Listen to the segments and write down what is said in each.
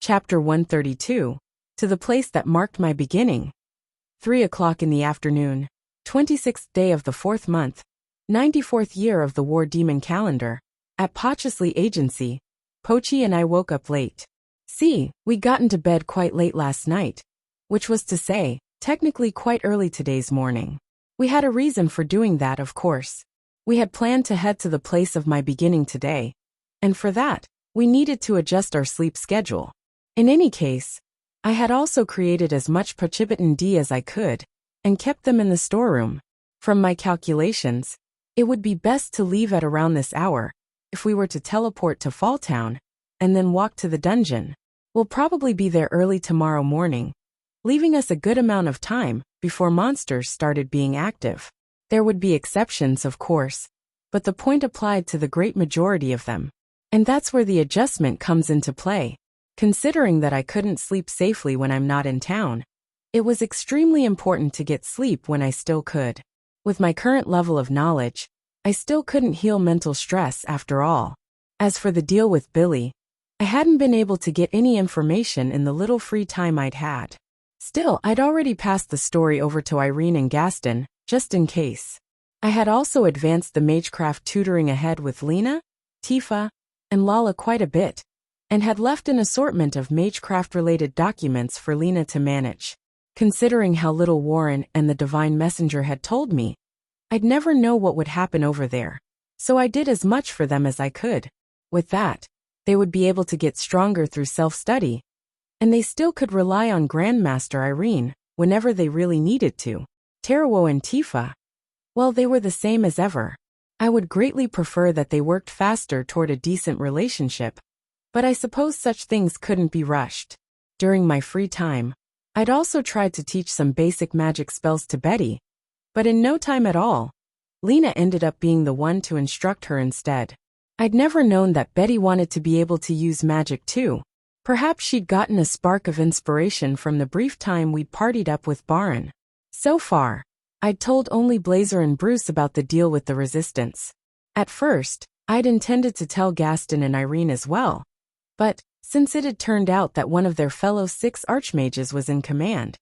Chapter 132. To the place that marked my beginning. 3 o'clock in the afternoon. 26th day of the 4th month. 94th year of the War Demon calendar. At Pochesley Agency. Pochi and I woke up late. See, we got into bed quite late last night. Which was to say, technically quite early today's morning. We had a reason for doing that, of course. We had planned to head to the place of my beginning today. And for that, we needed to adjust our sleep schedule. In any case, I had also created as much Prochibitin D as I could, and kept them in the storeroom. From my calculations, it would be best to leave at around this hour, if we were to teleport to Falltown, and then walk to the dungeon. We'll probably be there early tomorrow morning, leaving us a good amount of time before monsters started being active. There would be exceptions, of course, but the point applied to the great majority of them. And that's where the adjustment comes into play. Considering that I couldn't sleep safely when I'm not in town, it was extremely important to get sleep when I still could. With my current level of knowledge, I still couldn't heal mental stress after all. As for the deal with Billy, I hadn't been able to get any information in the little free time I'd had. Still, I'd already passed the story over to Irene and Gaston, just in case. I had also advanced the Magecraft tutoring ahead with Lena, Tifa, and Lala quite a bit, and had left an assortment of Magecraft-related documents for Lena to manage. Considering how little Warren and the Divine Messenger had told me, I'd never know what would happen over there, so I did as much for them as I could. With that, they would be able to get stronger through self-study, and they still could rely on Grandmaster Irene whenever they really needed to. Tarawo and Tifa, well, they were the same as ever. I would greatly prefer that they worked faster toward a decent relationship, but I suppose such things couldn't be rushed. During my free time, I'd also tried to teach some basic magic spells to Betty, but in no time at all, Lena ended up being the one to instruct her instead. I'd never known that Betty wanted to be able to use magic too. Perhaps she'd gotten a spark of inspiration from the brief time we'd partied up with Baron. So far, I'd told only Blazer and Bruce about the deal with the Resistance. At first, I'd intended to tell Gaston and Irene as well, but since it had turned out that one of their fellow 6 archmages was in command,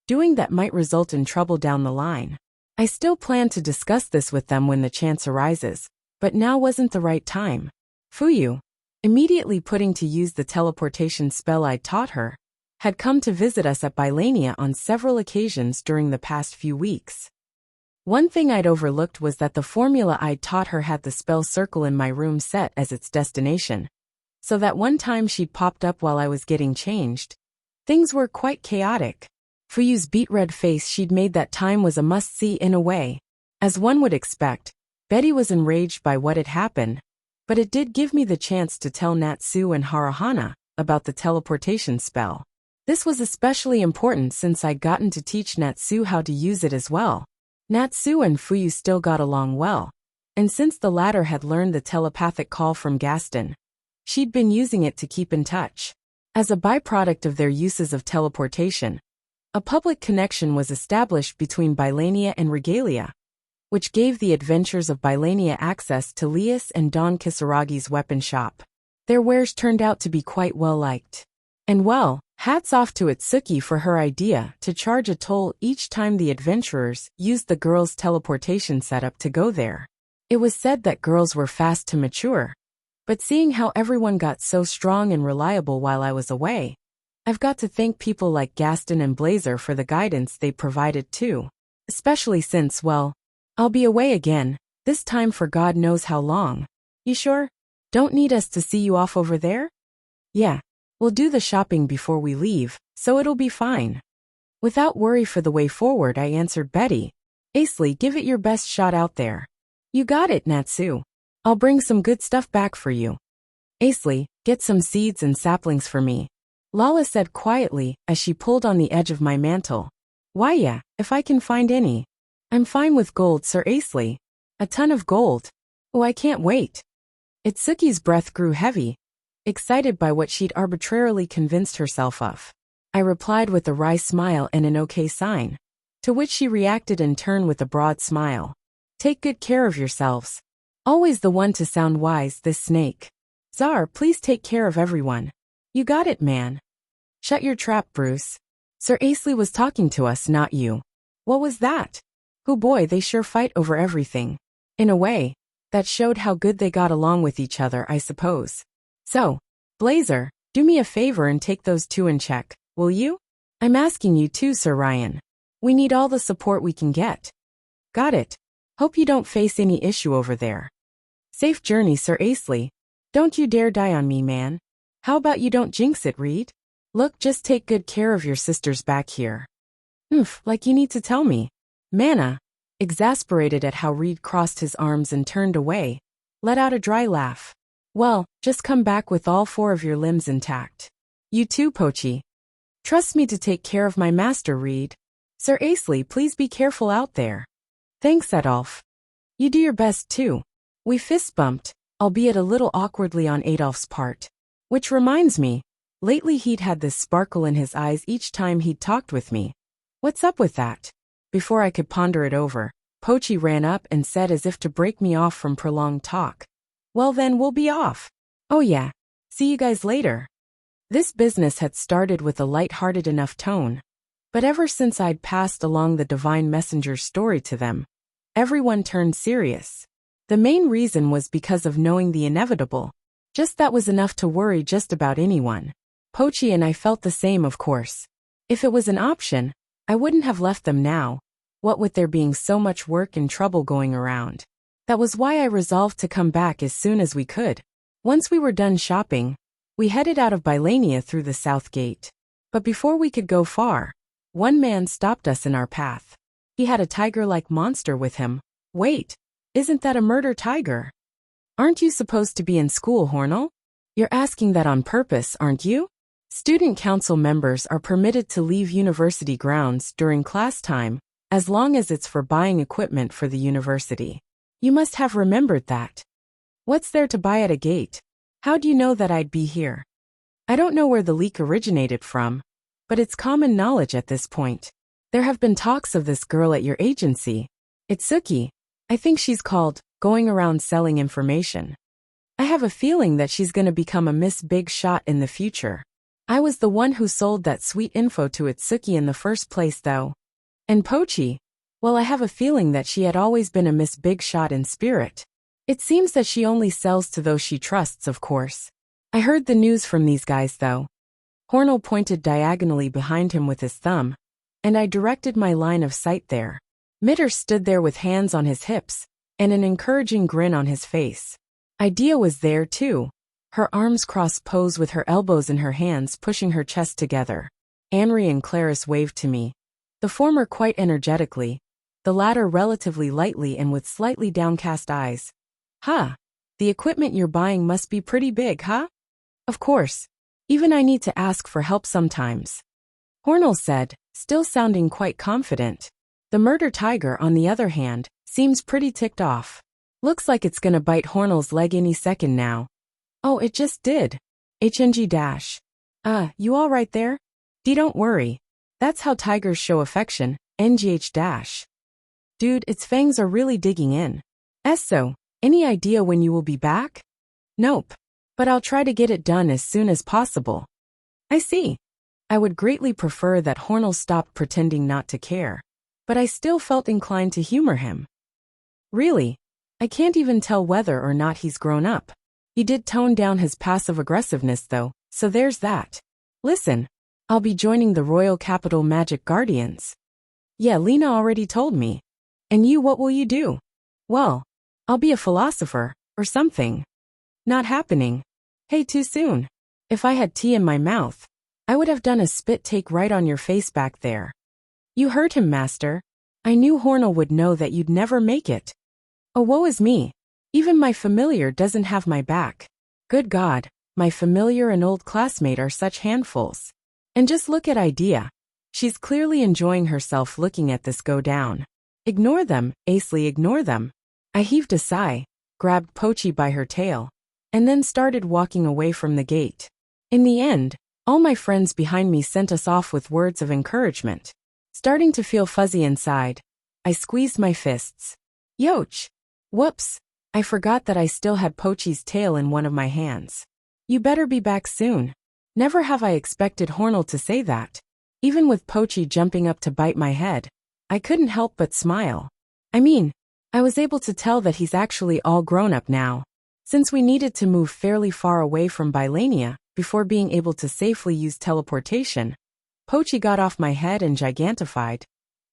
doing that might result in trouble down the line. I still plan to discuss this with them when the chance arises, but now wasn't the right time. Fuyu, immediately putting to use the teleportation spell I'd taught her, had come to visit us at Bylania on several occasions during the past few weeks. One thing I'd overlooked was that the formula I'd taught her had the spell circle in my room set as its destination, so that one time she'd popped up while I was getting changed. Things were quite chaotic. Fuyu's beet-red face she'd made that time was a must-see in a way. As one would expect, Betty was enraged by what had happened, but it did give me the chance to tell Natsu and Haruhana about the teleportation spell. This was especially important since I'd gotten to teach Natsu how to use it as well. Natsu and Fuyu still got along well, and since the latter had learned the telepathic call from Gaston, she'd been using it to keep in touch. As a byproduct of their uses of teleportation, a public connection was established between Bylania and Regalia, which gave the adventures of Bylania access to Lias and Don Kisaragi's weapon shop. Their wares turned out to be quite well liked. And well, hats off to Itsuki for her idea to charge a toll each time the adventurers used the girls' teleportation setup to go there. It was said that girls were fast to mature, but seeing how everyone got so strong and reliable while I was away, I've got to thank people like Gaston and Blazer for the guidance they provided too. Especially since, well, I'll be away again, this time for God knows how long. You sure? Don't need us to see you off over there? Yeah. We'll do the shopping before we leave, so it'll be fine. Without worry for the way forward, I answered Betty. Asley, give it your best shot out there. You got it, Natsu. I'll bring some good stuff back for you. Asley, get some seeds and saplings for me. Lala said quietly as she pulled on the edge of my mantle. Why yeah, if I can find any. I'm fine with gold, Sir Asley. A ton of gold. Oh, I can't wait. Itsuki's breath grew heavy, excited by what she'd arbitrarily convinced herself of. I replied with a wry smile and an okay sign, to which she reacted in turn with a broad smile. Take good care of yourselves. Always the one to sound wise, this snake. Czar, please take care of everyone. You got it, man. Shut your trap, Bruce. Sir Asley was talking to us, not you. What was that? Oh boy, they sure fight over everything. In a way, that showed how good they got along with each other, I suppose. So, Blazer, do me a favor and take those two in check, will you? I'm asking you too, Sir Ryan. We need all the support we can get. Got it. Hope you don't face any issue over there. Safe journey, Sir Asley. Don't you dare die on me, man. How about you don't jinx it, Reed? Look, just take good care of your sisters back here. Like you need to tell me. Mana, exasperated at how Reed crossed his arms and turned away, let out a dry laugh. Well, just come back with all 4 of your limbs intact. You too, Pochi. Trust me to take care of my master, Reed. Sir Asley, please be careful out there. Thanks, Adolf. You do your best too. We fist bumped, albeit a little awkwardly on Adolf's part. Which reminds me, lately he'd had this sparkle in his eyes each time he'd talked with me. What's up with that? Before I could ponder it over, Pochi ran up and said as if to break me off from prolonged talk. Well then, we'll be off. Oh yeah. See you guys later. This business had started with a light-hearted enough tone, but ever since I'd passed along the Divine Messenger's story to them, everyone turned serious. The main reason was because of knowing the inevitable. Just that was enough to worry just about anyone. Pochi and I felt the same, of course. If it was an option, I wouldn't have left them now, what with there being so much work and trouble going around. That was why I resolved to come back as soon as we could. Once we were done shopping, we headed out of Bylania through the south gate. But before we could go far, one man stopped us in our path. He had a tiger-like monster with him. Wait, isn't that a murder tiger? Aren't you supposed to be in school, Hornell? You're asking that on purpose, aren't you? Student council members are permitted to leave university grounds during class time, as long as it's for buying equipment for the university. You must have remembered that. What's there to buy at a gate? How do you know that I'd be here? I don't know where the leak originated from, but it's common knowledge at this point. There have been talks of this girl at your agency. Itsuki. I think she's called, going around selling information. I have a feeling that she's gonna become a Miss Big Shot in the future. I was the one who sold that sweet info to Itsuki in the first place, though. And Pochi, well, I have a feeling that she had always been a Miss Big Shot in spirit. It seems that she only sells to those she trusts, of course. I heard the news from these guys, though. Hornell pointed diagonally behind him with his thumb, and I directed my line of sight there. Mitter stood there with hands on his hips, and an encouraging grin on his face. Idea was there, too. Her arms crossed pose with her elbows in her hands pushing her chest together. Anri and Clarice waved to me. The former quite energetically, the latter relatively lightly and with slightly downcast eyes. Huh. The equipment you're buying must be pretty big, huh? Of course. Even I need to ask for help sometimes. Hornell said, still sounding quite confident. The murder tiger, on the other hand, seems pretty ticked off. Looks like it's gonna bite Hornell's leg any second now. Oh, it just did. HNG-. You all right there? Don't worry. That's how tigers show affection, NGH-. Dude, its fangs are really digging in. So, any idea when you will be back? Nope. But I'll try to get it done as soon as possible. I see. I would greatly prefer that Hornell stopped pretending not to care. But I still felt inclined to humor him. Really? I can't even tell whether or not he's grown up. He did tone down his passive aggressiveness though, so there's that. Listen, I'll be joining the Royal Capital Magic Guardians. Yeah, Lena already told me. And you, what will you do? Well, I'll be a philosopher, or something. Not happening. Hey, too soon. If I had tea in my mouth, I would have done a spit take right on your face back there. You heard him, Master. I knew Hornell would know that you'd never make it. Oh, woe is me. Even my familiar doesn't have my back. Good God, my familiar and old classmate are such handfuls. And just look at Idea. She's clearly enjoying herself looking at this go down. Ignore them, Asley, ignore them. I heaved a sigh, grabbed Pochi by her tail, and then started walking away from the gate. In the end, all my friends behind me sent us off with words of encouragement. Starting to feel fuzzy inside, I squeezed my fists. Yoch! Whoops! I forgot that I still had Pochi's tail in one of my hands. You better be back soon. Never have I expected Hornell to say that. Even with Pochi jumping up to bite my head, I couldn't help but smile. I mean, I was able to tell that he's actually all grown up now. Since we needed to move fairly far away from Bylania before being able to safely use teleportation, Pochi got off my head and gigantified,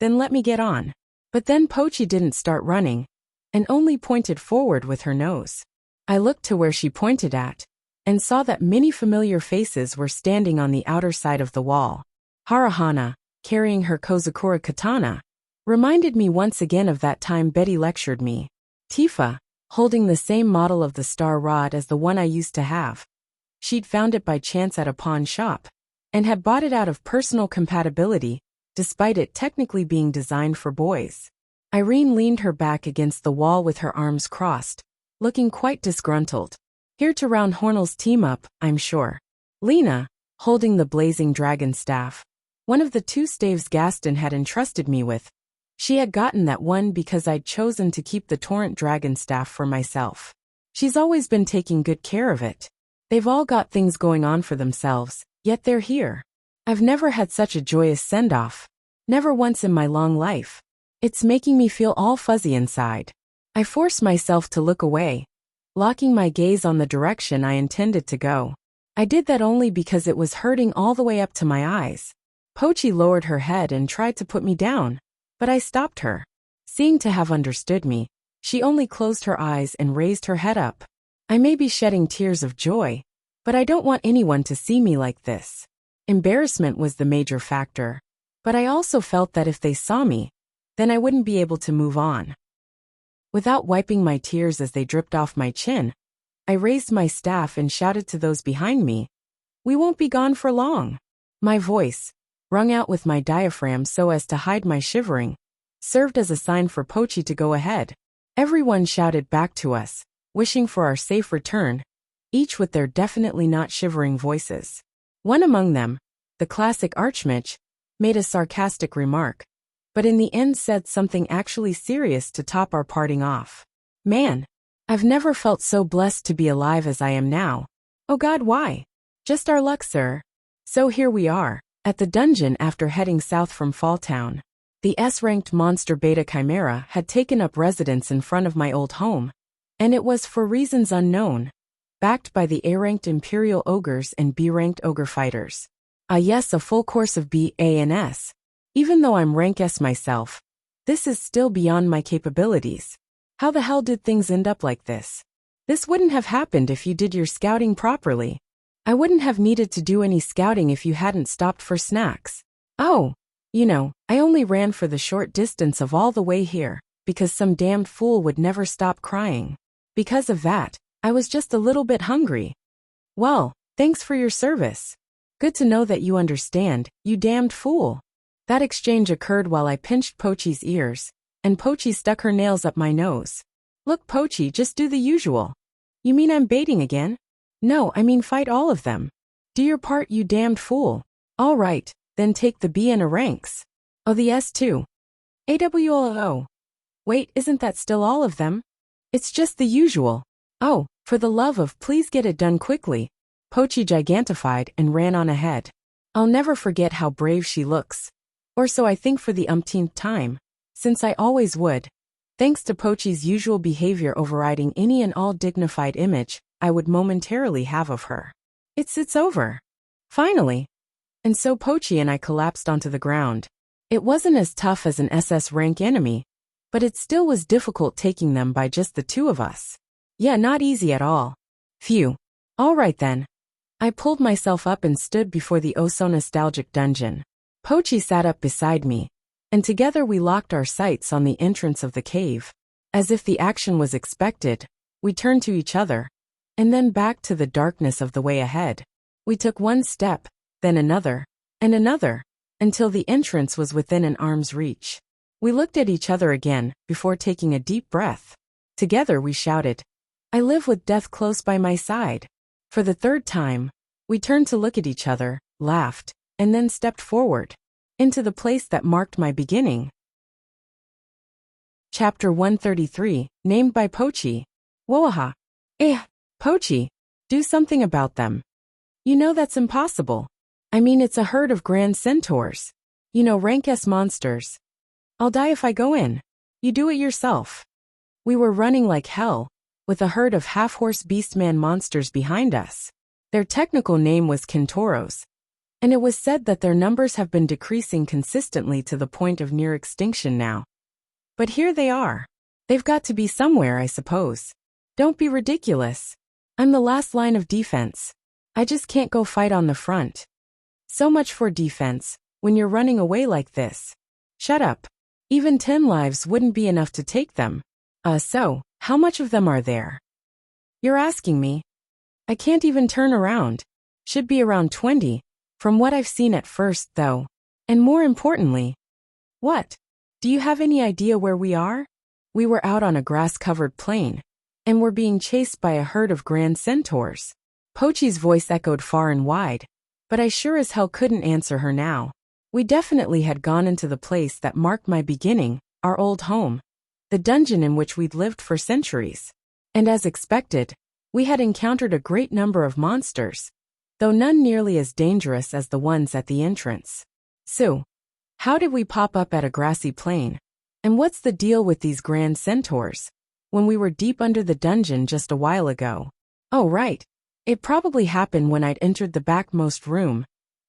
then let me get on. But then Pochi didn't start running, and only pointed forward with her nose. I looked to where she pointed at, and saw that many familiar faces were standing on the outer side of the wall. Harahana, carrying her Kozakura katana, reminded me once again of that time Betty lectured me. Tifa, holding the same model of the star rod as the one I used to have. She'd found it by chance at a pawn shop, and had bought it out of personal compatibility, despite it technically being designed for boys. Irene leaned her back against the wall with her arms crossed, looking quite disgruntled. Here to round Hornell's team up, I'm sure. Lena, holding the blazing dragon staff, one of the two staves Gaston had entrusted me with. She had gotten that one because I'd chosen to keep the torrent dragon staff for myself. She's always been taking good care of it. They've all got things going on for themselves, yet they're here. I've never had such a joyous send-off. Never once in my long life. It's making me feel all fuzzy inside. I force myself to look away, locking my gaze on the direction I intended to go. I did that only because it was hurting all the way up to my eyes. Pochi lowered her head and tried to put me down, but I stopped her. Seeming to have understood me, she only closed her eyes and raised her head up. I may be shedding tears of joy, but I don't want anyone to see me like this. Embarrassment was the major factor, but I also felt that if they saw me, then I wouldn't be able to move on. Without wiping my tears as they dripped off my chin, I raised my staff and shouted to those behind me, "We won't be gone for long." My voice, wrung out with my diaphragm so as to hide my shivering, served as a sign for Pochi to go ahead. Everyone shouted back to us, wishing for our safe return, each with their definitely not shivering voices. One among them, the classic Archmage, made a sarcastic remark, but in the end said something actually serious to top our parting off. Man, I've never felt so blessed to be alive as I am now. Oh God, why? Just our luck, sir. So here we are, at the dungeon after heading south from Falltown. The S-ranked monster Beta Chimera had taken up residence in front of my old home, and it was for reasons unknown, backed by the A-ranked Imperial Ogres and B-ranked Ogre Fighters. Ah yes, a full course of B, A, and S. Even though I'm rank S myself, this is still beyond my capabilities. How the hell did things end up like this? This wouldn't have happened if you did your scouting properly. I wouldn't have needed to do any scouting if you hadn't stopped for snacks. Oh, I only ran for the short distance of all the way here, because some damned fool would never stop crying. Because of that, I was just a little bit hungry. Well, thanks for your service. Good to know that you understand, you damned fool. That exchange occurred while I pinched Pochi's ears, and Pochi stuck her nails up my nose. Look, Pochi, just do the usual. You mean I'm baiting again? No, I mean fight all of them. Do your part, you damned fool. All right, then take the B in a ranks. Oh, the S too. AWOO. Wait, isn't that still all of them? It's just the usual. Oh, for the love of please get it done quickly. Pochi gigantified and ran on ahead. I'll never forget how brave she looks. Or so I think for the umpteenth time, since I always would. Thanks to Pochi's usual behavior overriding any and all dignified image I would momentarily have of her. It's over. Finally. And so Pochi and I collapsed onto the ground. It wasn't as tough as an SS rank enemy, but it still was difficult taking them by just the two of us. Yeah, not easy at all. Phew. All right then. I pulled myself up and stood before the oh-so-nostalgic dungeon. Pochi sat up beside me, and together we locked our sights on the entrance of the cave. As if the action was expected, we turned to each other, and then back to the darkness of the way ahead. We took one step, then another, and another, until the entrance was within an arm's reach. We looked at each other again, before taking a deep breath. Together we shouted, "I live with death close by my side." For the third time, we turned to look at each other, laughed, and then stepped forward, into the place that marked my beginning. Chapter 133, named by Pochi. Woaha. Pochi, do something about them. You know that's impossible. I mean, it's a herd of grand centaurs. You know, rank S monsters. I'll die if I go in. You do it yourself. We were running like hell, with a herd of half-horse beastman monsters behind us. Their technical name was Kentauros, and it was said that their numbers have been decreasing consistently to the point of near extinction now. But here they are. They've got to be somewhere, I suppose. Don't be ridiculous. I'm the last line of defense. I just can't go fight on the front. So much for defense, when you're running away like this. Shut up. Even 10 lives wouldn't be enough to take them. So, how much of them are there? You're asking me. I can't even turn around. Should be around 20, from what I've seen at first, though. And more importantly, what? Do you have any idea where we are? We were out on a grass-covered plain, and were being chased by a herd of grand centaurs. Pochi's voice echoed far and wide, but I sure as hell couldn't answer her now. We definitely had gone into the place that marked my beginning, our old home, the dungeon in which we'd lived for centuries. And as expected, we had encountered a great number of monsters, though none nearly as dangerous as the ones at the entrance. So, how did we pop up at a grassy plain? And what's the deal with these grand centaurs, when we were deep under the dungeon just a while ago? Oh right. It probably happened when I'd entered the backmost room,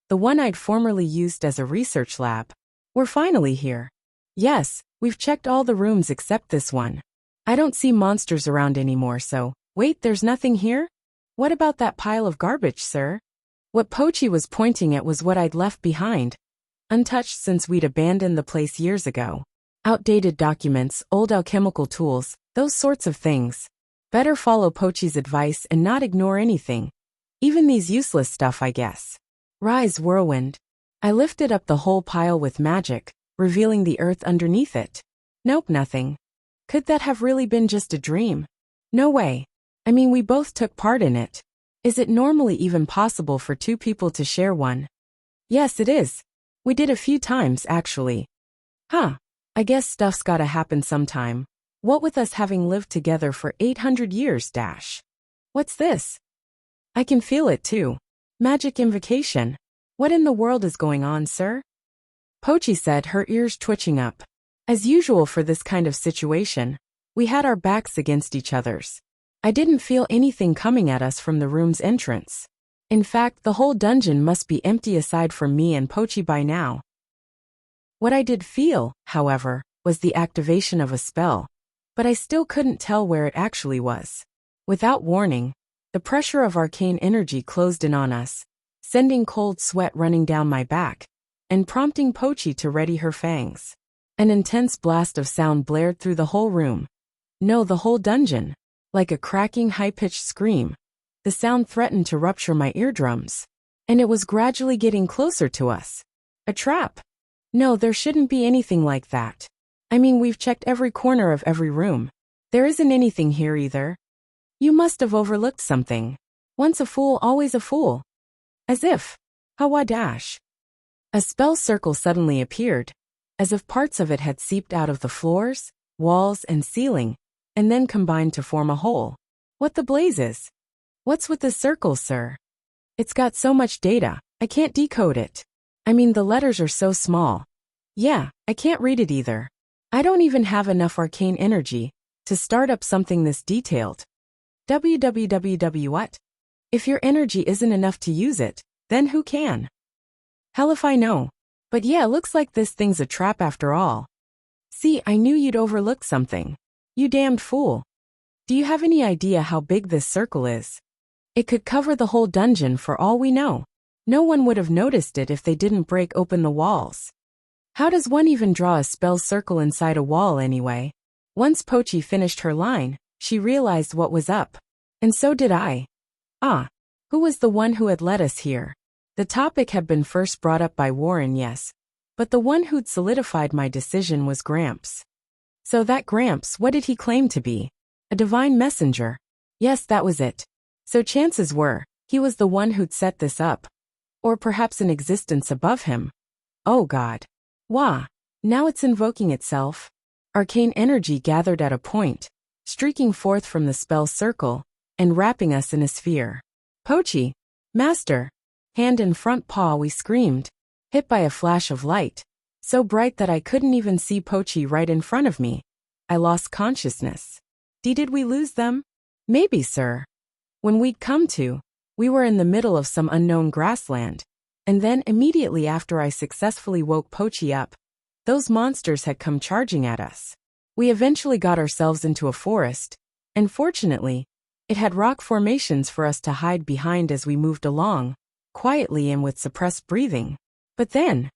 the one I'd formerly used as a research lab. We're finally here. Yes, we've checked all the rooms except this one. I don't see monsters around anymore, so, wait, there's nothing here? What about that pile of garbage, sir? What Pochi was pointing at was what I'd left behind, untouched since we'd abandoned the place years ago. Outdated documents, old alchemical tools, those sorts of things. Better follow Pochi's advice and not ignore anything. Even these useless stuff, I guess. Rise, whirlwind. I lifted up the whole pile with magic, revealing the earth underneath it. Nope, nothing. Could that have really been just a dream? No way. I mean, we both took part in it. Is it normally even possible for two people to share one? Yes, it is. We did a few times, actually. Huh. I guess stuff's gotta happen sometime. What with us having lived together for 800 years, dash. What's this? I can feel it too. Magic invocation. What in the world is going on, sir? Pochi said, her ears twitching up. As usual for this kind of situation, we had our backs against each other's. I didn't feel anything coming at us from the room's entrance. In fact, the whole dungeon must be empty aside from me and Pochi by now. What I did feel, however, was the activation of a spell, but I still couldn't tell where it actually was. Without warning, the pressure of arcane energy closed in on us, sending cold sweat running down my back, and prompting Pochi to ready her fangs. An intense blast of sound blared through the whole room. No, the whole dungeon. Like a cracking, high-pitched scream. The sound threatened to rupture my eardrums. And it was gradually getting closer to us. A trap. No, there shouldn't be anything like that. I mean, we've checked every corner of every room. There isn't anything here either. You must have overlooked something. Once a fool, always a fool. As if. Hawa dash. A spell circle suddenly appeared, as if parts of it had seeped out of the floors, walls, and ceiling, and then combined to form a whole. What the blazes? What's with the circle, sir? It's got so much data, I can't decode it. I mean, the letters are so small. Yeah, I can't read it either. I don't even have enough arcane energy to start up something this detailed. www what? If your energy isn't enough to use it, then who can? Hell if I know. But yeah, looks like this thing's a trap after all. See, I knew you'd overlooked something. You damned fool. Do you have any idea how big this circle is? It could cover the whole dungeon for all we know. No one would have noticed it if they didn't break open the walls. How does one even draw a spell circle inside a wall anyway? Once Pochi finished her line, she realized what was up. And so did I. Ah, who was the one who had led us here? The topic had been first brought up by Warren, yes. But the one who'd solidified my decision was Gramps. So that Gramps, what did he claim to be? A divine messenger. Yes, that was it. So chances were, he was the one who'd set this up. Or perhaps an existence above him. Oh God. Wah. Now it's invoking itself. Arcane energy gathered at a point, streaking forth from the spell circle, and wrapping us in a sphere. Pochi, Master! Hand in front paw, we screamed, hit by a flash of light, so bright that I couldn't even see Pochi right in front of me. I lost consciousness. Did we lose them? Maybe, sir. When we'd come to, we were in the middle of some unknown grassland, and then immediately after I successfully woke Pochi up, those monsters had come charging at us. We eventually got ourselves into a forest, and fortunately, it had rock formations for us to hide behind as we moved along, quietly and with suppressed breathing. But then,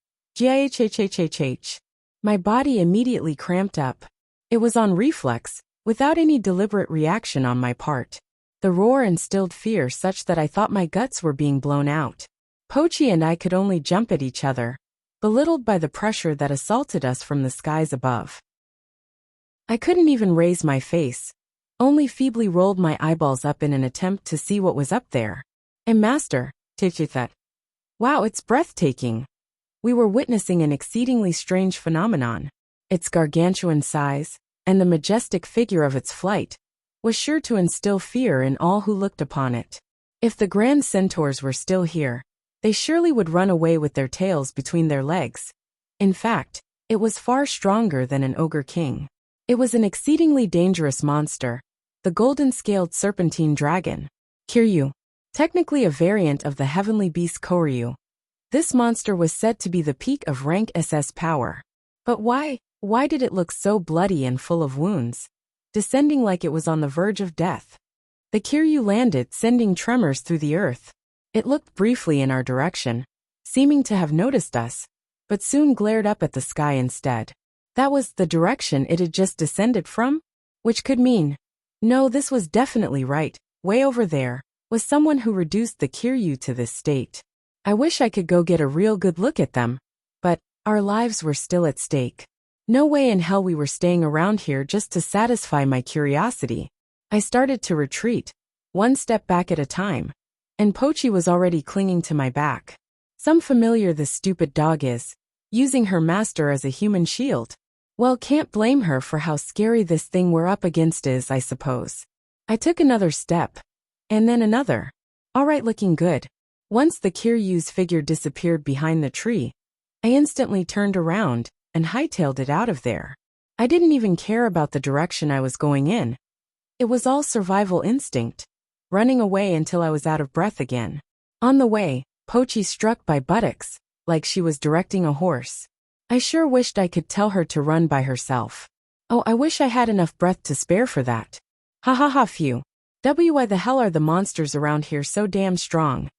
my body immediately cramped up. It was on reflex, without any deliberate reaction on my part. The roar instilled fear such that I thought my guts were being blown out. Pochi and I could only jump at each other, belittled by the pressure that assaulted us from the skies above. I couldn't even raise my face, only feebly rolled my eyeballs up in an attempt to see what was up there. And Master, thought. Wow, it's breathtaking. We were witnessing an exceedingly strange phenomenon. Its gargantuan size, and the majestic figure of its flight, was sure to instill fear in all who looked upon it. If the grand centaurs were still here, they surely would run away with their tails between their legs. In fact, it was far stronger than an ogre king. It was an exceedingly dangerous monster, the golden-scaled serpentine dragon, Kiryu, technically a variant of the heavenly beast Koryu. This monster was said to be the peak of rank SS power. But why did it look so bloody and full of wounds, descending like it was on the verge of death? The Kiryu landed, sending tremors through the earth. It looked briefly in our direction, seeming to have noticed us, but soon glared up at the sky instead. That was the direction it had just descended from? Which could mean, no, this was definitely right, way over there, was someone who reduced the Kiryu to this state. I wish I could go get a real good look at them, but our lives were still at stake. No way in hell we were staying around here just to satisfy my curiosity. I started to retreat, one step back at a time, and Pochi was already clinging to my back. Some familiar this stupid dog is, using her master as a human shield. Well, can't blame her for how scary this thing we're up against is, I suppose. I took another step, and then another. All right, looking good. Once the Kiryu's figure disappeared behind the tree, I instantly turned around and hightailed it out of there. I didn't even care about the direction I was going in. It was all survival instinct, running away until I was out of breath again. On the way, Pochi struck my buttocks, like she was directing a horse. I sure wished I could tell her to run by herself. Oh, I wish I had enough breath to spare for that. Ha ha ha, phew. Why the hell are the monsters around here so damn strong?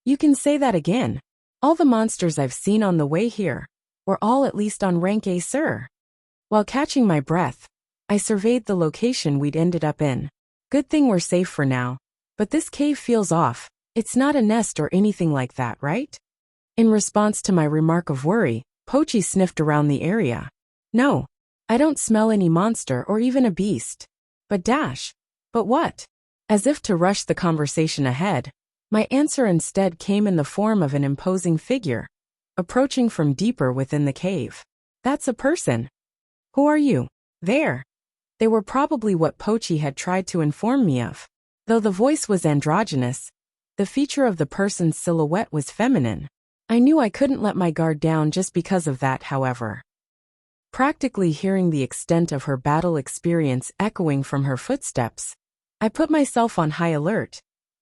You can say that again. All the monsters I've seen on the way here were all at least on rank A, sir. While catching my breath, I surveyed the location we'd ended up in. Good thing we're safe for now, but this cave feels off. It's not a nest or anything like that, right? In response to my remark of worry, Pochi sniffed around the area. No, I don't smell any monster or even a beast. But what? As if to rush the conversation ahead, my answer instead came in the form of an imposing figure, approaching from deeper within the cave. That's a person. Who are you? There. They were probably what Pochi had tried to inform me of. Though the voice was androgynous, the feature of the person's silhouette was feminine. I knew I couldn't let my guard down just because of that, however. Practically hearing the extent of her battle experience echoing from her footsteps, I put myself on high alert.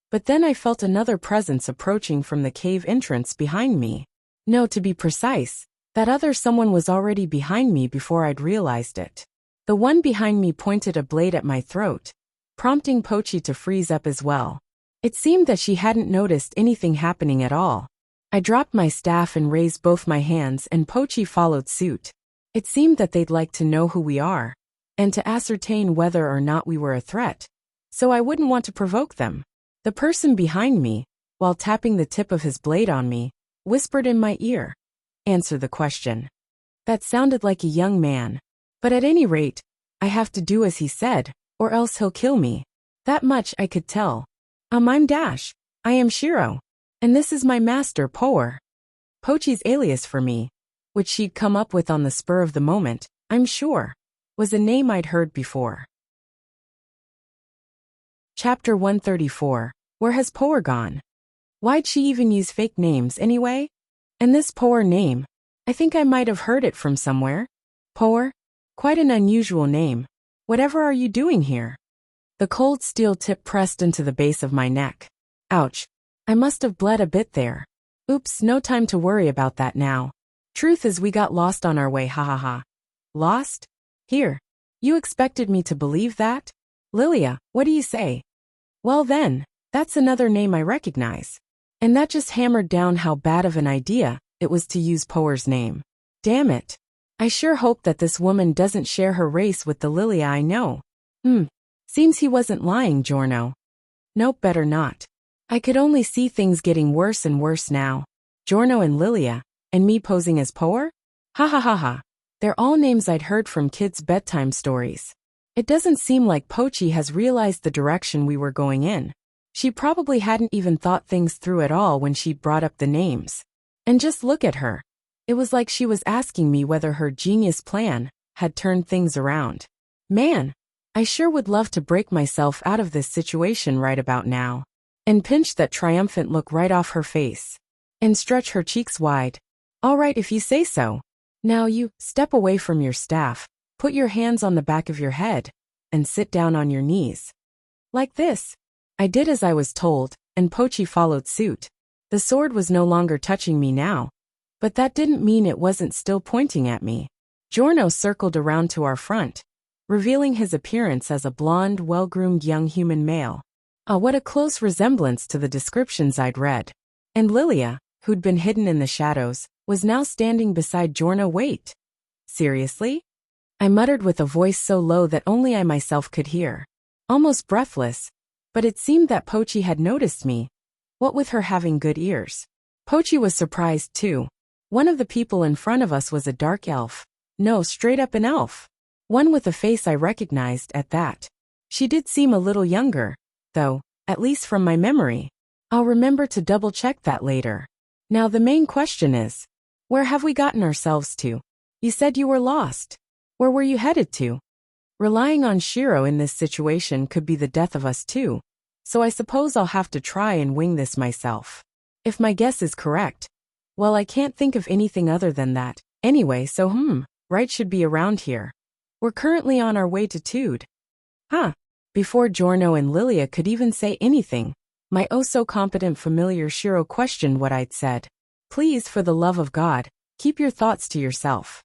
But then I felt another presence approaching from the cave entrance behind me. No, to be precise, that other someone was already behind me before I'd realized it. The one behind me pointed a blade at my throat, prompting Pochi to freeze up as well. It seemed that she hadn't noticed anything happening at all. I dropped my staff and raised both my hands, and Pochi followed suit. It seemed that they'd like to know who we are, and to ascertain whether or not we were a threat, so I wouldn't want to provoke them. The person behind me, while tapping the tip of his blade on me, whispered in my ear, "Answer the question." That sounded like a young man. But at any rate, I have to do as he said, or else he'll kill me. That much I could tell. I'm Dash. I am Shiro. And this is my master, Poer. Pochi's alias for me, which she'd come up with on the spur of the moment, I'm sure, was a name I'd heard before. Chapter 134. Where has Poer gone? Why'd she even use fake names anyway? And this Poer name? I think I might have heard it from somewhere. Poer? Quite an unusual name. Whatever are you doing here? The cold steel tip pressed into the base of my neck. Ouch. I must have bled a bit there. Oops, no time to worry about that now. Truth is we got lost on our way, ha ha ha. Lost? Here. You expected me to believe that? Lilia, what do you say? Well then, that's another name I recognize. And that just hammered down how bad of an idea it was to use Poer's name. Damn it. I sure hope that this woman doesn't share her race with the Lilia I know. Seems he wasn't lying, Giorno. Nope, better not. I could only see things getting worse and worse now. Giorno and Lilia, and me posing as Poer? Ha ha ha ha. They're all names I'd heard from kids' bedtime stories. It doesn't seem like Pochi has realized the direction we were going in. She probably hadn't even thought things through at all when she brought up the names. And just look at her. It was like she was asking me whether her genius plan had turned things around. Man, I sure would love to break myself out of this situation right about now. And pinch that triumphant look right off her face. And stretch her cheeks wide. All right if you say so. Now you, step away from your staff, put your hands on the back of your head, and sit down on your knees. Like this. I did as I was told, and Pochi followed suit. The sword was no longer touching me now. But that didn't mean it wasn't still pointing at me. Giorno circled around to our front, revealing his appearance as a blonde, well-groomed young human male. What a close resemblance to the descriptions I'd read. And Lilia, who'd been hidden in the shadows, was now standing beside Giorno. Wait. Seriously? I muttered with a voice so low that only I myself could hear. Almost breathless. But it seemed that Pochi had noticed me. What with her having good ears. Pochi was surprised too. One of the people in front of us was a dark elf. No, straight up an elf. One with a face I recognized at that. She did seem a little younger, though, at least from my memory. I'll remember to double-check that later. Now the main question is, where have we gotten ourselves to? You said you were lost. Where were you headed to? Relying on Shiro in this situation could be the death of us too, so I suppose I'll have to try and wing this myself. If my guess is correct, well, I can't think of anything other than that. Anyway, so right should be around here. We're currently on our way to Tude. Huh. Before Giorno and Lilia could even say anything, my oh-so-competent familiar Shiro questioned what I'd said. Please, for the love of God, keep your thoughts to yourself.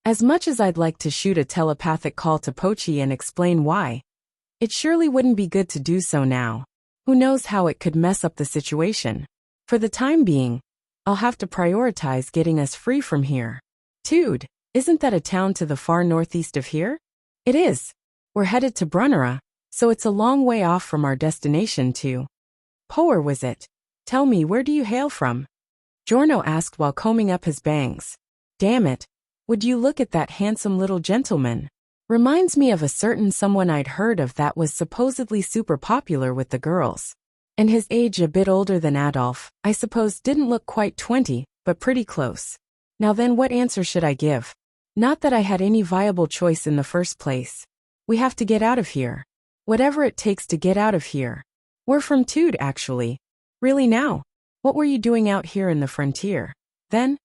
As much as I'd like to shoot a telepathic call to Pochi and explain why, it surely wouldn't be good to do so now. Who knows how it could mess up the situation. For the time being, I'll have to prioritize getting us free from here. Tude, isn't that a town to the far northeast of here? It is. We're headed to Brunnera, so it's a long way off from our destination too. Poer was it? Tell me, where do you hail from? Giorno asked while combing up his bangs. Damn it. Would you look at that handsome little gentleman? Reminds me of a certain someone I'd heard of that was supposedly super popular with the girls. And his age a bit older than Adolf, I suppose didn't look quite 20, but pretty close. Now then, what answer should I give? Not that I had any viable choice in the first place. We have to get out of here. Whatever it takes to get out of here. We're from Tude, actually. Really now? What were you doing out here in the frontier? Then?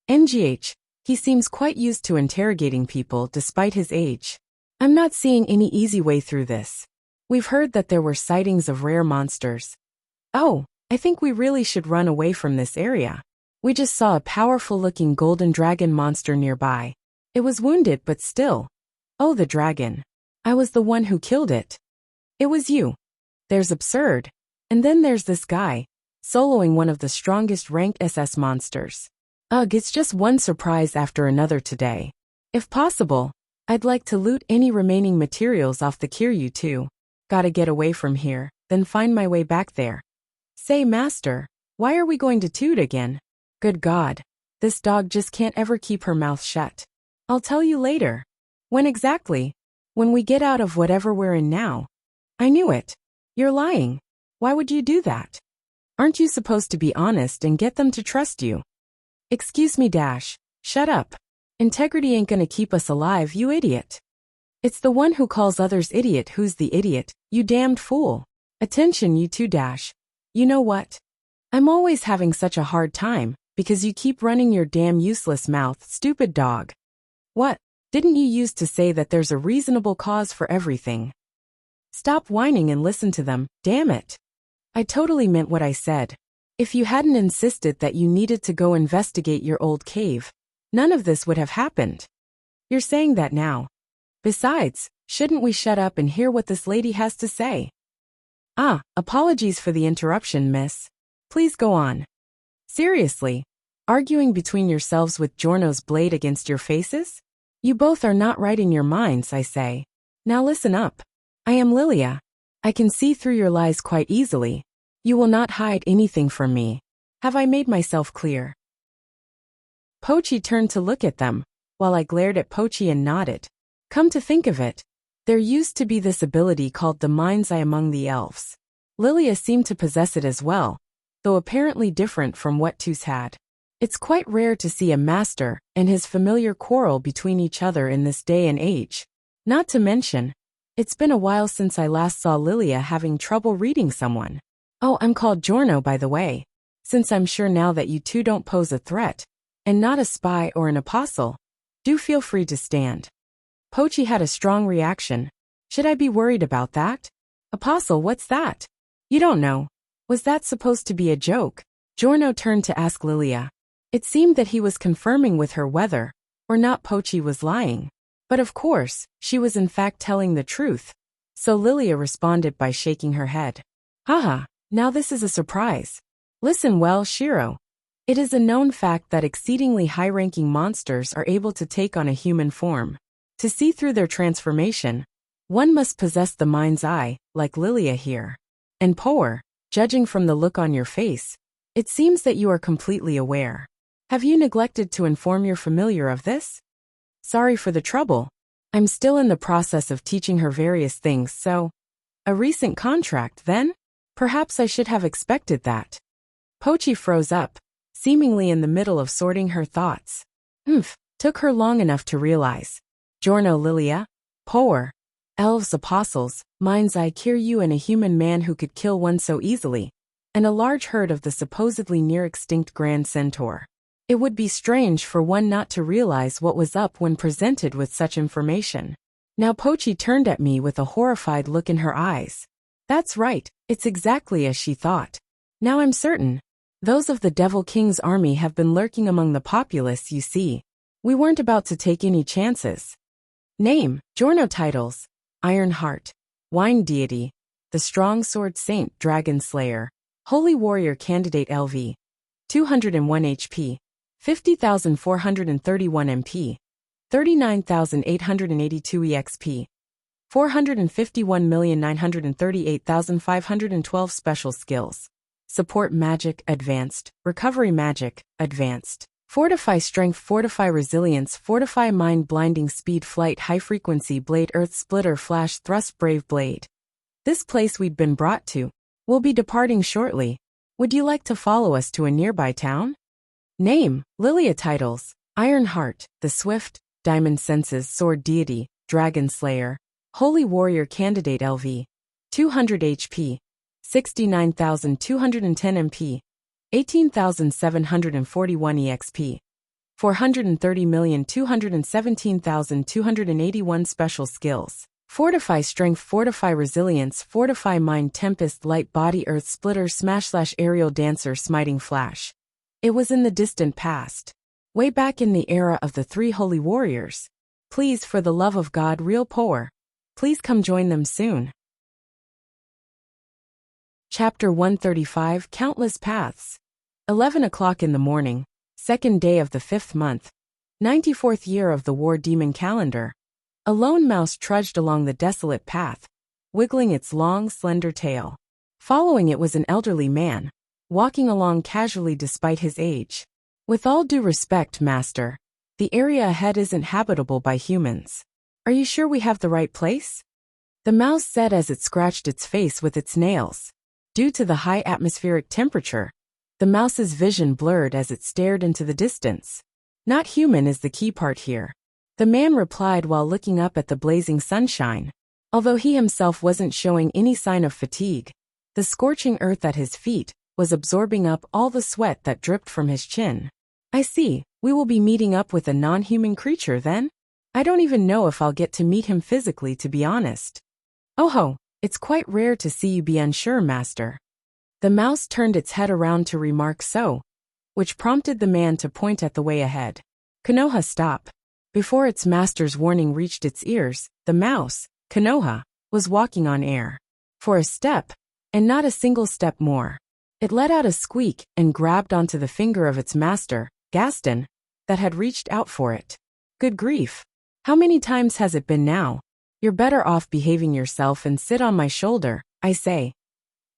NGH. He seems quite used to interrogating people despite his age. I'm not seeing any easy way through this. We've heard that there were sightings of rare monsters. Oh, I think we really should run away from this area. We just saw a powerful-looking golden dragon monster nearby. It was wounded but still. Oh, the dragon. I was the one who killed it. It was you. There's absurd. And then there's this guy, soloing one of the strongest ranked SS monsters. Ugh, it's just one surprise after another today. If possible, I'd like to loot any remaining materials off the Kiryu too. Gotta get away from here, then find my way back there. Say, Master, why are we going to Tude again? Good God, this dog just can't ever keep her mouth shut. I'll tell you later. When exactly? When we get out of whatever we're in now. I knew it. You're lying. Why would you do that? Aren't you supposed to be honest and get them to trust you? Excuse me, Dash. Shut up. Integrity ain't gonna keep us alive, you idiot. It's the one who calls others idiot who's the idiot, you damned fool. Attention, you two, Dash. You know what? I'm always having such a hard time, because you keep running your damn useless mouth, stupid dog. What? Didn't you used to say that there's a reasonable cause for everything? Stop whining and listen to them, damn it. I totally meant what I said. If you hadn't insisted that you needed to go investigate your old cave, none of this would have happened. You're saying that now. Besides, shouldn't we shut up and hear what this lady has to say? Apologies for the interruption, miss. Please go on. Seriously, arguing between yourselves with Giorno's blade against your faces? You both are not right in your minds, I say. Now listen up. I am Lilia. I can see through your lies quite easily. You will not hide anything from me. Have I made myself clear? Pochi turned to look at them, while I glared at Pochi and nodded. Come to think of it, there used to be this ability called the mind's eye among the elves. Lilia seemed to possess it as well, though apparently different from what Tus had. It's quite rare to see a master and his familiar quarrel between each other in this day and age. Not to mention, it's been a while since I last saw Lilia having trouble reading someone. Oh, I'm called Giorno, by the way, since I'm sure now that you two don't pose a threat, and not a spy or an apostle. Do feel free to stand. Pochi had a strong reaction. Should I be worried about that? Apostle, what's that? You don't know. Was that supposed to be a joke? Giorno turned to ask Lilia. It seemed that he was confirming with her whether or not Pochi was lying. But of course, she was in fact telling the truth. So Lilia responded by shaking her head. Haha, now this is a surprise. Listen well, Shiro. It is a known fact that exceedingly high-ranking monsters are able to take on a human form. To see through their transformation, one must possess the mind's eye, like Lilia here. And Poer, judging from the look on your face, it seems that you are completely aware. Have you neglected to inform your familiar of this? Sorry for the trouble. I'm still in the process of teaching her various things, so... A recent contract, then? Perhaps I should have expected that. Pochi froze up, seemingly in the middle of sorting her thoughts. Took her long enough to realize. Giorno, Lilia, Poer, elves, apostles, mind's eye, Kiryu, and a human man who could kill one so easily, and a large herd of the supposedly near-extinct Grand Centaur. It would be strange for one not to realize what was up when presented with such information. Now Pochi turned at me with a horrified look in her eyes. That's right, it's exactly as she thought. Now I'm certain. Those of the Devil King's army have been lurking among the populace, you see. We weren't about to take any chances. Name, Giorno. Titles, Iron Heart, Wine Deity, the Strong Sword Saint, Dragon Slayer, Holy Warrior Candidate LV, 201 HP, 50,431 MP, 39,882 EXP, 451,938,512 Special Skills. Support Magic, Advanced, Recovery Magic, Advanced, Fortify Strength, Fortify Resilience, Fortify Mind, Blinding Speed, Flight, High Frequency Blade, Earth Splitter, Flash, Thrust, Brave Blade. This place we'd been brought to. We'll be departing shortly. Would you like to follow us to a nearby town? Name, Lilia. Titles, Iron Heart, the Swift, Diamond Senses, Sword Deity, Dragon Slayer, Holy Warrior Candidate LV, 200 HP, 69,210 MP, 18,741 EXP, 430,217,281 Special Skills. Fortify Strength, Fortify Resilience, Fortify Mind, Tempest, Light Body, Earth Splitter, Smash, Aerial Dancer, Smiting Flash. It was in the distant past. Way back in the era of the 3 Holy Warriors. Please, for the love of God, real Poer. Please come join them soon. Chapter 135, Countless Paths. 11 o'clock in the morning, 2nd day of the 5th month, 94th year of the War Demon calendar. A lone mouse trudged along the desolate path, wiggling its long, slender tail. Following it was an elderly man, walking along casually despite his age. With all due respect, master, the area ahead isn't habitable by humans. Are you sure we have the right place? The mouse said as it scratched its face with its nails. Due to the high atmospheric temperature, the mouse's vision blurred as it stared into the distance. Not human is the key part here. The man replied while looking up at the blazing sunshine. Although he himself wasn't showing any sign of fatigue, The scorching earth at his feet was absorbing up all the sweat that dripped from his chin. I see, we will be meeting up with a non-human creature then? I don't even know if I'll get to meet him physically, to be honest. Oh ho, it's quite rare to see you be unsure, master. The mouse turned its head around to remark so, which prompted the man to point at the way ahead. Konoha, stop. Before its master's warning reached its ears, the mouse, Konoha, was walking on air. For a step, and not a single step more. It let out a squeak and grabbed onto the finger of its master, Gaston, that had reached out for it. Good grief. How many times has it been now? You're better off behaving yourself and sit on my shoulder, I say.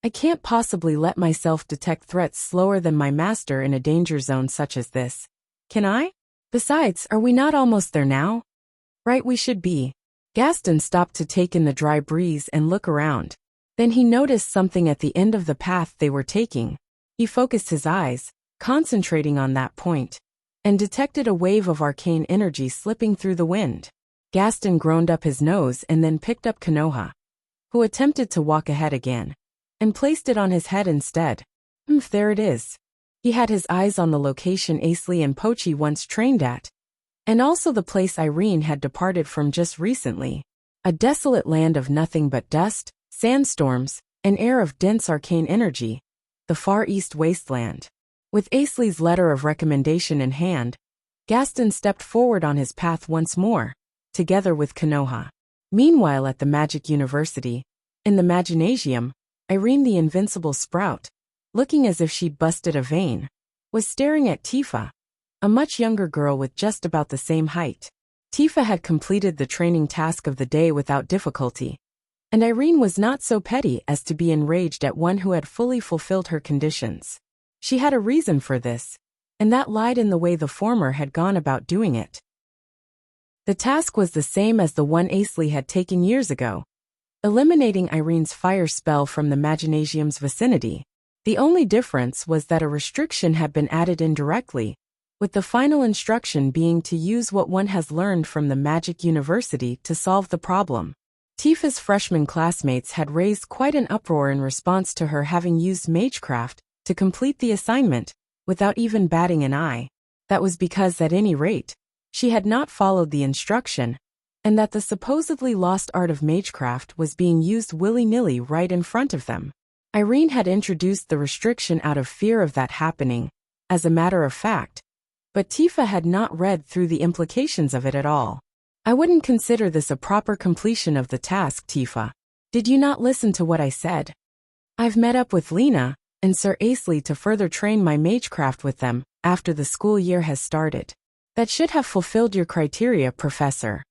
I can't possibly let myself detect threats slower than my master in a danger zone such as this. Can I? Besides, are we not almost there now? Right, we should be. Gaston stopped to take in the dry breeze and look around. Then he noticed something at the end of the path they were taking. He focused his eyes, concentrating on that point, and detected a wave of arcane energy slipping through the wind. Gaston groaned up his nose and then picked up Konoha, who attempted to walk ahead again, and placed it on his head instead. There it is. He had his eyes on the location Asley and Pochi once trained at, and also the place Irene had departed from just recently. A desolate land of nothing but dust, sandstorms, an air of dense arcane energy, the Far East Wasteland. With Asley's letter of recommendation in hand, Gaston stepped forward on his path once more, together with Konoha. Meanwhile at the Magic University, in the Maginasium, Irene the Invincible Sprout, looking as if she'd busted a vein, was staring at Tifa, a much younger girl with just about the same height. Tifa had completed the training task of the day without difficulty, and Irene was not so petty as to be enraged at one who had fully fulfilled her conditions. She had a reason for this, and that lied in the way the former had gone about doing it. The task was the same as the one Asley had taken years ago, eliminating Irene's fire spell from the Maginasium's vicinity. The only difference was that a restriction had been added indirectly, with the final instruction being to use what one has learned from the Magic University to solve the problem. Tifa's freshman classmates had raised quite an uproar in response to her having used magecraft to complete the assignment, without even batting an eye. That was because, at any rate, she had not followed the instruction, and that the supposedly lost art of magecraft was being used willy-nilly right in front of them. Irene had introduced the restriction out of fear of that happening, as a matter of fact, but Tifa had not read through the implications of it at all. I wouldn't consider this a proper completion of the task, Tifa. Did you not listen to what I said? I've met up with Lena and Sir Asley to further train my magecraft with them after the school year has started. That should have fulfilled your criteria, Professor.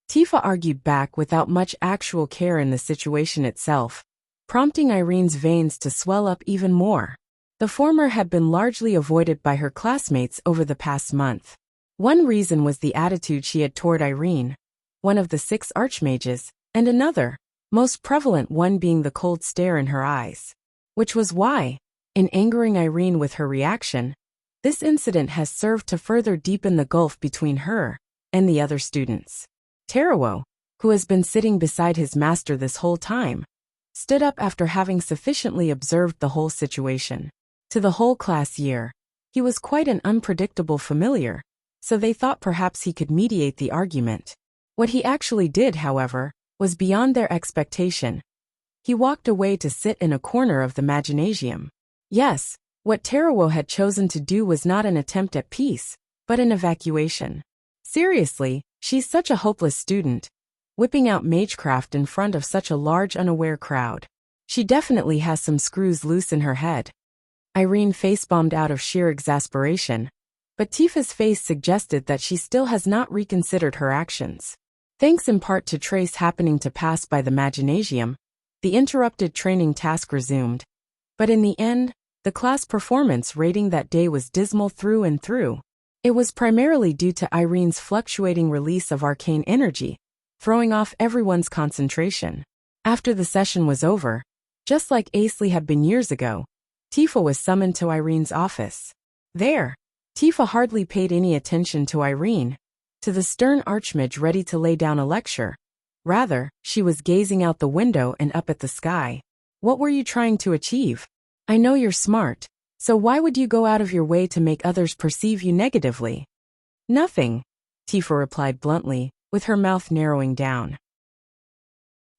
Tifa argued back without much actual care in the situation itself, prompting Irene's veins to swell up even more. The former had been largely avoided by her classmates over the past month. One reason was the attitude she had toward Irene, one of the 6 archmages, and another, most prevalent one being the cold stare in her eyes. Which was why, in angering Irene with her reaction, this incident has served to further deepen the gulf between her and the other students. Teruo, who has been sitting beside his master this whole time, stood up after having sufficiently observed the whole situation. To the whole class year, he was quite an unpredictable familiar, so they thought perhaps he could mediate the argument. What he actually did, however, was beyond their expectation. He walked away to sit in a corner of the Maginasium. Yes, what Teruo had chosen to do was not an attempt at peace, but an evacuation. Seriously, she's such a hopeless student, whipping out magecraft in front of such a large unaware crowd. She definitely has some screws loose in her head. Irene face-bombed out of sheer exasperation, but Tifa's face suggested that she still has not reconsidered her actions. Thanks in part to Trace happening to pass by the Maginasium, the interrupted training task resumed, but in the end, the class performance rating that day was dismal through and through. It was primarily due to Irene's fluctuating release of arcane energy, throwing off everyone's concentration. After the session was over, just like Asley had been years ago, Tifa was summoned to Irene's office. There, Tifa hardly paid any attention to Irene, to the stern archmage ready to lay down a lecture. Rather, she was gazing out the window and up at the sky. What were you trying to achieve? I know you're smart, so why would you go out of your way to make others perceive you negatively? Nothing, Tifa replied bluntly, with her mouth narrowing down.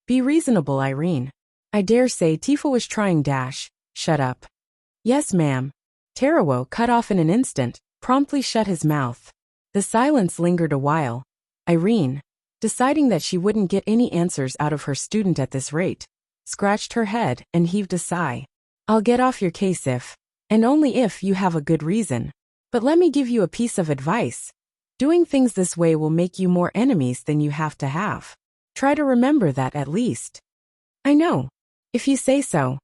Be reasonable, Irene. I dare say Tifa was trying dash. Shut up. Yes, ma'am. Tarawo, cut off in an instant, promptly shut his mouth. The silence lingered a while. Irene, deciding that she wouldn't get any answers out of her student at this rate, scratched her head and heaved a sigh. I'll get off your case if, and only if, you have a good reason. But let me give you a piece of advice. Doing things this way will make you more enemies than you have to have. Try to remember that at least. I know. If you say so.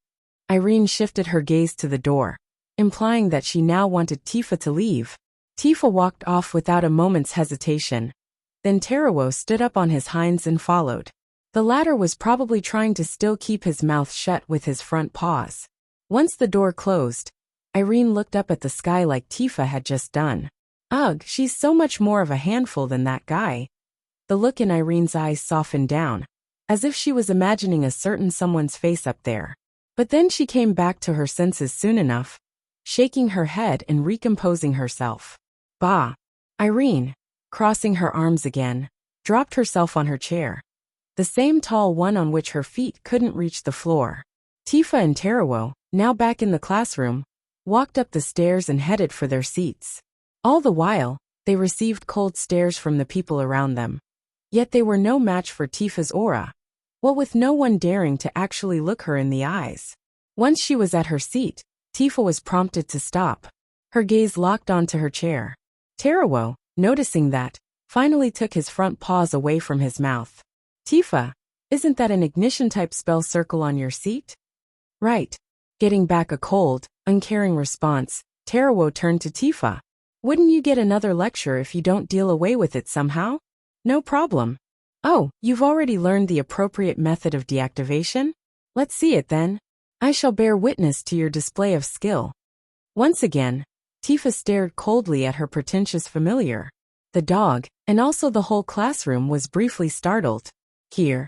Irene shifted her gaze to the door, implying that she now wanted Tifa to leave. Tifa walked off without a moment's hesitation. Then Tarawo stood up on his hinds and followed. The latter was probably trying to still keep his mouth shut with his front paws. Once the door closed, Irene looked up at the sky like Tifa had just done. Ugh, she's so much more of a handful than that guy. The look in Irene's eyes softened down, as if she was imagining a certain someone's face up there. But then she came back to her senses soon enough, shaking her head and recomposing herself. Bah! Irene, crossing her arms again, dropped herself on her chair, the same tall one on which her feet couldn't reach the floor. Tifa and Tarawo, now back in the classroom, walked up the stairs and headed for their seats. All the while, they received cold stares from the people around them. Yet they were no match for Tifa's aura, what with no one daring to actually look her in the eyes. Once she was at her seat, Tifa was prompted to stop. Her gaze locked onto her chair. Tarawo, noticing that, finally took his front paws away from his mouth. Tifa, isn't that an ignition-type spell circle on your seat? Right. Getting back a cold, uncaring response, Tarawo turned to Tifa. Wouldn't you get another lecture if you don't deal away with it somehow? No problem. Oh, you've already learned the appropriate method of deactivation? Let's see it then. I shall bear witness to your display of skill. Once again, Tifa stared coldly at her pretentious familiar. The dog, and also the whole classroom, was briefly startled. Here.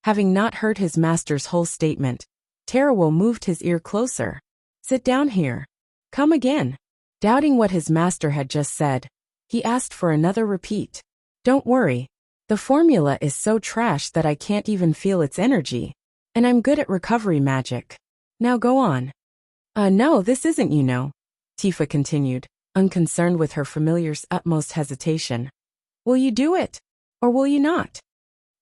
Having not heard his master's whole statement, Tarawo moved his ear closer. Sit down here. Come again. Doubting what his master had just said, he asked for another repeat. Don't worry. The formula is so trash that I can't even feel its energy. And I'm good at recovery magic. Now go on. No, this isn't, you know, Tifa continued, unconcerned with her familiar's utmost hesitation. Will you do it? Or will you not?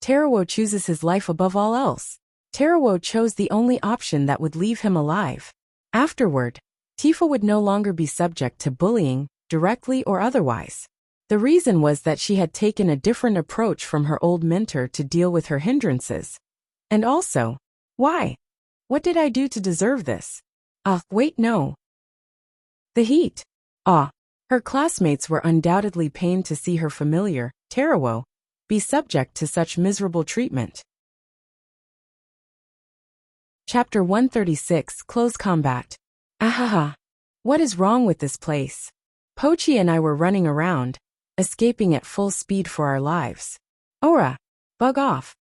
Tarawo chooses his life above all else. Tarawo chose the only option that would leave him alive. Afterward, Tifa would no longer be subject to bullying, directly or otherwise. The reason was that she had taken a different approach from her old mentor to deal with her hindrances. And also, why? What did I do to deserve this? Wait, no. The heat. Her classmates were undoubtedly pained to see her familiar, Tarawo, be subject to such miserable treatment. Chapter 136, Close Combat. Ahaha. What is wrong with this place? Pochi and I were running around, escaping at full speed for our lives. Ora, bug off.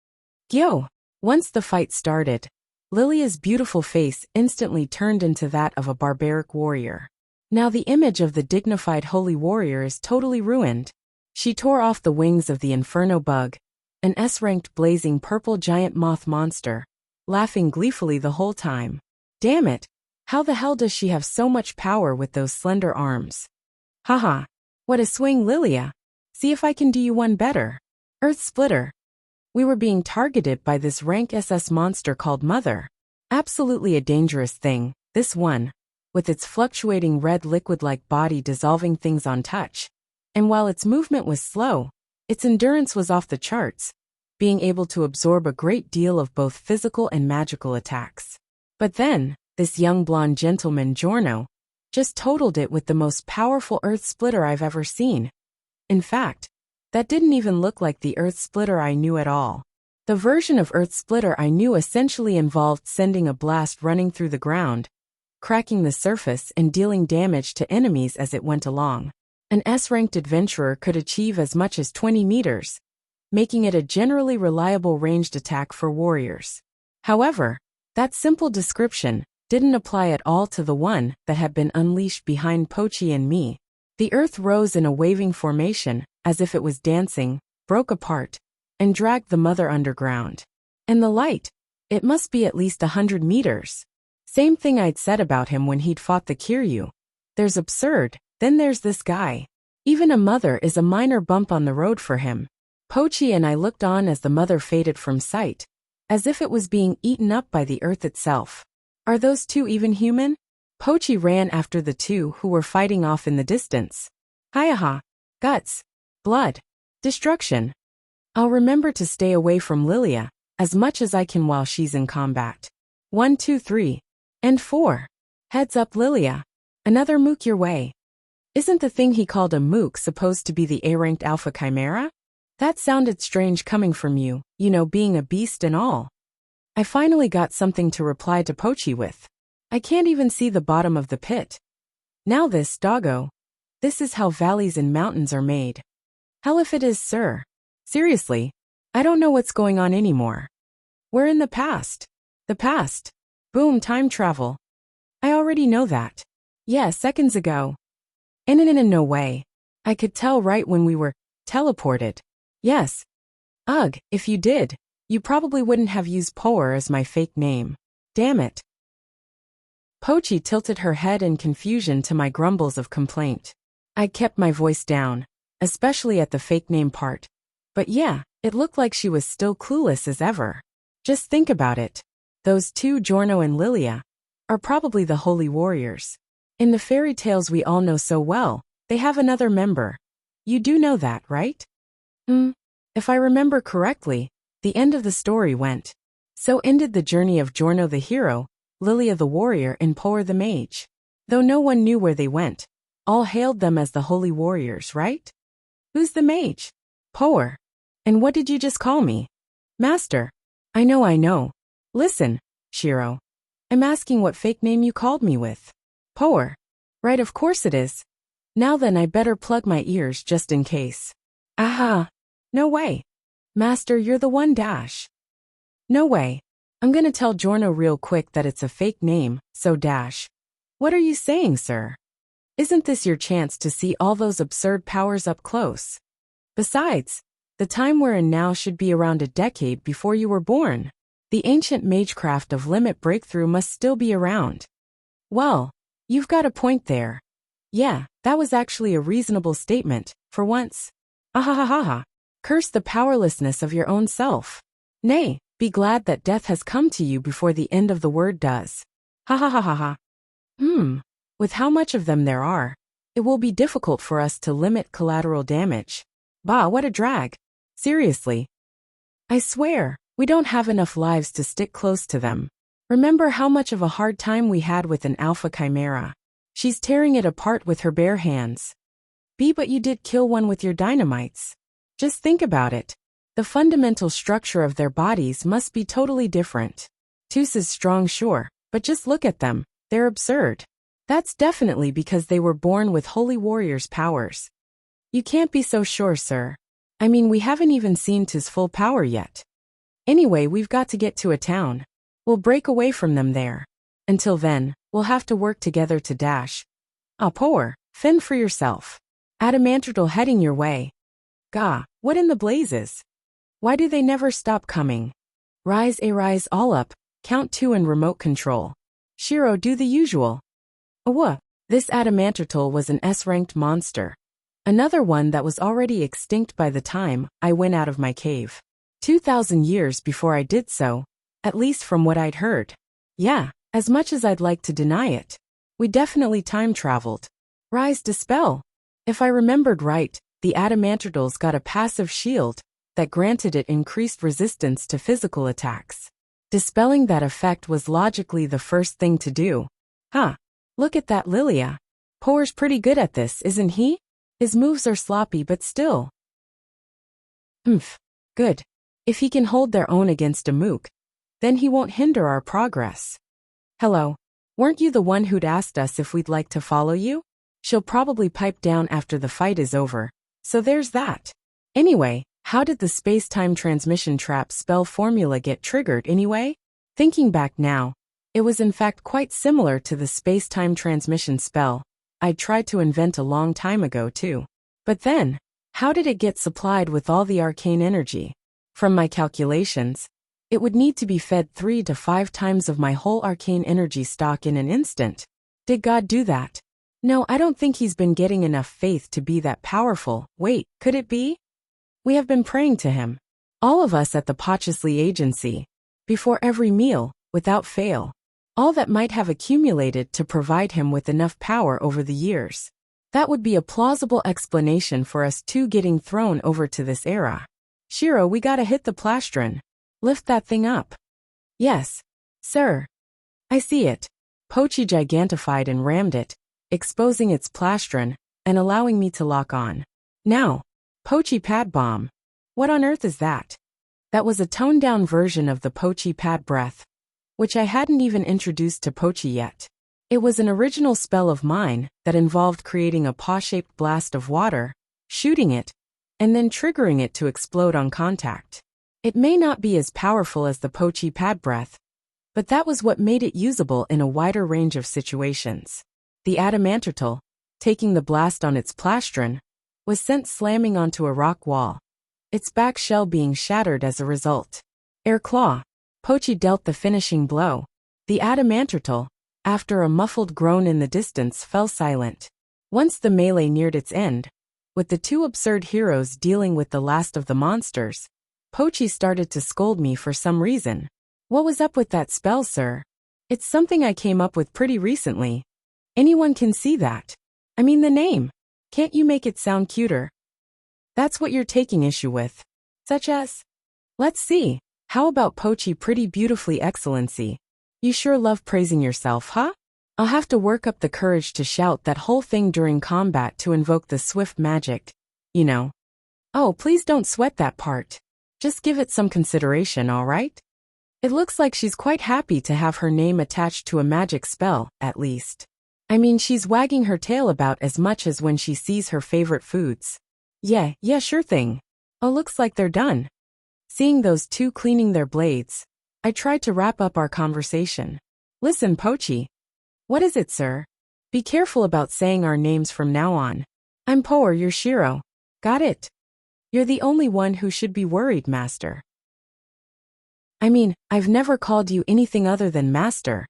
Gyo. Once the fight started, Lilia's beautiful face instantly turned into that of a barbaric warrior. Now the image of the dignified holy warrior is totally ruined. She tore off the wings of the inferno bug, an S-ranked blazing purple giant moth monster, laughing gleefully the whole time. Damn it. How the hell does she have so much power with those slender arms? Haha. What a swing, Lilia. See if I can do you one better. Earth Splitter. We were being targeted by this rank SS monster called Mother. Absolutely a dangerous thing, this one, with its fluctuating red liquid-like body dissolving things on touch. And while its movement was slow, its endurance was off the charts, being able to absorb a great deal of both physical and magical attacks. But then, this young blonde gentleman Giorno just totaled it with the most powerful Earth Splitter I've ever seen. In fact, that didn't even look like the Earth Splitter I knew at all. The version of Earth Splitter I knew essentially involved sending a blast running through the ground, cracking the surface and dealing damage to enemies as it went along. An S-ranked adventurer could achieve as much as 20 meters, making it a generally reliable ranged attack for warriors. However, That simple description didn't apply at all to the one that had been unleashed behind Pochi and me. The earth rose in a waving formation, as if it was dancing, broke apart, and dragged the mother underground. And the light? It must be at least 100 meters. Same thing I'd said about him when he'd fought the Kiryu. There's absurd, then there's this guy. Even a mother is a minor bump on the road for him. Pochi and I looked on as the mother faded from sight, as if it was being eaten up by the earth itself. Are those two even human? Pochi ran after the two who were fighting off in the distance. Hi-ha. Guts. Blood. Destruction. I'll remember to stay away from Lilia, as much as I can while she's in combat. 1, 2, 3. And 4. Heads up Lilia. Another mook your way. Isn't the thing he called a mook supposed to be the A-ranked alpha chimera? That sounded strange coming from you, being a beast and all. I finally got something to reply to Pochi with. I can't even see the bottom of the pit. Now this, doggo. This is how valleys and mountains are made. Hell if it is, sir. Seriously, I don't know what's going on anymore. We're in the past. The past. Boom, time travel. I already know that. Yeah, seconds ago. No way. I could tell right when we were teleported. Yes. Ugh, if you did, you probably wouldn't have used Poer as my fake name. Damn it. Pochi tilted her head in confusion to my grumbles of complaint. I kept my voice down, especially at the fake name part. But yeah, it looked like she was still clueless as ever. Just think about it. Those two, Giorno and Lilia, are probably the holy warriors. In the fairy tales we all know so well, they have another member. You do know that, right? If I remember correctly, the end of the story went. So ended the journey of Giorno the hero, Lilia the warrior and Poer the mage. Though no one knew where they went, all hailed them as the holy warriors, right? Who's the mage? Poer. And what did you just call me? Master. I know. Listen, Shiro. I'm asking what fake name you called me with. Poer. Right, of course it is. Now then I better plug my ears just in case. Aha. No way. Master, you're the one dash. No way. I'm gonna tell Giorno real quick that it's a fake name, so dash. What are you saying, sir? Isn't this your chance to see all those absurd powers up close? Besides, the time we're in now should be around a decade before you were born. The ancient magecraft of limit breakthrough must still be around. Well, you've got a point there. Yeah, that was actually a reasonable statement, for once. Ahahaha. Curse the powerlessness of your own self. Nay, be glad that death has come to you before the end of the word does. Ha ha ha ha ha. With how much of them there are, it will be difficult for us to limit collateral damage. Bah, what a drag. Seriously. I swear, we don't have enough lives to stick close to them. Remember how much of a hard time we had with an alpha chimera. She's tearing it apart with her bare hands. But you did kill one with your dynamites. Just think about it. The fundamental structure of their bodies must be totally different. Tus is strong, sure, but just look at them. They're absurd. That's definitely because they were born with holy warriors' powers. You can't be so sure, sir. I mean, we haven't even seen Tus' full power yet. Anyway, we've got to get to a town. We'll break away from them there. Until then, we'll have to work together to dash. Poer, fend for yourself. Adamantridal heading your way. Gah, what in the blazes? Why do they never stop coming? Rise all up, count 2 and remote control. Shiro, do the usual. This Adamantridal was an S-ranked monster. Another one that was already extinct by the time I went out of my cave. 2,000 years before I did so, at least from what I'd heard. Yeah, as much as I'd like to deny it. We definitely time traveled. Rise dispel. If I remembered right, the Adamantridals got a passive shield that granted it increased resistance to physical attacks. Dispelling that effect was logically the first thing to do. Look at that Lilia. Poer's pretty good at this, isn't he? His moves are sloppy but still. Good. If he can hold their own against a mook, then he won't hinder our progress. Hello. Weren't you the one who'd asked us if we'd like to follow you? She'll probably pipe down after the fight is over, so there's that. Anyway, how did the space-time transmission trap spell formula get triggered anyway? Thinking back now, it was in fact quite similar to the space-time transmission spell I'd tried to invent a long time ago too. But then, how did it get supplied with all the arcane energy? From my calculations, it would need to be fed 3 to 5 times of my whole arcane energy stock in an instant. Did God do that? No, I don't think he's been getting enough faith to be that powerful. Wait, could it be? We have been praying to him. All of us at the Asley agency. Before every meal, without fail. All that might have accumulated to provide him with enough power over the years. That would be a plausible explanation for us two getting thrown over to this era. Shiro, we gotta hit the plastron. Lift that thing up. Yes, sir. I see it. Pochi gigantified and rammed it, exposing its plastron and allowing me to lock on. Now, Pochi pad bomb. What on earth is that? That was a toned-down version of the Pochi pad breath, which I hadn't even introduced to Pochi yet. It was an original spell of mine that involved creating a paw-shaped blast of water, shooting it, and then triggering it to explode on contact. It may not be as powerful as the Pochi pad breath, but that was what made it usable in a wider range of situations. The adamanturtle, taking the blast on its plastron, was sent slamming onto a rock wall, its back shell being shattered as a result. Air claw. Pochi dealt the finishing blow. The adamanturtle, after a muffled groan in the distance, fell silent. Once the melee neared its end, with the two absurd heroes dealing with the last of the monsters, Pochi started to scold me for some reason. What was up with that spell, sir? It's something I came up with pretty recently. Anyone can see that. I mean the name. Can't you make it sound cuter? That's what you're taking issue with. Such as? Let's see. How about Pochi pretty beautifully excellency? You sure love praising yourself, huh? I'll have to work up the courage to shout that whole thing during combat to invoke the swift magic. You know. Oh, please don't sweat that part. Just give it some consideration, alright? It looks like she's quite happy to have her name attached to a magic spell, at least. I mean, she's wagging her tail about as much as when she sees her favorite foods. Yeah, sure thing. Oh, looks like they're done. Seeing those two cleaning their blades, I tried to wrap up our conversation. Listen, Pochi. What is it, sir? Be careful about saying our names from now on. I'm Po or you're Shiro. Got it? You're the only one who should be worried, Master. I mean, I've never called you anything other than Master.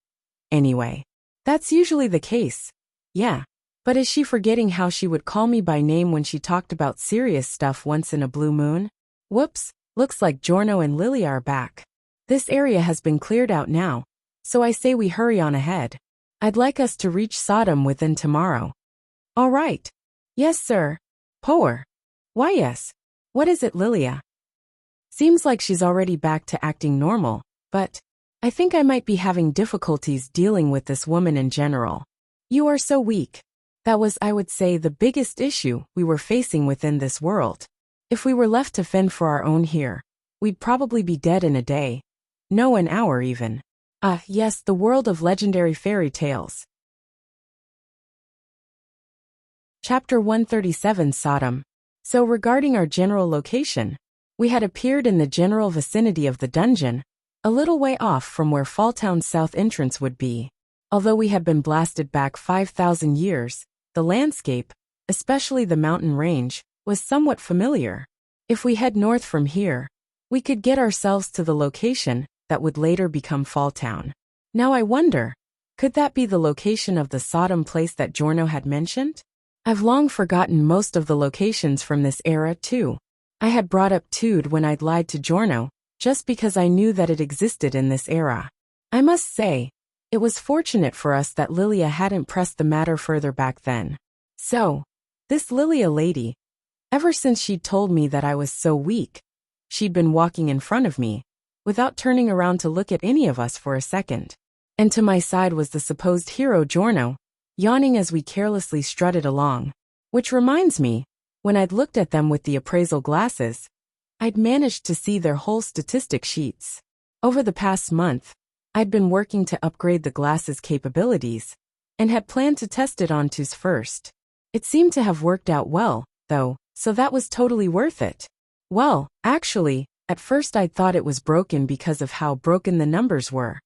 Anyway, that's usually the case. Yeah, but is she forgetting how she would call me by name when she talked about serious stuff once in a blue moon? Whoops, looks like Giorno and Lilia are back. This area has been cleared out now, so I say we hurry on ahead. I'd like us to reach Sodom within tomorrow. All right. Yes, sir. Poer. Why yes. What is it, Lilia? Seems like she's already back to acting normal, but I think I might be having difficulties dealing with this woman in general. You are so weak. That was, I would say, the biggest issue we were facing within this world. If we were left to fend for our own here, we'd probably be dead in a day. No, an hour even. Yes, the world of legendary fairy tales. Chapter 137 Sodom. So regarding our general location, we had appeared in the general vicinity of the dungeon, a little way off from where Falltown's south entrance would be. Although we had been blasted back 5,000 years, the landscape, especially the mountain range, was somewhat familiar. If we head north from here, we could get ourselves to the location that would later become Falltown. Now I wonder, could that be the location of the Sodom place that Giorno had mentioned? I've long forgotten most of the locations from this era too. I had brought up Tude when I'd lied to Giorno, just because I knew that it existed in this era. I must say, it was fortunate for us that Lilia hadn't pressed the matter further back then. So, this Lilia lady, ever since she'd told me that I was so weak, she'd been walking in front of me, without turning around to look at any of us for a second. And to my side was the supposed hero Giorno, yawning as we carelessly strutted along. Which reminds me, when I'd looked at them with the appraisal glasses, I'd managed to see their whole statistic sheets. Over the past month, I'd been working to upgrade the glasses' capabilities, and had planned to test it on Tuz first. It seemed to have worked out well, though, so that was totally worth it. Well, actually, At first I'd thought it was broken because of how broken the numbers were.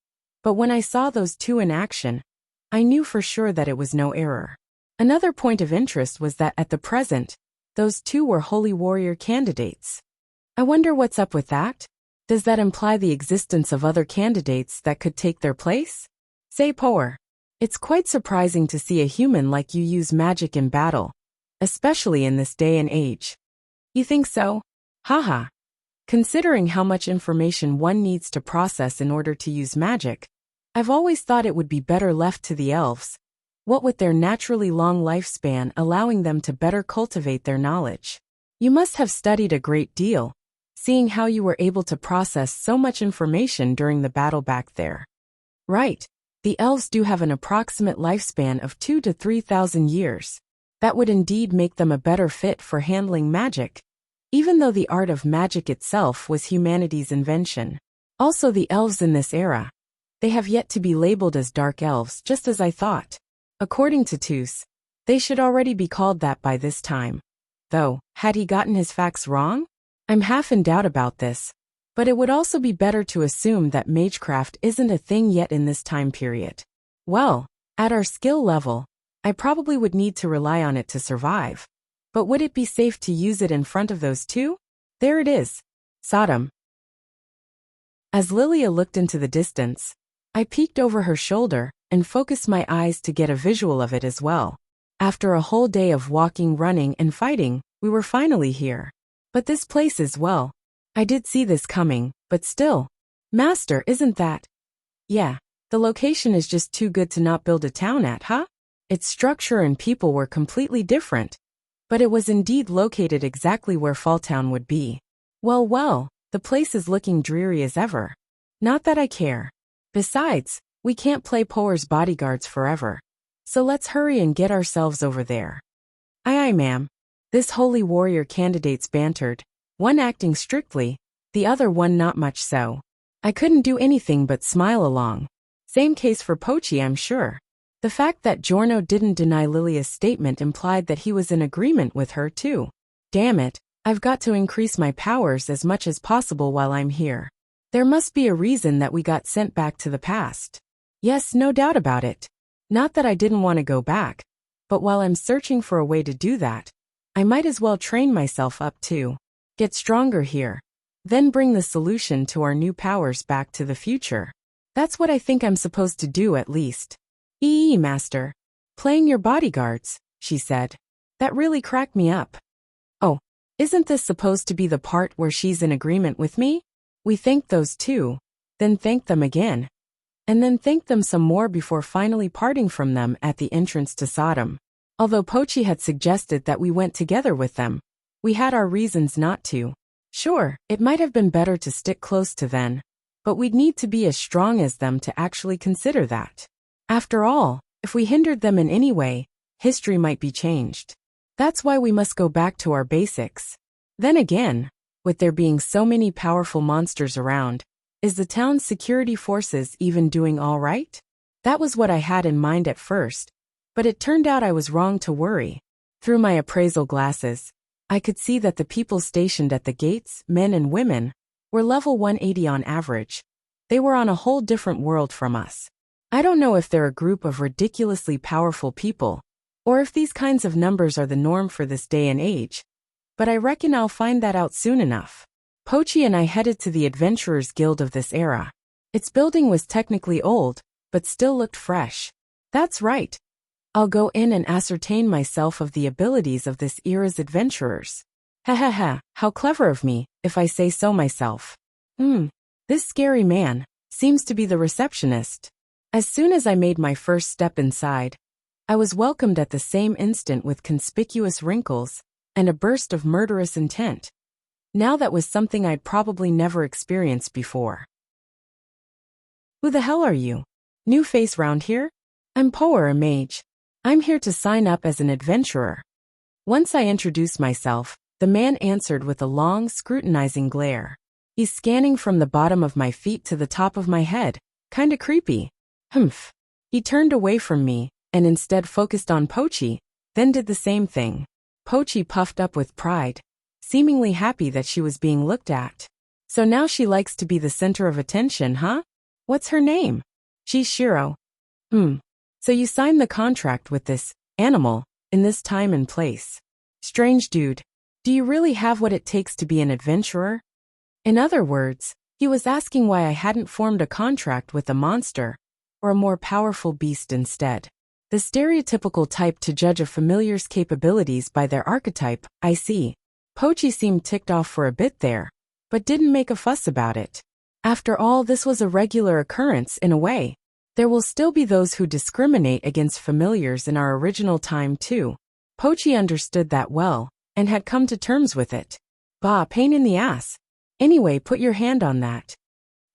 But when I saw those two in action, I knew for sure that it was no error. Another point of interest was that at the present, those two were holy warrior candidates. I wonder what's up with that? Does that imply the existence of other candidates that could take their place? Say Poer. It's quite surprising to see a human like you use magic in battle, especially in this day and age. You think so? Haha. Considering how much information one needs to process in order to use magic, I've always thought it would be better left to the elves, what with their naturally long lifespan allowing them to better cultivate their knowledge. You must have studied a great deal, seeing how you were able to process so much information during the battle back there. Right. The elves do have an approximate lifespan of 2,000 to 3,000 years. That would indeed make them a better fit for handling magic, even though the art of magic itself was humanity's invention. Also, the elves in this era, they have yet to be labeled as dark elves, just as I thought. According to Toos, they should already be called that by this time. Though, had he gotten his facts wrong? I'm half in doubt about this. But it would also be better to assume that magecraft isn't a thing yet in this time period. Well, at our skill level, I probably would need to rely on it to survive. But would it be safe to use it in front of those two? There it is. Sodom. As Lilia looked into the distance, I peeked over her shoulder and focused my eyes to get a visual of it as well. After a whole day of walking, running, and fighting, we were finally here. But this place as well. I did see this coming, but still. Master, isn't that? Yeah, the location is just too good to not build a town at, huh? Its structure and people were completely different. But it was indeed located exactly where Falltown would be. Well, the place is looking dreary as ever. Not that I care. Besides, we can't play Poer's bodyguards forever. So let's hurry and get ourselves over there. Aye, ma'am. This holy warrior candidates bantered, one acting strictly, the other one not much so. I couldn't do anything but smile along. Same case for Pochi, I'm sure. The fact that Giorno didn't deny Lilia's statement implied that he was in agreement with her too. Damn it, I've got to increase my powers as much as possible while I'm here. There must be a reason that we got sent back to the past. Yes, no doubt about it. Not that I didn't want to go back, but while I'm searching for a way to do that, I might as well train myself up too. Get stronger here. Then bring the solution to our new powers back to the future. That's what I think I'm supposed to do at least. Master. Playing your bodyguards, she said. That really cracked me up. Oh, isn't this supposed to be the part where she's in agreement with me? We thanked those two, then thanked them again, and then thanked them some more before finally parting from them at the entrance to Sodom. Although Pochi had suggested that we went together with them, we had our reasons not to. Sure, it might have been better to stick close to them, but we'd need to be as strong as them to actually consider that. After all, if we hindered them in any way, history might be changed. That's why we must go back to our basics. Then again, with there being so many powerful monsters around, is the town's security forces even doing all right? That was what I had in mind at first, but it turned out I was wrong to worry. Through my appraisal glasses, I could see that the people stationed at the gates, men and women, were level 180 on average. They were on a whole different world from us. I don't know if they're a group of ridiculously powerful people, or if these kinds of numbers are the norm for this day and age, but I reckon I'll find that out soon enough. Pochi and I headed to the Adventurers Guild of this era. Its building was technically old, but still looked fresh. That's right. I'll go in and ascertain myself of the abilities of this era's adventurers. How clever of me, if I say so myself. This scary man seems to be the receptionist. As soon as I made my first step inside, I was welcomed at the same instant with conspicuous wrinkles and a burst of murderous intent. Now that was something I'd probably never experienced before. Who the hell are you? New face round here? I'm Poer, a mage. I'm here to sign up as an adventurer. Once I introduced myself, the man answered with a long, scrutinizing glare. He's scanning from the bottom of my feet to the top of my head. Kinda creepy. Humph. He turned away from me, and instead focused on Pochi, then did the same thing. Pochi puffed up with pride, seemingly happy that she was being looked at. So now she likes to be the center of attention, huh? What's her name? She's Shiro. So you signed the contract with this animal in this time and place. Strange dude. Do you really have what it takes to be an adventurer? In other words, he was asking why I hadn't formed a contract with a monster, or a more powerful beast instead. The stereotypical type to judge a familiar's capabilities by their archetype, I see. Pochi seemed ticked off for a bit there, but didn't make a fuss about it. After all, this was a regular occurrence in a way. There will still be those who discriminate against familiars in our original time too. Pochi understood that well, and had come to terms with it. Bah, pain in the ass. Anyway, put your hand on that.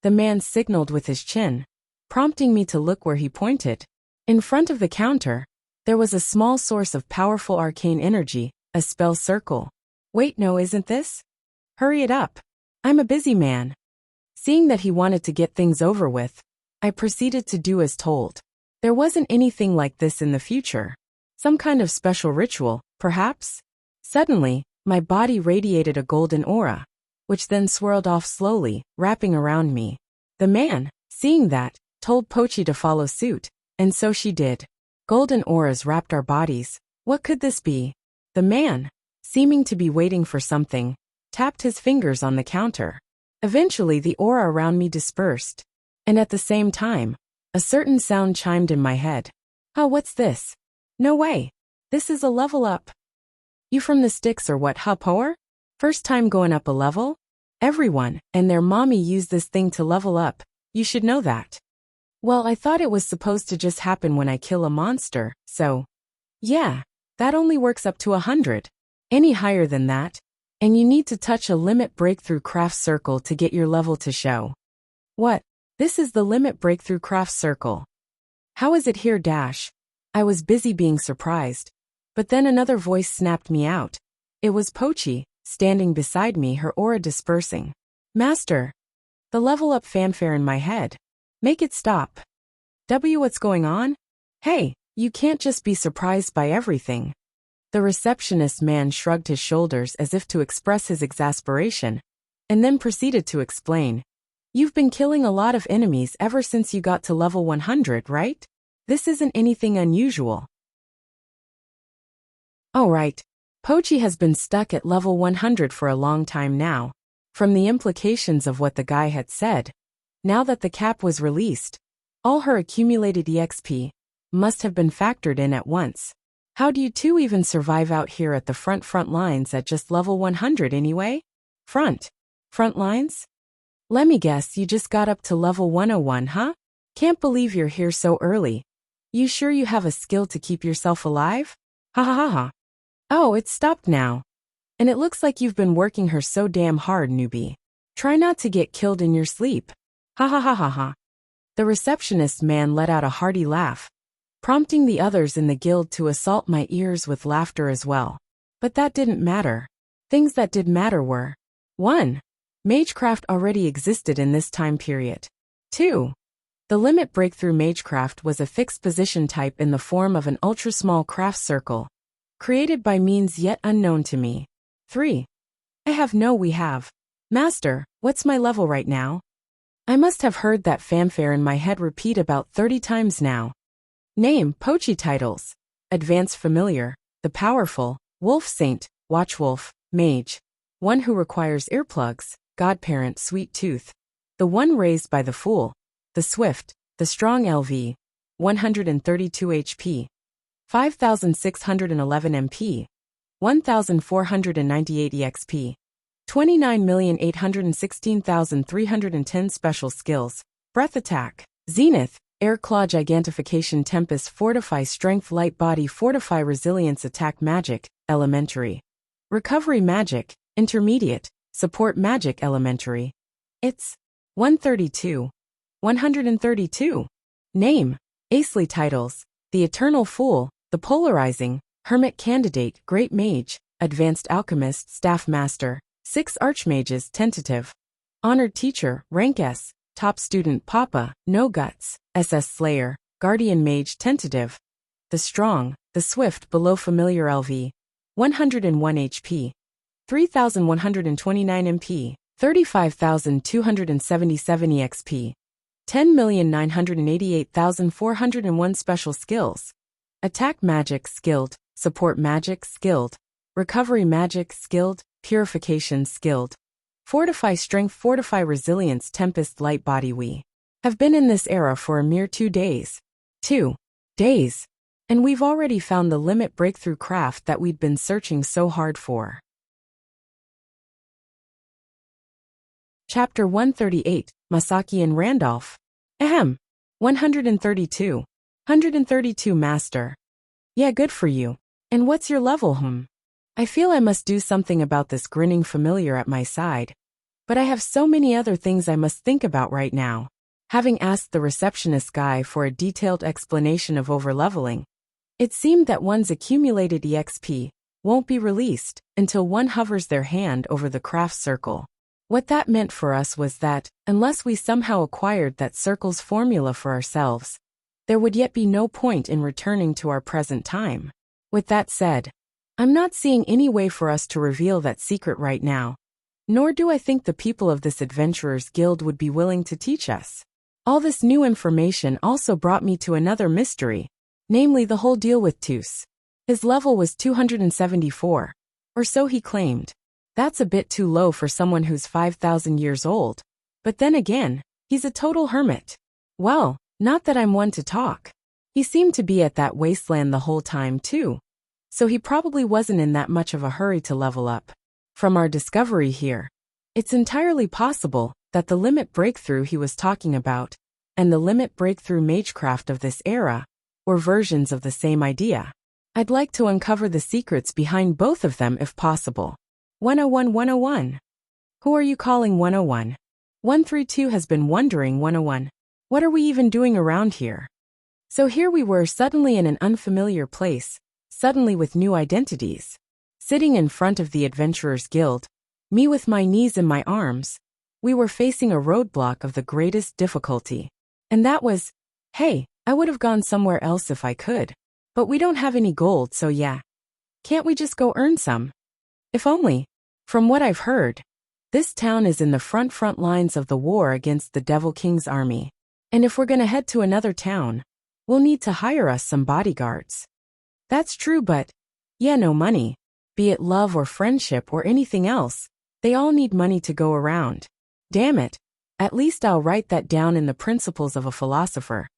The man signaled with his chin, prompting me to look where he pointed. In front of the counter, there was a small source of powerful arcane energy, a spell circle. Wait, no, isn't this? Hurry it up. I'm a busy man. Seeing that he wanted to get things over with, I proceeded to do as told. There wasn't anything like this in the future. Some kind of special ritual, perhaps? Suddenly, my body radiated a golden aura, which then swirled off slowly, wrapping around me. The man, seeing that, told Pochi to follow suit, and so she did. Golden auras wrapped our bodies. What could this be? The man, seeming to be waiting for something, tapped his fingers on the counter. Eventually the aura around me dispersed, and at the same time, a certain sound chimed in my head. Oh, what's this? No way. This is a level up. You from the sticks or what, huh, Poer? First time going up a level? Everyone and their mommy use this thing to level up. You should know that. Well, I thought it was supposed to just happen when I kill a monster, so... Yeah, that only works up to 100. Any higher than that, and you need to touch a limit breakthrough craft circle to get your level to show. What? This is the limit breakthrough craft circle. How is it here, dash? I was busy being surprised, but then another voice snapped me out. It was Pochi, standing beside me, her aura dispersing. Master. The level up fanfare in my head. Make it stop. What's going on? Hey, you can't just be surprised by everything. The receptionist man shrugged his shoulders as if to express his exasperation, and then proceeded to explain. You've been killing a lot of enemies ever since you got to level 100, right? This isn't anything unusual. Oh right. Pochi has been stuck at level 100 for a long time now. From the implications of what the guy had said, now that the cap was released, all her accumulated EXP must have been factored in at once. How do you two even survive out here at the front lines at just level 100 anyway? Front lines? Let me guess, you just got up to level 101, huh? Can't believe you're here so early. You sure you have a skill to keep yourself alive? Ha ha ha ha. Oh, it's stopped now. And it looks like you've been working her so damn hard, newbie. Try not to get killed in your sleep. Ha ha ha ha ha. The receptionist man let out a hearty laugh, prompting the others in the guild to assault my ears with laughter as well. But that didn't matter. Things that did matter were: 1. Magecraft already existed in this time period. 2. The limit breakthrough Magecraft was a fixed position type in the form of an ultra-small craft circle, created by means yet unknown to me. 3. We have. Master, what's my level right now? I must have heard that fanfare in my head repeat about 30 times now. Name, Pochi titles. Advanced Familiar, the Powerful, Wolf Saint, Watchwolf, Mage. One who requires earplugs, Godparent Sweet Tooth. The one raised by the Fool, the Swift, the Strong LV. 132 HP. 5,611 MP. 1,498 EXP. 29,816,310 Special Skills. Breath Attack. Zenith. Air Claw Gigantification Tempest Fortify Strength Light Body Fortify Resilience Attack Magic, Elementary. Recovery Magic, Intermediate. Support Magic Elementary. It's 132. 132. Name. Asley titles. The Eternal Fool, The Polarizing, Hermit Candidate, Great Mage, Advanced Alchemist, Staff Master. 6 Archmages, Tentative. Honored Teacher, Rank S. Top Student, Papa, No Guts, SS Slayer, Guardian Mage, Tentative. The Strong, the Swift, Below Familiar LV. 101 HP. 3,129 MP. 35,277 EXP. 10,988,401 special skills. Attack magic skilled, support magic skilled, recovery magic skilled, purification skilled. Fortify strength, fortify resilience, tempest light body. We have been in this era for a mere 2 days. 2 days. And we've already found the limit breakthrough craft that we'd been searching so hard for. Chapter 138, Masaki and Randolph. 132. 132 Master. Yeah, good for you. And what's your level, I feel I must do something about this grinning familiar at my side. But I have so many other things I must think about right now. Having asked the receptionist guy for a detailed explanation of overleveling, it seemed that one's accumulated EXP won't be released until one hovers their hand over the craft circle. What that meant for us was that, unless we somehow acquired that circle's formula for ourselves, there would yet be no point in returning to our present time. With that said, I'm not seeing any way for us to reveal that secret right now, nor do I think the people of this Adventurers Guild would be willing to teach us. All this new information also brought me to another mystery, namely the whole deal with Tus. His level was 274, or so he claimed. That's a bit too low for someone who's 5,000 years old. But then again, he's a total hermit. Well, not that I'm one to talk. He seemed to be at that wasteland the whole time too. So he probably wasn't in that much of a hurry to level up. From our discovery here, it's entirely possible that the limit breakthrough he was talking about and the limit breakthrough magecraft of this era were versions of the same idea. I'd like to uncover the secrets behind both of them if possible. 101. Who are you calling 101? 132 has been wondering. 101. What are we even doing around here? So here we were suddenly in an unfamiliar place, suddenly with new identities. Sitting in front of the Adventurers Guild, me with my knees in my arms, we were facing a roadblock of the greatest difficulty. And that was, hey, I would have gone somewhere else if I could. But we don't have any gold, so yeah. Can't we just go earn some? If only. From what I've heard, this town is in the front lines of the war against the Devil King's army. And if we're gonna head to another town, we'll need to hire us some bodyguards. That's true, but yeah, no money. Be it love or friendship or anything else, they all need money to go around. Damn it. At least I'll write that down in the Principles of a Philosopher.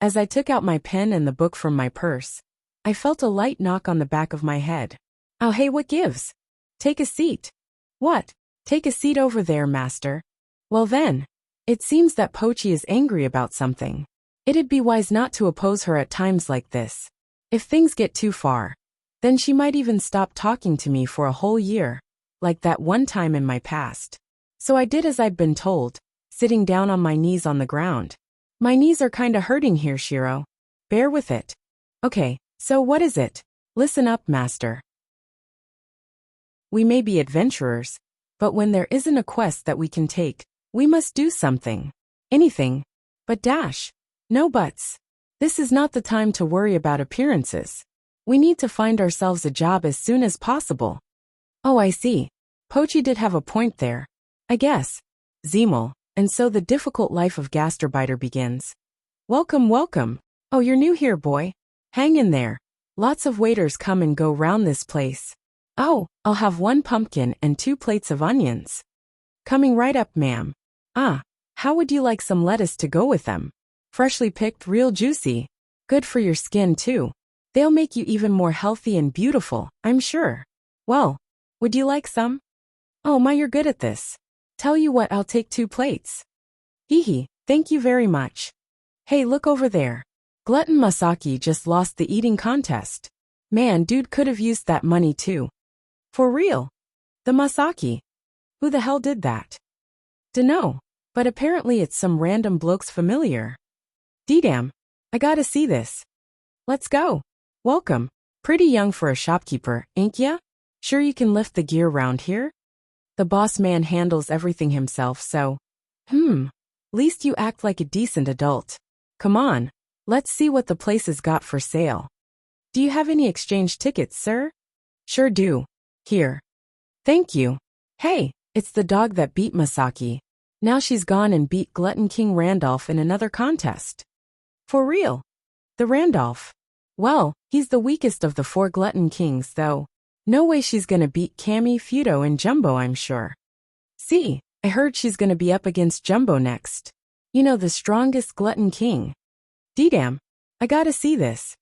As I took out my pen and the book from my purse, I felt a light knock on the back of my head. Oh hey, what gives? Take a seat. What? Take a seat over there, master. Well then, it seems that Pochi is angry about something. It'd be wise not to oppose her at times like this. If things get too far, then she might even stop talking to me for a whole year, like that one time in my past. So I did as I'd been told, sitting down on my knees on the ground. My knees are kinda hurting here, Shiro. Bear with it. Okay, so what is it? Listen up, master. We may be adventurers, but when there isn't a quest that we can take, we must do something. Anything. But dash. No buts. This is not the time to worry about appearances. We need to find ourselves a job as soon as possible. Oh, I see. Pochi did have a point there. I guess. Zemel. And so the difficult life of Gasterbiter begins. Welcome, welcome. Oh, you're new here, boy. Hang in there. Lots of waiters come and go round this place. Oh, I'll have 1 pumpkin and 2 plates of onions. Coming right up, ma'am. Ah, how would you like some lettuce to go with them? Freshly picked, real juicy. Good for your skin, too. They'll make you even more healthy and beautiful, I'm sure. Well, would you like some? Oh my, you're good at this. Tell you what, I'll take 2 plates. Hee, thank you very much. Hey, look over there. Glutton Masaki just lost the eating contest. Man, dude could have used that money too. For real? The Masaki? Who the hell did that? Dunno, but apparently it's some random bloke's familiar. D-damn, I gotta see this. Let's go. Welcome. Pretty young for a shopkeeper, ain't ya? Sure you can lift the gear round here? The boss man handles everything himself, so. Least you act like a decent adult. Come on, let's see what the place has got for sale. Do you have any exchange tickets, sir? Sure do. Here. Thank you. Hey, It's the dog that beat Masaki. Now she's gone and beat Glutton King Randolph in another contest. For real? The Randolph? Well, he's the weakest of the 4 Glutton Kings though. No way she's gonna beat Cammy, Fudo and Jumbo, I'm sure. See, I heard she's gonna be up against Jumbo next. You know, the strongest Glutton King. D-damn, I gotta see this.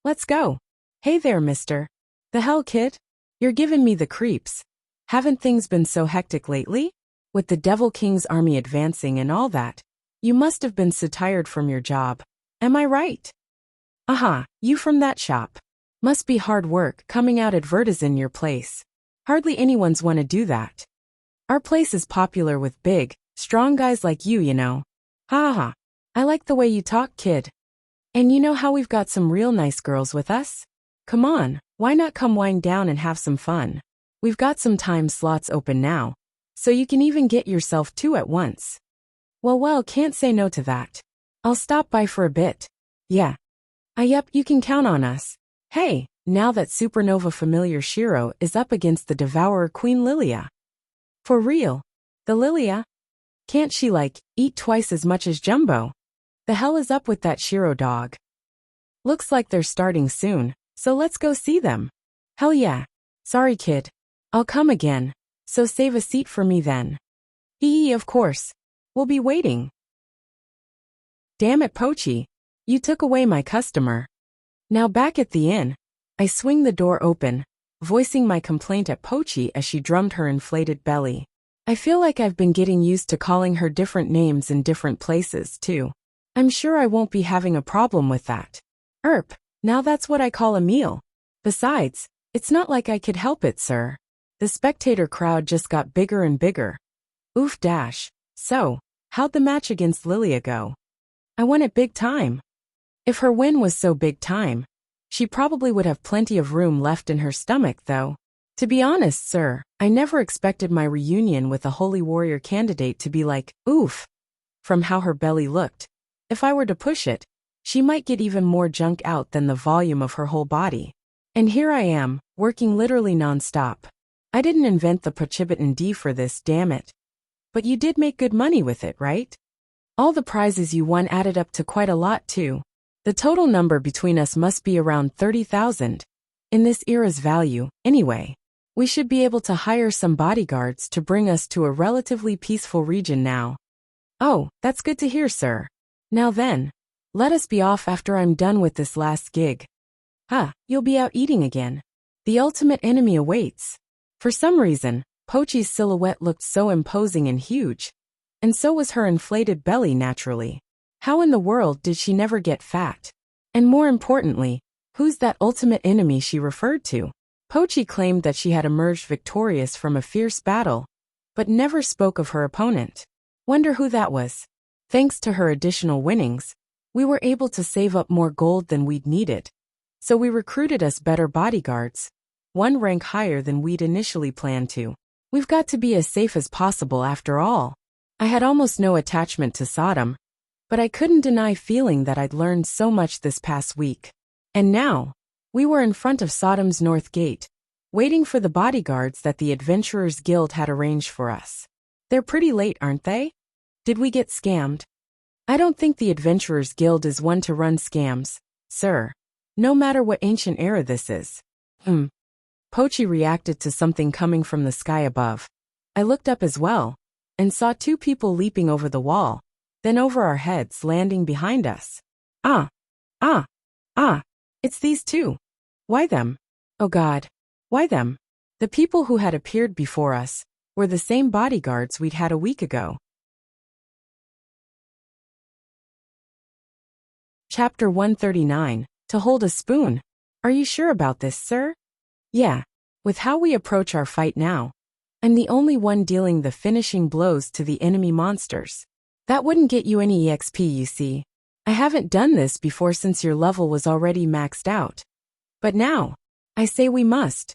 Let's go. Hey there, mister. The hell, kid? You're giving me the creeps. Haven't things been so hectic lately? With the Devil King's army advancing and all that, you must have been so tired from your job. Am I right? Aha, you from that shop. Must be hard work coming out advertising your place. Hardly anyone's wanna do that. Our place is popular with big, strong guys like you know. Ha ha. I like the way you talk, kid. And you know how we've got some real nice girls with us? Come on, why not come wind down and have some fun? We've got some time slots open now, so you can even get yourself 2 at once. Well, can't say no to that. I'll stop by for a bit. Yeah. Yep, you can count on us. Hey, now that supernova familiar Shiro is up against the Devourer Queen Lilia. For real? The Lilia? Can't she, eat twice as much as Jumbo? The hell is up with that Shiro dog? Looks like they're starting soon, so let's go see them. Hell yeah. Sorry, kid. I'll come again, so save a seat for me then. Hee, of course. We'll be waiting. Damn it, Pochi. You took away my customer. Now back at the inn, I swing the door open, voicing my complaint at Pochi as she drummed her inflated belly. I feel like I've been getting used to calling her different names in different places, too. I'm sure I won't be having a problem with that. Now that's what I call a meal. Besides, it's not like I could help it, sir. The spectator crowd just got bigger and bigger. Oof dash. So, how'd the match against Lilia go? I won it big time. If her win was so big time, she probably would have plenty of room left in her stomach though. To be honest, sir, I never expected my reunion with a holy warrior candidate to be like, oof. From how her belly looked, if I were to push it, she might get even more junk out than the volume of her whole body. And here I am, working literally non-stop. I didn't invent the Prochibitan D for this, damn it. But you did make good money with it, right? All the prizes you won added up to quite a lot too. The total number between us must be around 30,000. In this era's value, anyway. We should be able to hire some bodyguards to bring us to a relatively peaceful region now. Oh, that's good to hear, sir. Now then, let us be off after I'm done with this last gig. You'll be out eating again. The ultimate enemy awaits. For some reason, Pochi's silhouette looked so imposing and huge. And so was her inflated belly naturally. How in the world did she never get fat? And more importantly, who's that ultimate enemy she referred to? Pochi claimed that she had emerged victorious from a fierce battle, but never spoke of her opponent. Wonder who that was. Thanks to her additional winnings, we were able to save up more gold than we'd needed. So we recruited us better bodyguards, 1 rank higher than we'd initially planned to. We've got to be as safe as possible after all. I had almost no attachment to Sodom, but I couldn't deny feeling that I'd learned so much this past week. And now, we were in front of Sodom's North Gate, waiting for the bodyguards that the Adventurers Guild had arranged for us. They're pretty late, aren't they? Did we get scammed? I don't think the Adventurers Guild is one to run scams, sir. No matter what ancient era this is. Pochi reacted to something coming from the sky above. I looked up as well, and saw 2 people leaping over the wall, then over our heads landing behind us. It's these 2. Why them? Oh God. Why them? The people who had appeared before us were the same bodyguards we'd had a week ago. Chapter 139. To hold a spoon. Are you sure about this, sir? Yeah. With how we approach our fight now, I'm the only one dealing the finishing blows to the enemy monsters. That wouldn't get you any EXP, you see. I haven't done this before since your level was already maxed out. But now, I say we must.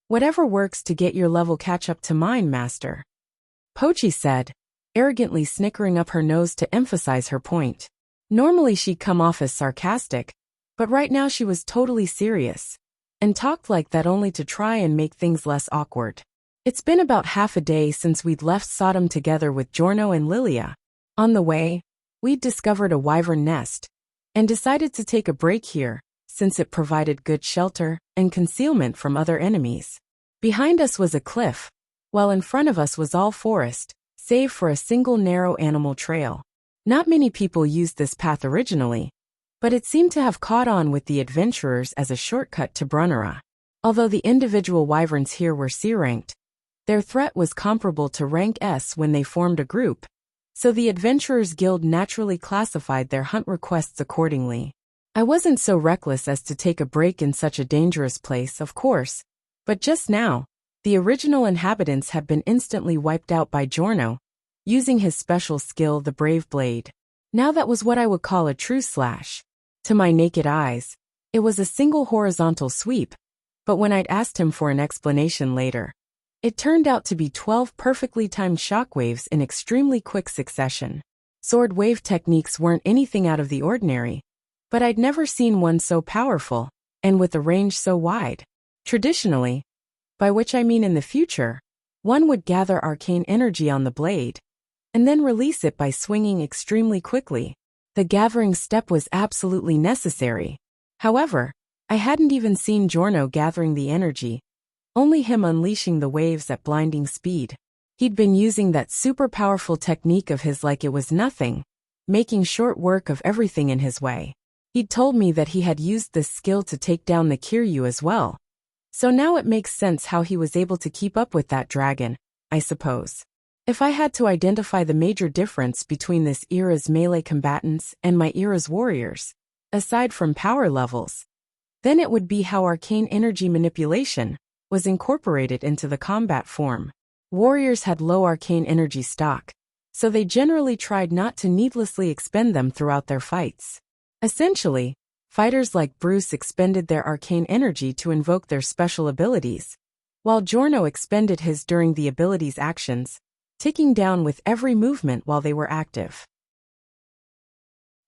Whatever works to get your level catch up to mine, master. Pochi said, arrogantly snickering up her nose to emphasize her point. Normally she'd come off as sarcastic, but right now she was totally serious, and talked like that only to try and make things less awkward. It's been about half a day since we'd left Sodom together with Giorno and Lilia. On the way, we'd discovered a wyvern nest and decided to take a break here, since it provided good shelter and concealment from other enemies. Behind us was a cliff, while in front of us was all forest, save for a single narrow animal trail. Not many people used this path originally, but it seemed to have caught on with the adventurers as a shortcut to Brunnera. Although the individual wyverns here were C-ranked, their threat was comparable to rank S when they formed a group, so the Adventurers Guild naturally classified their hunt requests accordingly. I wasn't so reckless as to take a break in such a dangerous place, of course, but just now, the original inhabitants had been instantly wiped out by Giorno, using his special skill, the Brave Blade. Now that was what I would call a true slash. To my naked eyes, it was a single horizontal sweep, but when I'd asked him for an explanation later, it turned out to be 12 perfectly timed shockwaves in extremely quick succession. Sword wave techniques weren't anything out of the ordinary, but I'd never seen one so powerful, and with a range so wide. Traditionally, by which I mean in the future, one would gather arcane energy on the blade, and then release it by swinging extremely quickly. The gathering step was absolutely necessary. However, I hadn't even seen Giorno gathering the energy, only him unleashing the waves at blinding speed. He'd been using that super powerful technique of his like it was nothing, making short work of everything in his way. He'd told me that he had used this skill to take down the Kiryu as well. So now it makes sense how he was able to keep up with that dragon, I suppose. If I had to identify the major difference between this era's melee combatants and my era's warriors, aside from power levels, then it would be how arcane energy manipulation was incorporated into the combat form. Warriors had low arcane energy stock, so they generally tried not to needlessly expend them throughout their fights. Essentially, fighters like Bruce expended their arcane energy to invoke their special abilities, while Giorno expended his during the abilities' actions, ticking down with every movement while they were active.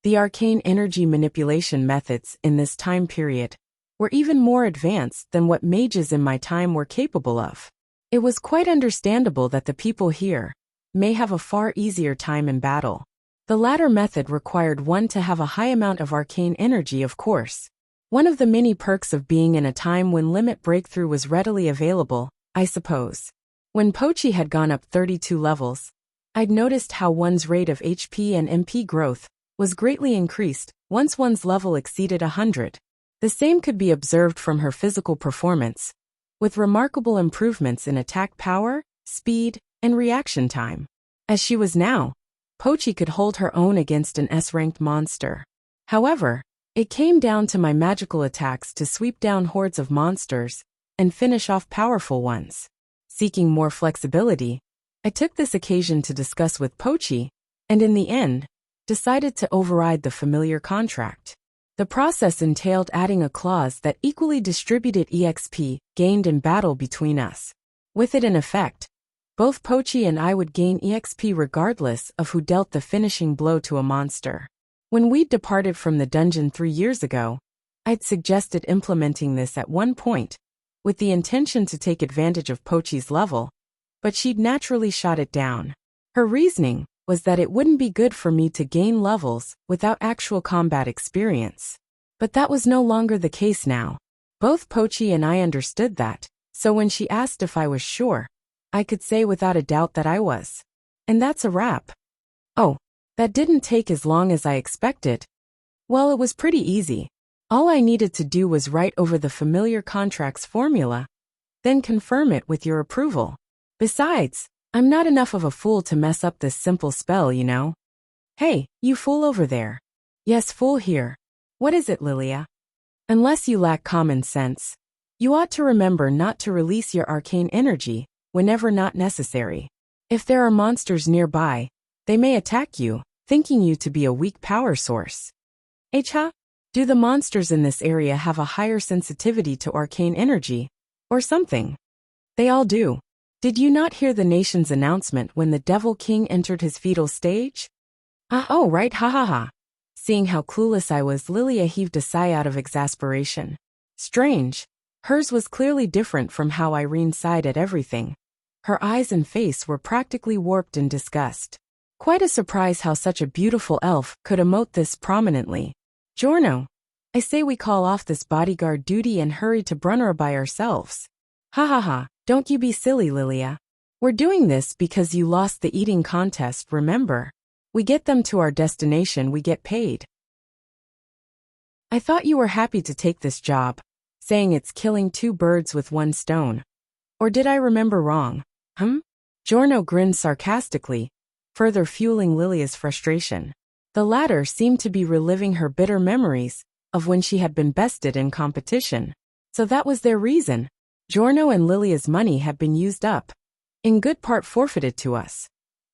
The arcane energy manipulation methods in this time period were even more advanced than what mages in my time were capable of. It was quite understandable that the people here may have a far easier time in battle. The latter method required one to have a high amount of arcane energy, of course. One of the many perks of being in a time when limit breakthrough was readily available, I suppose. When Pochi had gone up 32 levels, I'd noticed how one's rate of HP and MP growth was greatly increased once one's level exceeded 100. The same could be observed from her physical performance, with remarkable improvements in attack power, speed, and reaction time. As she was now, Pochi could hold her own against an S-ranked monster. However, it came down to my magical attacks to sweep down hordes of monsters and finish off powerful ones. Seeking more flexibility, I took this occasion to discuss with Pochi, and in the end, decided to override the familiar contract. The process entailed adding a clause that equally distributed EXP gained in battle between us. With it in effect, both Pochi and I would gain EXP regardless of who dealt the finishing blow to a monster. When we'd departed from the dungeon 3 years ago, I'd suggested implementing this at one point, with the intention to take advantage of Pochi's level, but she'd naturally shot it down. Her reasoning was that it wouldn't be good for me to gain levels without actual combat experience. But that was no longer the case now. Both Pochi and I understood that, so when she asked if I was sure, I could say without a doubt that I was. And that's a wrap. Oh, that didn't take as long as I expected. Well, it was pretty easy. All I needed to do was write over the familiar contract's formula, then confirm it with your approval. Besides, I'm not enough of a fool to mess up this simple spell, you know. Hey, you fool over there. Yes, fool here. What is it, Lilia? Unless you lack common sense, you ought to remember not to release your arcane energy whenever not necessary. If there are monsters nearby, they may attack you, thinking you to be a weak power source. Echa? Do the monsters in this area have a higher sensitivity to arcane energy, or something? They all do. Did you not hear the nation's announcement when the Devil King entered his fetal stage? Oh, right, ha ha ha. Seeing how clueless I was, Lilia heaved a sigh out of exasperation. Strange. Hers was clearly different from how Irene sighed at everything. Her eyes and face were practically warped in disgust. Quite a surprise how such a beautiful elf could emote this prominently. Giorno, I say we call off this bodyguard duty and hurry to Brunner by ourselves. Ha ha ha, don't you be silly, Lilia. We're doing this because you lost the eating contest, remember? We get them to our destination, we get paid. I thought you were happy to take this job, saying it's killing two birds with one stone. Or did I remember wrong? Giorno grinned sarcastically, further fueling Lilia's frustration. The latter seemed to be reliving her bitter memories of when she had been bested in competition. So that was their reason. Giorno and Lilia's money had been used up, in good part forfeited to us,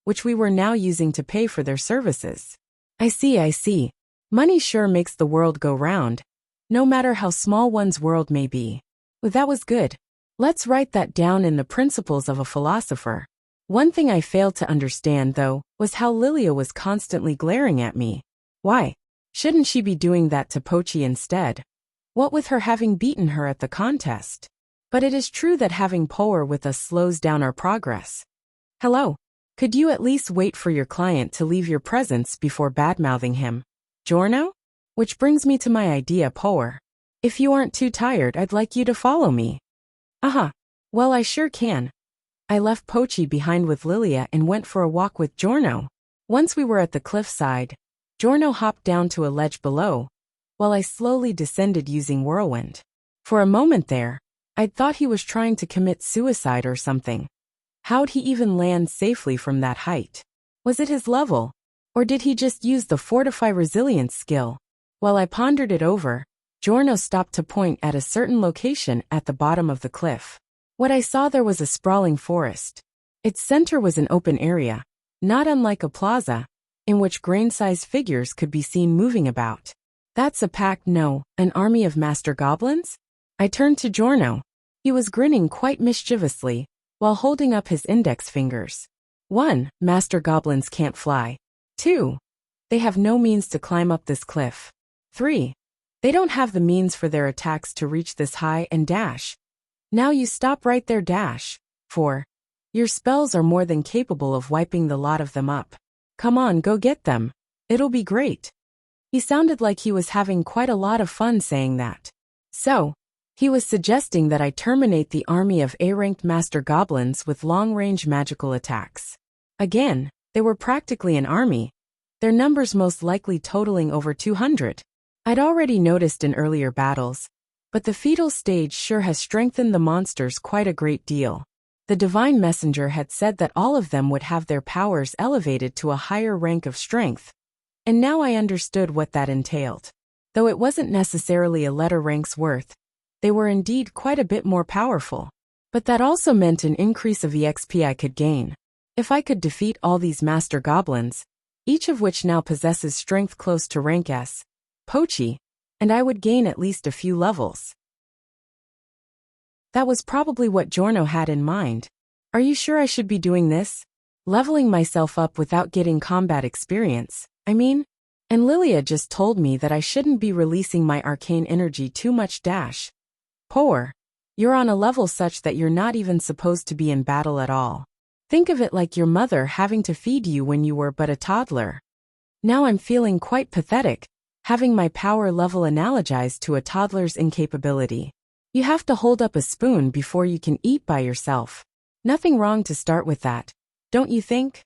which we were now using to pay for their services. I see. Money sure makes the world go round, no matter how small one's world may be. Well, that was good. Let's write that down in the Principles of a Philosopher. One thing I failed to understand, though, was how Lilia was constantly glaring at me. Why? Shouldn't she be doing that to Pochi instead? What with her having beaten her at the contest? But it is true that having Power with us slows down our progress. Hello? Could you at least wait for your client to leave your presence before badmouthing him? Giorno? Which brings me to my idea, Power. If you aren't too tired, I'd like you to follow me. Well, I sure can. I left Pochi behind with Lilia and went for a walk with Giorno. Once we were at the cliffside, Giorno hopped down to a ledge below, while I slowly descended using Whirlwind. For a moment there, I'd thought he was trying to commit suicide or something. How'd he even land safely from that height? Was it his level? Or did he just use the Fortify Resilience skill? While I pondered it over, Giorno stopped to point at a certain location at the bottom of the cliff. What I saw there was a sprawling forest. Its center was an open area, not unlike a plaza, in which grain-sized figures could be seen moving about. That's a pack, no, an army of master goblins? I turned to Giorno. He was grinning quite mischievously, while holding up his index fingers. 1. Master goblins can't fly. 2. They have no means to climb up this cliff. 3. They don't have the means for their attacks to reach this high and dash. Now you stop right there, dash. 4. Your spells are more than capable of wiping the lot of them up. Come on, go get them. It'll be great. He sounded like he was having quite a lot of fun saying that. So, he was suggesting that I terminate the army of A-ranked master goblins with long-range magical attacks. Again, they were practically an army, their numbers most likely totaling over 200. I'd already noticed in earlier battles, but the fetal stage sure has strengthened the monsters quite a great deal. The divine messenger had said that all of them would have their powers elevated to a higher rank of strength, and now I understood what that entailed. Though it wasn't necessarily a letter rank's worth, they were indeed quite a bit more powerful. But that also meant an increase of EXP I could gain. If I could defeat all these master goblins, each of which now possesses strength close to rank S, Pochi, and I would gain at least a few levels. That was probably what Giorno had in mind. Are you sure I should be doing this? Leveling myself up without getting combat experience, I mean? And Lilia just told me that I shouldn't be releasing my arcane energy too much dash. Poor. You're on a level such that you're not even supposed to be in battle at all. Think of it like your mother having to feed you when you were but a toddler. Now I'm feeling quite pathetic, having my power level analogized to a toddler's incapability. You have to hold up a spoon before you can eat by yourself. Nothing wrong to start with that, don't you think?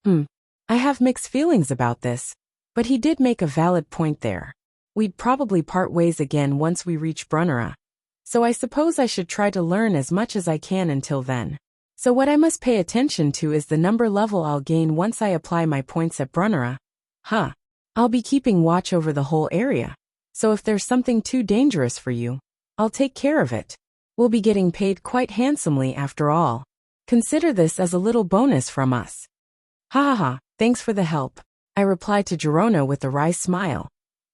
I have mixed feelings about this, but he did make a valid point there. We'd probably part ways again once we reach Brunnera, so I suppose I should try to learn as much as I can until then. So what I must pay attention to is the number level I'll gain once I apply my points at Brunnera. I'll be keeping watch over the whole area, so if there's something too dangerous for you, I'll take care of it. We'll be getting paid quite handsomely after all. Consider this as a little bonus from us. Thanks for the help, I reply to Giorno with a wry smile.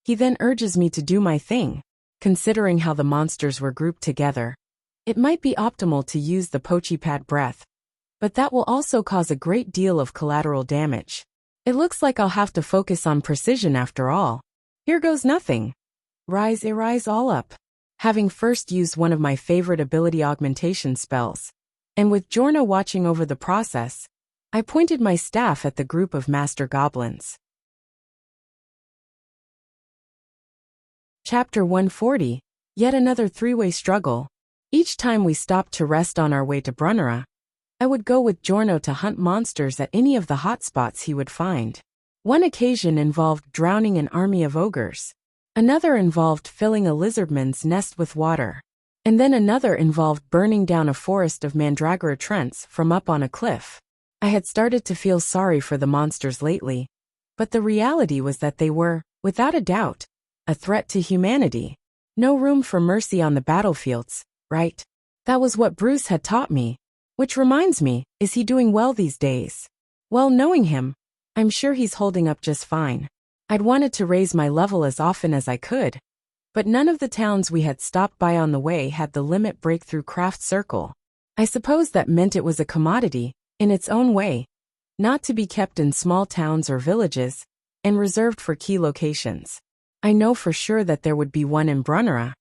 He then urges me to do my thing. Considering how the monsters were grouped together, it might be optimal to use the Pochi Pad breath, but that will also cause a great deal of collateral damage. It looks like I'll have to focus on precision after all. Here goes nothing. Rise all up. Having first used one of my favorite ability augmentation spells, and with Giorno watching over the process, I pointed my staff at the group of master goblins. Chapter 140, Yet Another Three-Way Struggle. Each time we stopped to rest on our way to Brunnera, I would go with Giorno to hunt monsters at any of the hotspots he would find. One occasion involved drowning an army of ogres. Another involved filling a lizardman's nest with water. And then another involved burning down a forest of mandragora trunks from up on a cliff. I had started to feel sorry for the monsters lately, but the reality was that they were, without a doubt, a threat to humanity. No room for mercy on the battlefields, right? That was what Bruce had taught me. Which reminds me, is he doing well these days? Well, knowing him, I'm sure he's holding up just fine. I'd wanted to raise my level as often as I could, but none of the towns we had stopped by on the way had the limit breakthrough craft circle. I suppose that meant it was a commodity, in its own way, not to be kept in small towns or villages, and reserved for key locations. I know for sure that there would be one in Brunnera,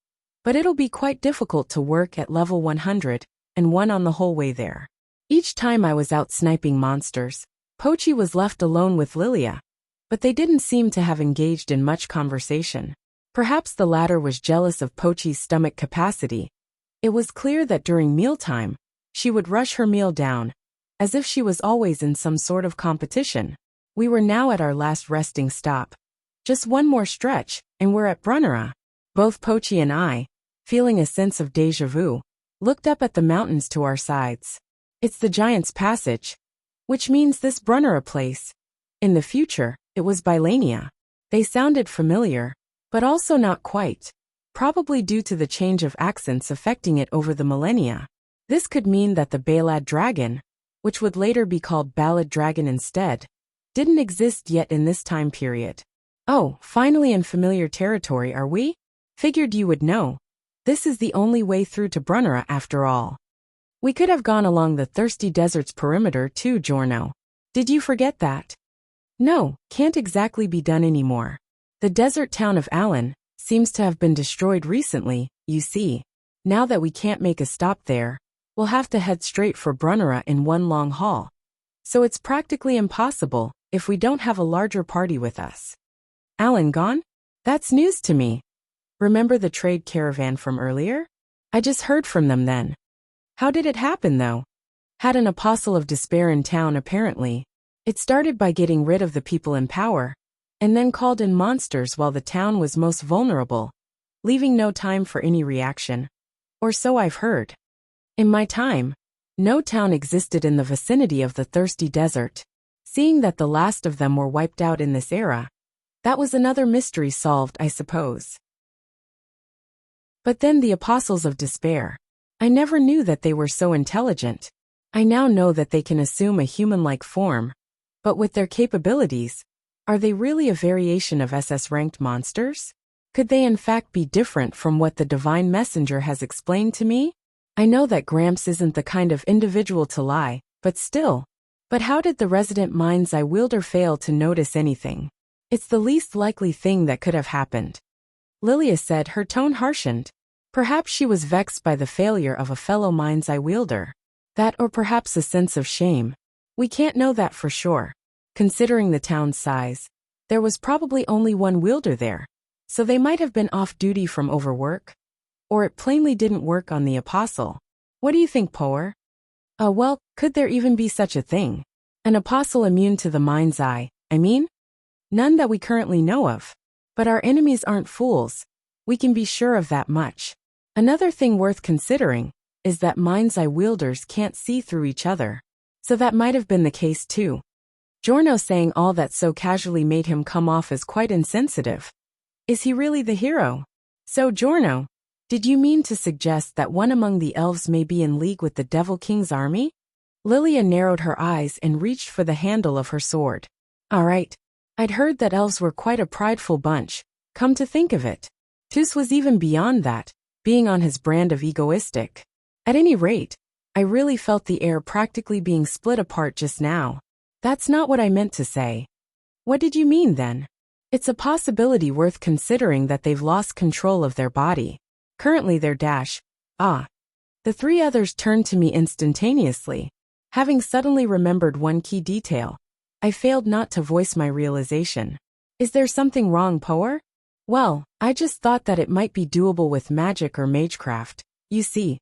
but it'll be quite difficult to work at level 100, and one on the whole way there. Each time I was out sniping monsters, Pochi was left alone with Lilia, but they didn't seem to have engaged in much conversation. Perhaps the latter was jealous of Pochi's stomach capacity. It was clear that during mealtime, she would rush her meal down, as if she was always in some sort of competition. We were now at our last resting stop. Just one more stretch, and we're at Brunnera. Both Pochi and I, feeling a sense of déjà vu, looked up at the mountains to our sides. It's the Giant's Passage, which means this Brunnera place. In the future, it was Bylania. They sounded familiar, but also not quite, probably due to the change of accents affecting it over the millennia. This could mean that the Balad Dragon, which would later be called Ballad Dragon instead, didn't exist yet in this time period. Oh, finally in familiar territory, are we? Figured you would know. This is the only way through to Brunnera after all. We could have gone along the Thirsty Desert's perimeter too, Giorno. Did you forget that? No, can't exactly be done anymore. The desert town of Allen seems to have been destroyed recently, you see. Now that we can't make a stop there, we'll have to head straight for Brunnera in one long haul. So it's practically impossible if we don't have a larger party with us. Allen gone? That's news to me. Remember the trade caravan from earlier? I just heard from them then. How did it happen though? Had an apostle of despair in town apparently. It started by getting rid of the people in power, and then called in monsters while the town was most vulnerable, leaving no time for any reaction. Or so I've heard. In my time, no town existed in the vicinity of the Thirsty Desert. Seeing that the last of them were wiped out in this era, that was another mystery solved, I suppose. But then the apostles of despair. I never knew that they were so intelligent. I now know that they can assume a human-like form. But with their capabilities, are they really a variation of SS-ranked monsters? Could they in fact be different from what the Divine Messenger has explained to me? I know that Gramps isn't the kind of individual to lie, but still. But how did the resident mind's eye wielder fail to notice anything? It's the least likely thing that could have happened. Lilia said, her tone harshened. Perhaps she was vexed by the failure of a fellow mind's eye wielder. That or perhaps a sense of shame. We can't know that for sure. Considering the town's size, there was probably only one wielder there, so they might have been off duty from overwork. Or it plainly didn't work on the apostle. What do you think, Poer? Well, could there even be such a thing? An apostle immune to the mind's eye, I mean? None that we currently know of. But our enemies aren't fools. We can be sure of that much. Another thing worth considering is that mind's eye wielders can't see through each other. So that might have been the case too. Giorno saying all that so casually made him come off as quite insensitive. Is he really the hero? So Giorno, did you mean to suggest that one among the elves may be in league with the Devil King's army? Lilia narrowed her eyes and reached for the handle of her sword. All right. I'd heard that elves were quite a prideful bunch, come to think of it. Tus was even beyond that, being on his brand of egoistic. At any rate, I really felt the air practically being split apart just now. That's not what I meant to say. What did you mean then? It's a possibility worth considering that they've lost control of their body. Currently their The three others turned to me instantaneously. Having suddenly remembered one key detail, I failed not to voice my realization. Is there something wrong, Poer? Well, I just thought that it might be doable with magic or magecraft. You see,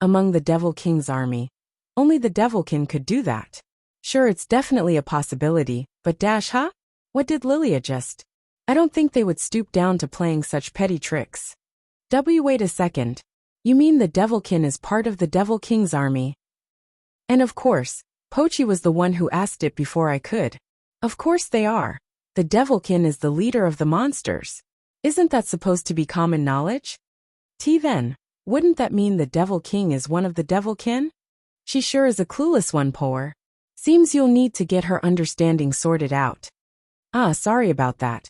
among the Devil King's army, only the Devilkin could do that. Sure, it's definitely a possibility, but huh? What did Lilia just? I don't think they would stoop down to playing such petty tricks. Wait a second. You mean the Devilkin is part of the Devil King's army? And of course, Pochi was the one who asked it before I could. Of course they are. The Devilkin is the leader of the monsters. Isn't that supposed to be common knowledge? Then, wouldn't that mean the Devil King is one of the Devilkin? She sure is a clueless one, Poer. Seems you'll need to get her understanding sorted out. Sorry about that.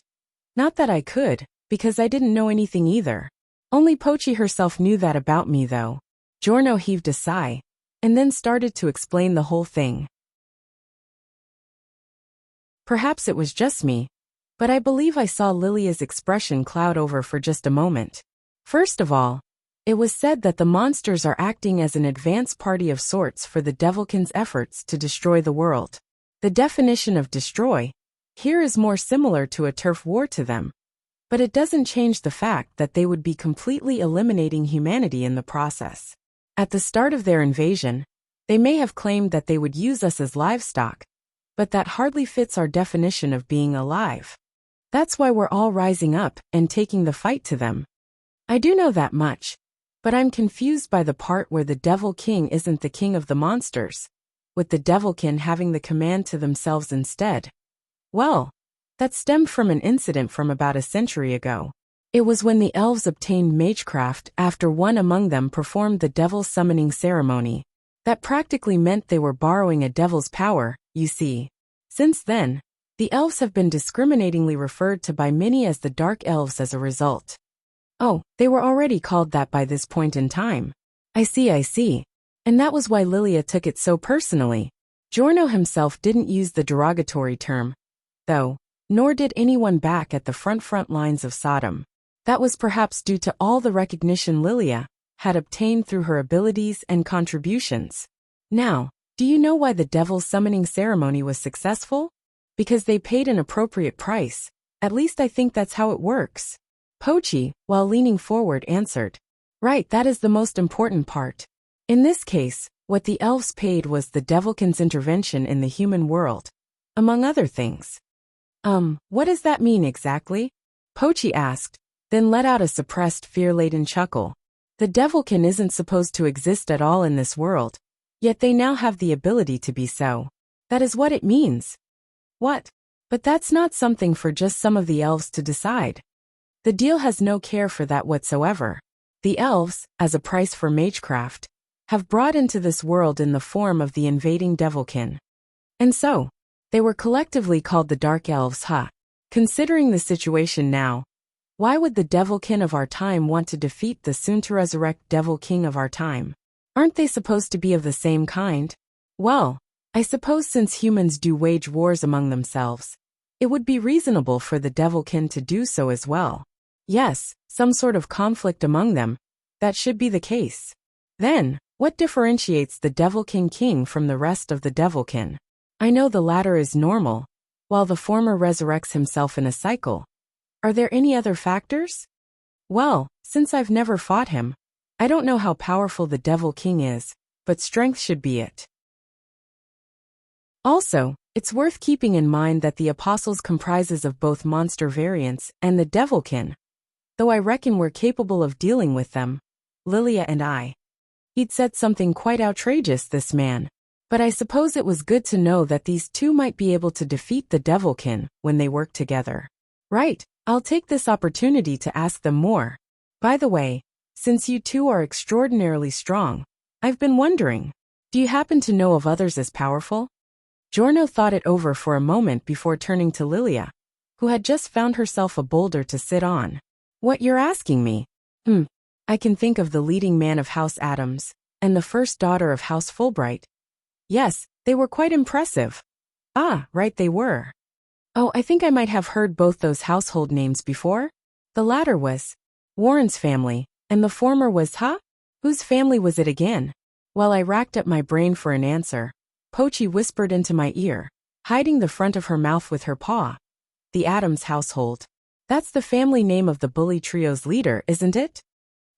Not that I could, because I didn't know anything either. Only Pochi herself knew that about me though. Giorno heaved a sigh, and then started to explain the whole thing. Perhaps it was just me, but I believe I saw Lilia's expression cloud over for just a moment. First of all, it was said that the monsters are acting as an advance party of sorts for the Devilkin's efforts to destroy the world. The definition of destroy here is more similar to a turf war to them, but it doesn't change the fact that they would be completely eliminating humanity in the process. At the start of their invasion, they may have claimed that they would use us as livestock, but that hardly fits our definition of being alive. That's why we're all rising up and taking the fight to them. I do know that much, but I'm confused by the part where the Devil King isn't the king of the monsters, with the Devilkin having the command to themselves instead. Well, that stemmed from an incident from about a century ago. It was when the elves obtained magecraft after one among them performed the devil summoning ceremony. That practically meant they were borrowing a devil's power, you see. Since then, the elves have been discriminatingly referred to by many as the Dark Elves as a result. Oh, they were already called that by this point in time. I see. And that was why Lilia took it so personally. Giorno himself didn't use the derogatory term, though, nor did anyone back at the front lines of Sodom. That was perhaps due to all the recognition Lilia had obtained through her abilities and contributions. Now, do you know why the devil summoning ceremony was successful? Because they paid an appropriate price. At least I think that's how it works. Pochi, while leaning forward, answered. Right, that is the most important part. In this case, what the elves paid was the Devilkin's intervention in the human world, among other things. What does that mean exactly? Pochi asked, then let out a suppressed fear-laden chuckle. The Devilkin isn't supposed to exist at all in this world, yet they now have the ability to be so. That is what it means. What? But that's not something for just some of the elves to decide. The deal has no care for that whatsoever. The elves, as a price for magecraft, have brought into this world in the form of the invading Devilkin. And so, they were collectively called the Dark Elves, Considering the situation now, why would the Devilkin of our time want to defeat the soon-to-resurrect Devil King of our time? Aren't they supposed to be of the same kind? Well, I suppose since humans do wage wars among themselves, it would be reasonable for the Devilkin to do so as well. Yes, some sort of conflict among them, that should be the case. Then, what differentiates the Devilkin King from the rest of the Devilkin? I know the latter is normal, while the former resurrects himself in a cycle. Are there any other factors? Well, since I've never fought him, I don't know how powerful the Devil King is, but strength should be it. Also, it's worth keeping in mind that the Apostles comprises of both monster variants and the Devilkin, though I reckon we're capable of dealing with them, Lilia and I. He'd said something quite outrageous, this man, but I suppose it was good to know that these two might be able to defeat the Devilkin when they work together. Right, I'll take this opportunity to ask them more. By the way, since you two are extraordinarily strong, I've been wondering, do you happen to know of others as powerful? Giorno thought it over for a moment before turning to Lilia, who had just found herself a boulder to sit on. What you're asking me? I can think of the leading man of House Adams, and the first daughter of House Fulbright. Yes, they were quite impressive. Right they were. Oh, I think I might have heard both those household names before. The latter was Warren's family, and the former was, Whose family was it again? While I racked up my brain for an answer, Pochi whispered into my ear, hiding the front of her mouth with her paw. The Addams household. That's the family name of the bully trio's leader, isn't it?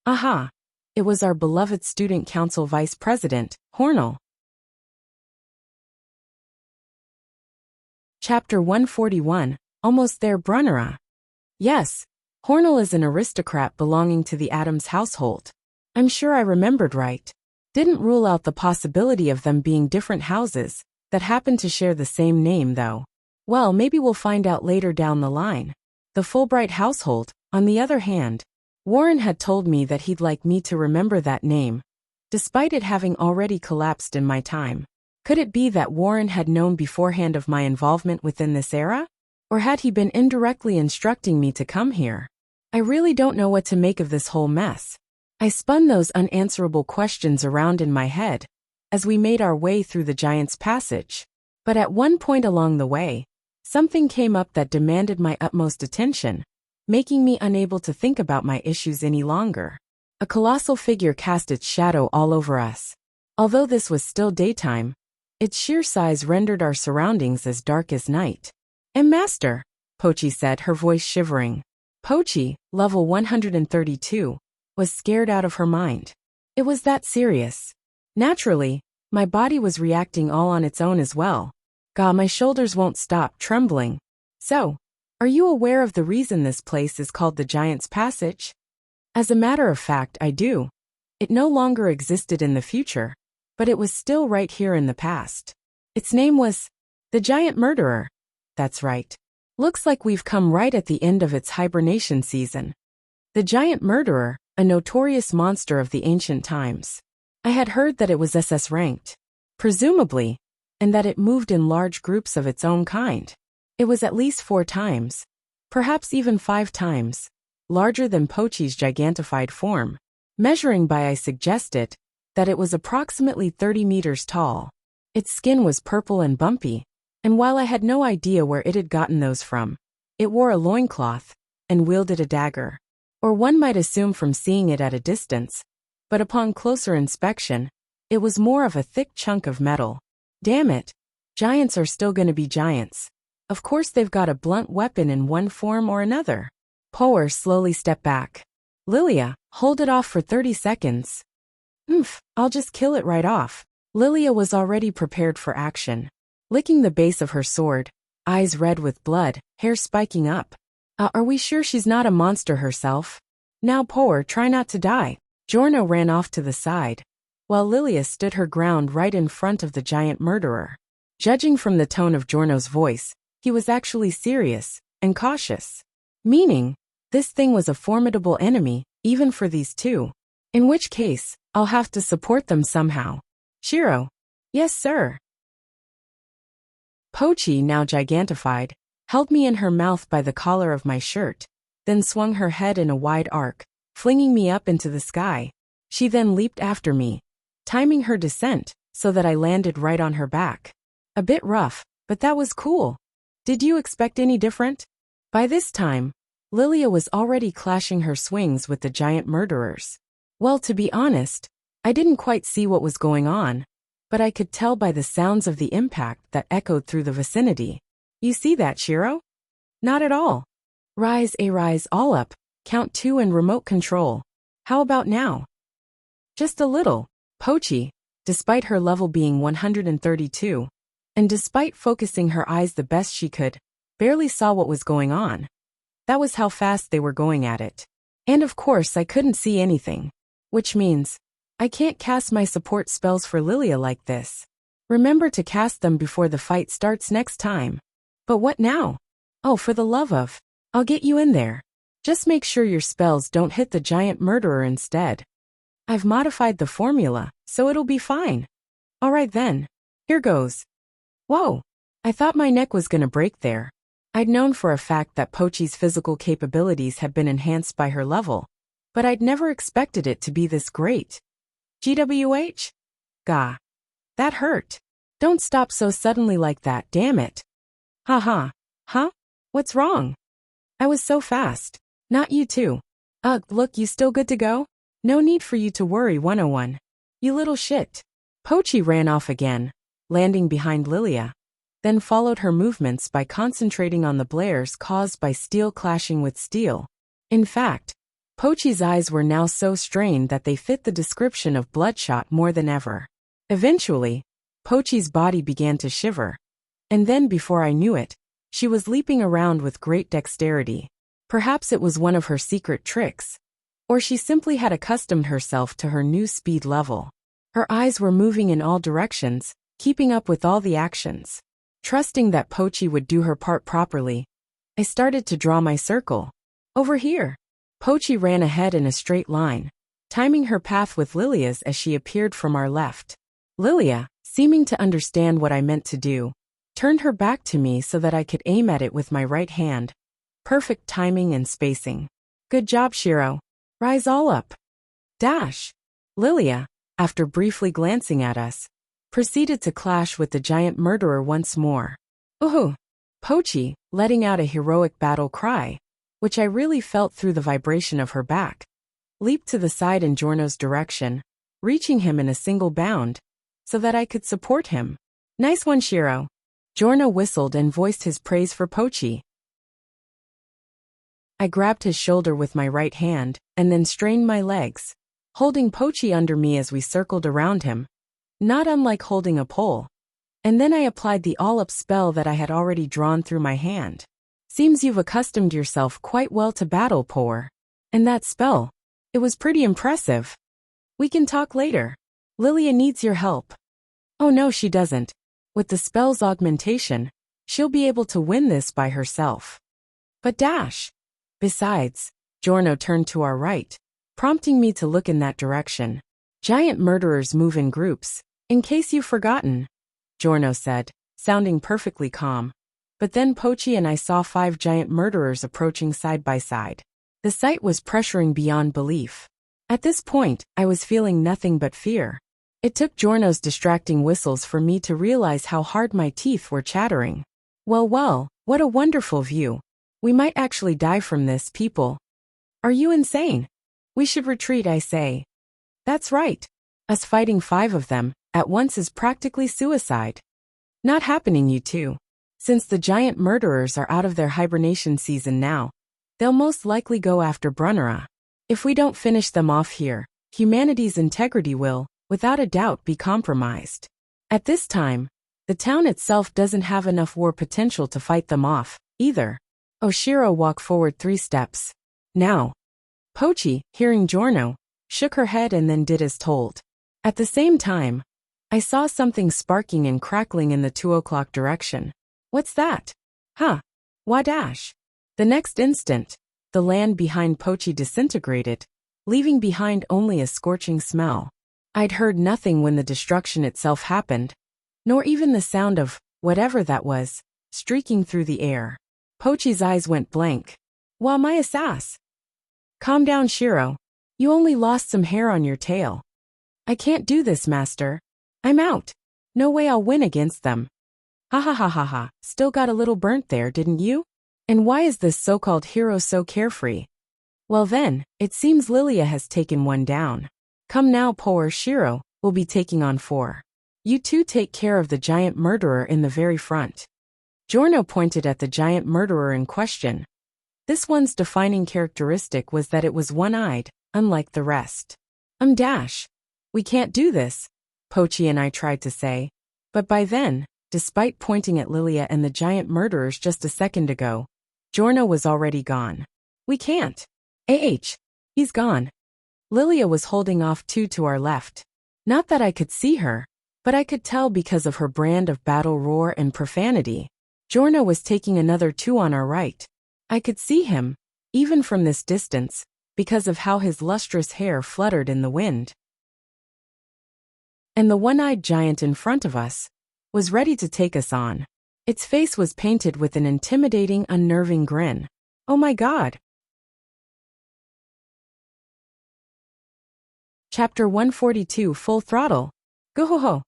Aha! It was our beloved student council vice president, Hornell. Chapter 141, Almost There Brunnera. Yes, Hornell is an aristocrat belonging to the Addams household. I'm sure I remembered right. Didn't rule out the possibility of them being different houses that happen to share the same name, though. Well, maybe we'll find out later down the line. The Fulbright household, on the other hand, Warren had told me that he'd like me to remember that name, despite it having already collapsed in my time. Could it be that Warren had known beforehand of my involvement within this era? Or had he been indirectly instructing me to come here? I really don't know what to make of this whole mess. I spun those unanswerable questions around in my head as we made our way through the Giant's Passage. But at one point along the way, something came up that demanded my utmost attention, making me unable to think about my issues any longer. A colossal figure cast its shadow all over us. Although this was still daytime, its sheer size rendered our surroundings as dark as night. Master, Pochi said, her voice shivering. Pochi, level 132, was scared out of her mind. It was that serious. Naturally, my body was reacting all on its own as well. My shoulders won't stop trembling. So, are you aware of the reason this place is called the Giant's Passage? As a matter of fact, I do. It no longer existed in the future, but it was still right here in the past. Its name was the Giant Murderer. That's right. Looks like we've come right at the end of its hibernation season. The Giant Murderer, a notorious monster of the ancient times. I had heard that it was SS ranked, presumably, and that it moved in large groups of its own kind. It was at least 4 times, perhaps even 5 times, larger than Pochi's gigantified form. Measuring by, I suggested that it was approximately 30 meters tall. Its skin was purple and bumpy, and while I had no idea where it had gotten those from, it wore a loincloth and wielded a dagger. Or one might assume from seeing it at a distance, but upon closer inspection, it was more of a thick chunk of metal. Damn it, giants are still gonna be giants. Of course they've got a blunt weapon in one form or another. Power slowly stepped back. Lilia, hold it off for 30 seconds. I'll just kill it right off. Lilia was already prepared for action. Licking the base of her sword, eyes red with blood, hair spiking up. Are we sure she's not a monster herself? Now Power, try not to die. Giorno ran off to the side, while Lilia stood her ground right in front of the Giant Murderer. Judging from the tone of Giorno's voice, he was actually serious and cautious. Meaning, this thing was a formidable enemy, even for these two. In which case, I'll have to support them somehow. Shiro. Yes, sir. Pochi, now gigantified, held me in her mouth by the collar of my shirt, then swung her head in a wide arc, flinging me up into the sky. She then leaped after me, timing her descent so that I landed right on her back. A bit rough, but that was cool. Did you expect any different? By this time, Lilia was already clashing her swings with the Giant Murderers. Well, to be honest, I didn't quite see what was going on, but I could tell by the sounds of the impact that echoed through the vicinity. You see that, Shiro? Not at all. Rise all up, count 2 and remote control. How about now? Just a little. Pochi, despite her level being 132, and despite focusing her eyes the best she could, barely saw what was going on. That was how fast they were going at it. And of course I couldn't see anything. Which means, I can't cast my support spells for Lilia like this. Remember to cast them before the fight starts next time. But what now? Oh, for the love of, I'll get you in there. Just make sure your spells don't hit the Giant Murderer instead. I've modified the formula, so it'll be fine. Alright then. Here goes. Whoa. I thought my neck was gonna break there. I'd known for a fact that Pochi's physical capabilities had been enhanced by her level, but I'd never expected it to be this great. GWH? Gah. That hurt. Don't stop so suddenly like that, damn it. Haha. Huh? What's wrong? I was so fast. Not you too. Ugh, look, you still good to go? No need for you to worry 101. You little shit. Pochi ran off again, landing behind Lilia, then followed her movements by concentrating on the blares caused by steel clashing with steel. In fact, Pochi's eyes were now so strained that they fit the description of bloodshot more than ever. Eventually, Pochi's body began to shiver, and then before I knew it, she was leaping around with great dexterity. Perhaps it was one of her secret tricks, or she simply had accustomed herself to her new speed level. Her eyes were moving in all directions, keeping up with all the actions. Trusting that Pochi would do her part properly, I started to draw my circle. Over here. Pochi ran ahead in a straight line, timing her path with Lilia's as she appeared from our left. Lilia, seeming to understand what I meant to do, turned her back to me so that I could aim at it with my right hand. Perfect timing and spacing. Good job, Shiro. Rise all up. Dash. Lilia, after briefly glancing at us, proceeded to clash with the giant murderer once more. Ooh! Pochi, letting out a heroic battle cry, which I really felt through the vibration of her back, leaped to the side in Giorno's direction, reaching him in a single bound, so that I could support him. Nice one, Shiro. Giorno whistled and voiced his praise for Pochi. I grabbed his shoulder with my right hand, and then strained my legs, holding Pochi under me as we circled around him, not unlike holding a pole. And then I applied the all-up spell that I had already drawn through my hand. Seems you've accustomed yourself quite well to battle, Poor. And that spell, it was pretty impressive. We can talk later. Lilia needs your help. Oh no, she doesn't. With the spell's augmentation, she'll be able to win this by herself. But Dash. Besides, Giorno turned to our right, prompting me to look in that direction. Giant murderers move in groups, in case you've forgotten, Giorno said, sounding perfectly calm. But then Pochi and I saw 5 giant murderers approaching side by side. The sight was pressuring beyond belief. At this point, I was feeling nothing but fear. It took Giorno's distracting whistles for me to realize how hard my teeth were chattering. Well, what a wonderful view. We might actually die from this, people. Are you insane? We should retreat, I say. That's right. Us fighting 5 of them at once is practically suicide. Not happening, you two. Since the giant murderers are out of their hibernation season now, they'll most likely go after Brunnera. If we don't finish them off here, humanity's integrity will, without a doubt, be compromised. At this time, the town itself doesn't have enough war potential to fight them off, either. Oshiro walked forward 3 steps. Now. Pochi, hearing Giorno, shook her head and then did as told. At the same time, I saw something sparking and crackling in the 2 o'clock direction. What's that? Huh? Wadash. The next instant, the land behind Pochi disintegrated, leaving behind only a scorching smell. I'd heard nothing when the destruction itself happened, nor even the sound of whatever that was, streaking through the air. Pochi's eyes went blank. Wa my ass. Calm down, Shiro. You only lost some hair on your tail. I can't do this, master. I'm out. No way I'll win against them. Ha ha ha ha ha, still got a little burnt there, didn't you? And why is this so-called hero so carefree? Well then, it seems Lilia has taken one down. Come now, poor Shiro, we'll be taking on 4. You two take care of the giant murderer in the very front. Giorno pointed at the giant murderer in question. This one's defining characteristic was that it was one-eyed, unlike the rest. Dash. We can't do this, Pochi and I tried to say. But by then, despite pointing at Lilia and the giant murderers just a second ago, Giorno was already gone. We can't. He's gone. Lilia was holding off 2 to our left. Not that I could see her, but I could tell because of her brand of battle roar and profanity. Giorno was taking another 2 on our right. I could see him, even from this distance, because of how his lustrous hair fluttered in the wind. And the one-eyed giant in front of us was ready to take us on. Its face was painted with an intimidating, unnerving grin. Oh my God! Chapter 142, Full Throttle. Go-ho-ho!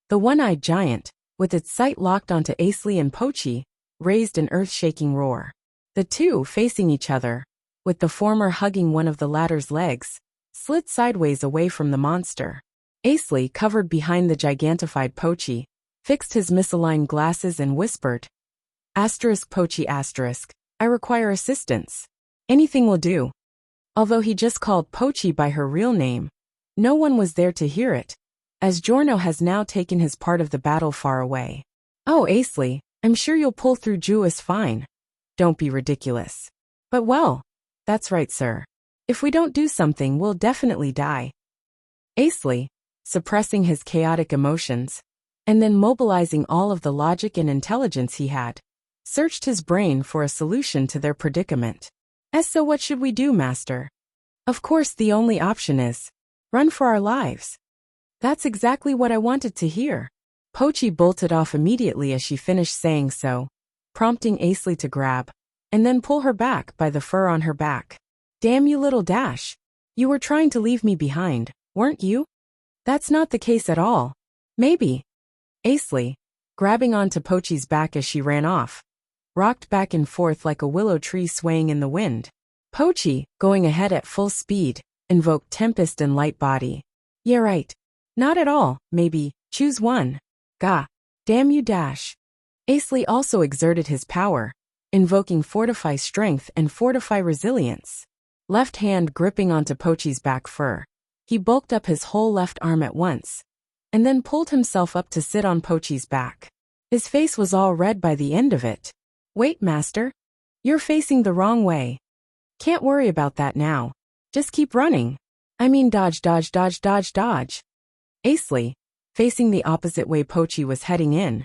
The one-eyed giant, with its sight locked onto Asley and Pochi, raised an earth-shaking roar. The two, facing each other, with the former hugging one of the latter's legs, slid sideways away from the monster. Asley, covered behind the gigantified Pochi, fixed his misaligned glasses and whispered, Pochi *, I require assistance. Anything will do. Although he just called Pochi by her real name, no one was there to hear it, as Giorno has now taken his part of the battle far away. Oh, Asley, I'm sure you'll pull through Jewess fine. Don't be ridiculous. But well, that's right, sir. If we don't do something, we'll definitely die. Asley, suppressing his chaotic emotions, and then mobilizing all of the logic and intelligence he had, searched his brain for a solution to their predicament. So what should we do, master? Of course, the only option is run for our lives. That's exactly what I wanted to hear. Pochi bolted off immediately as she finished saying so, prompting Asley to grab and then pull her back by the fur on her back. Damn you, little Dash. You were trying to leave me behind, weren't you? That's not the case at all. Maybe. Asley, grabbing onto Pochi's back as she ran off, rocked back and forth like a willow tree swaying in the wind. Pochi, going ahead at full speed, invoked Tempest and Light Body. Yeah, right. Not at all, maybe. Choose one. Gah. Damn you, Dash. Asley also exerted his power, invoking Fortify Strength and Fortify Resilience. Left hand gripping onto Pochi's back fur, he bulked up his whole left arm at once, and then pulled himself up to sit on Pochi's back. His face was all red by the end of it. Wait, master. You're facing the wrong way. Can't worry about that now. Just keep running. I mean dodge, dodge, dodge, dodge, dodge. Asley, facing the opposite way Pochi was heading in,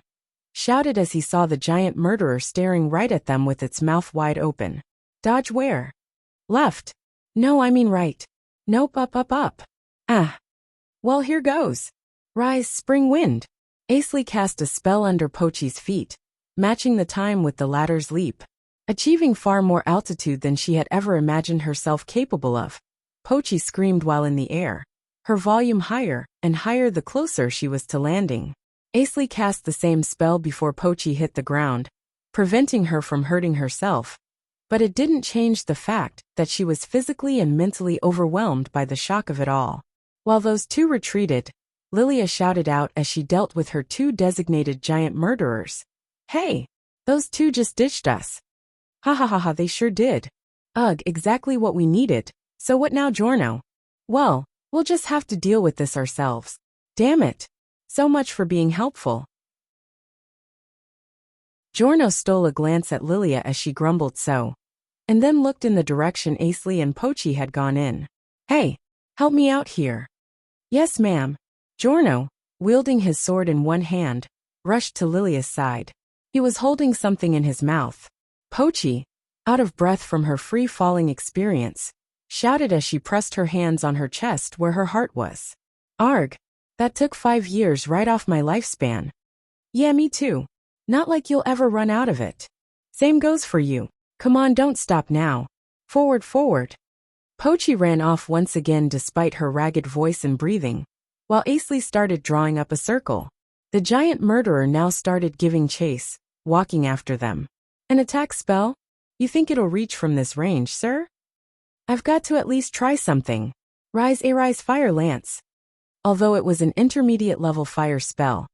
shouted as he saw the giant murderer staring right at them with its mouth wide open. Dodge where? Left. No, I mean right. Nope, up, up, up. Ah. Well, here goes. Rise, spring wind. Asley cast a spell under Pochi's feet, matching the time with the latter's leap. Achieving far more altitude than she had ever imagined herself capable of, Pochi screamed while in the air, her volume higher and higher the closer she was to landing. Asley cast the same spell before Pochi hit the ground, preventing her from hurting herself, but it didn't change the fact that she was physically and mentally overwhelmed by the shock of it all. While those two retreated, Lilia shouted out as she dealt with her two designated giant murderers. Hey! Those two just ditched us. Ha ha ha ha, they sure did. Ugh, exactly what we needed. So what now, Giorno? Well, we'll just have to deal with this ourselves. Damn it. So much for being helpful. Giorno stole a glance at Lilia as she grumbled so, and then looked in the direction Asley and Pochi had gone in. Hey, help me out here. Yes, ma'am. Giorno, wielding his sword in one hand, rushed to Lilia's side. He was holding something in his mouth. Pochi, out of breath from her free-falling experience, shouted as she pressed her hands on her chest where her heart was. Arg, that took 5 years right off my lifespan. Yeah, me too. Not like you'll ever run out of it. Same goes for you. Come on, don't stop now. Forward, forward. Pochi ran off once again despite her ragged voice and breathing, while Asley started drawing up a circle. The giant murderer now started giving chase, walking after them. An attack spell? You think it'll reach from this range, sir? I've got to at least try something. Rise Fire Lance. Although it was an intermediate level fire spell,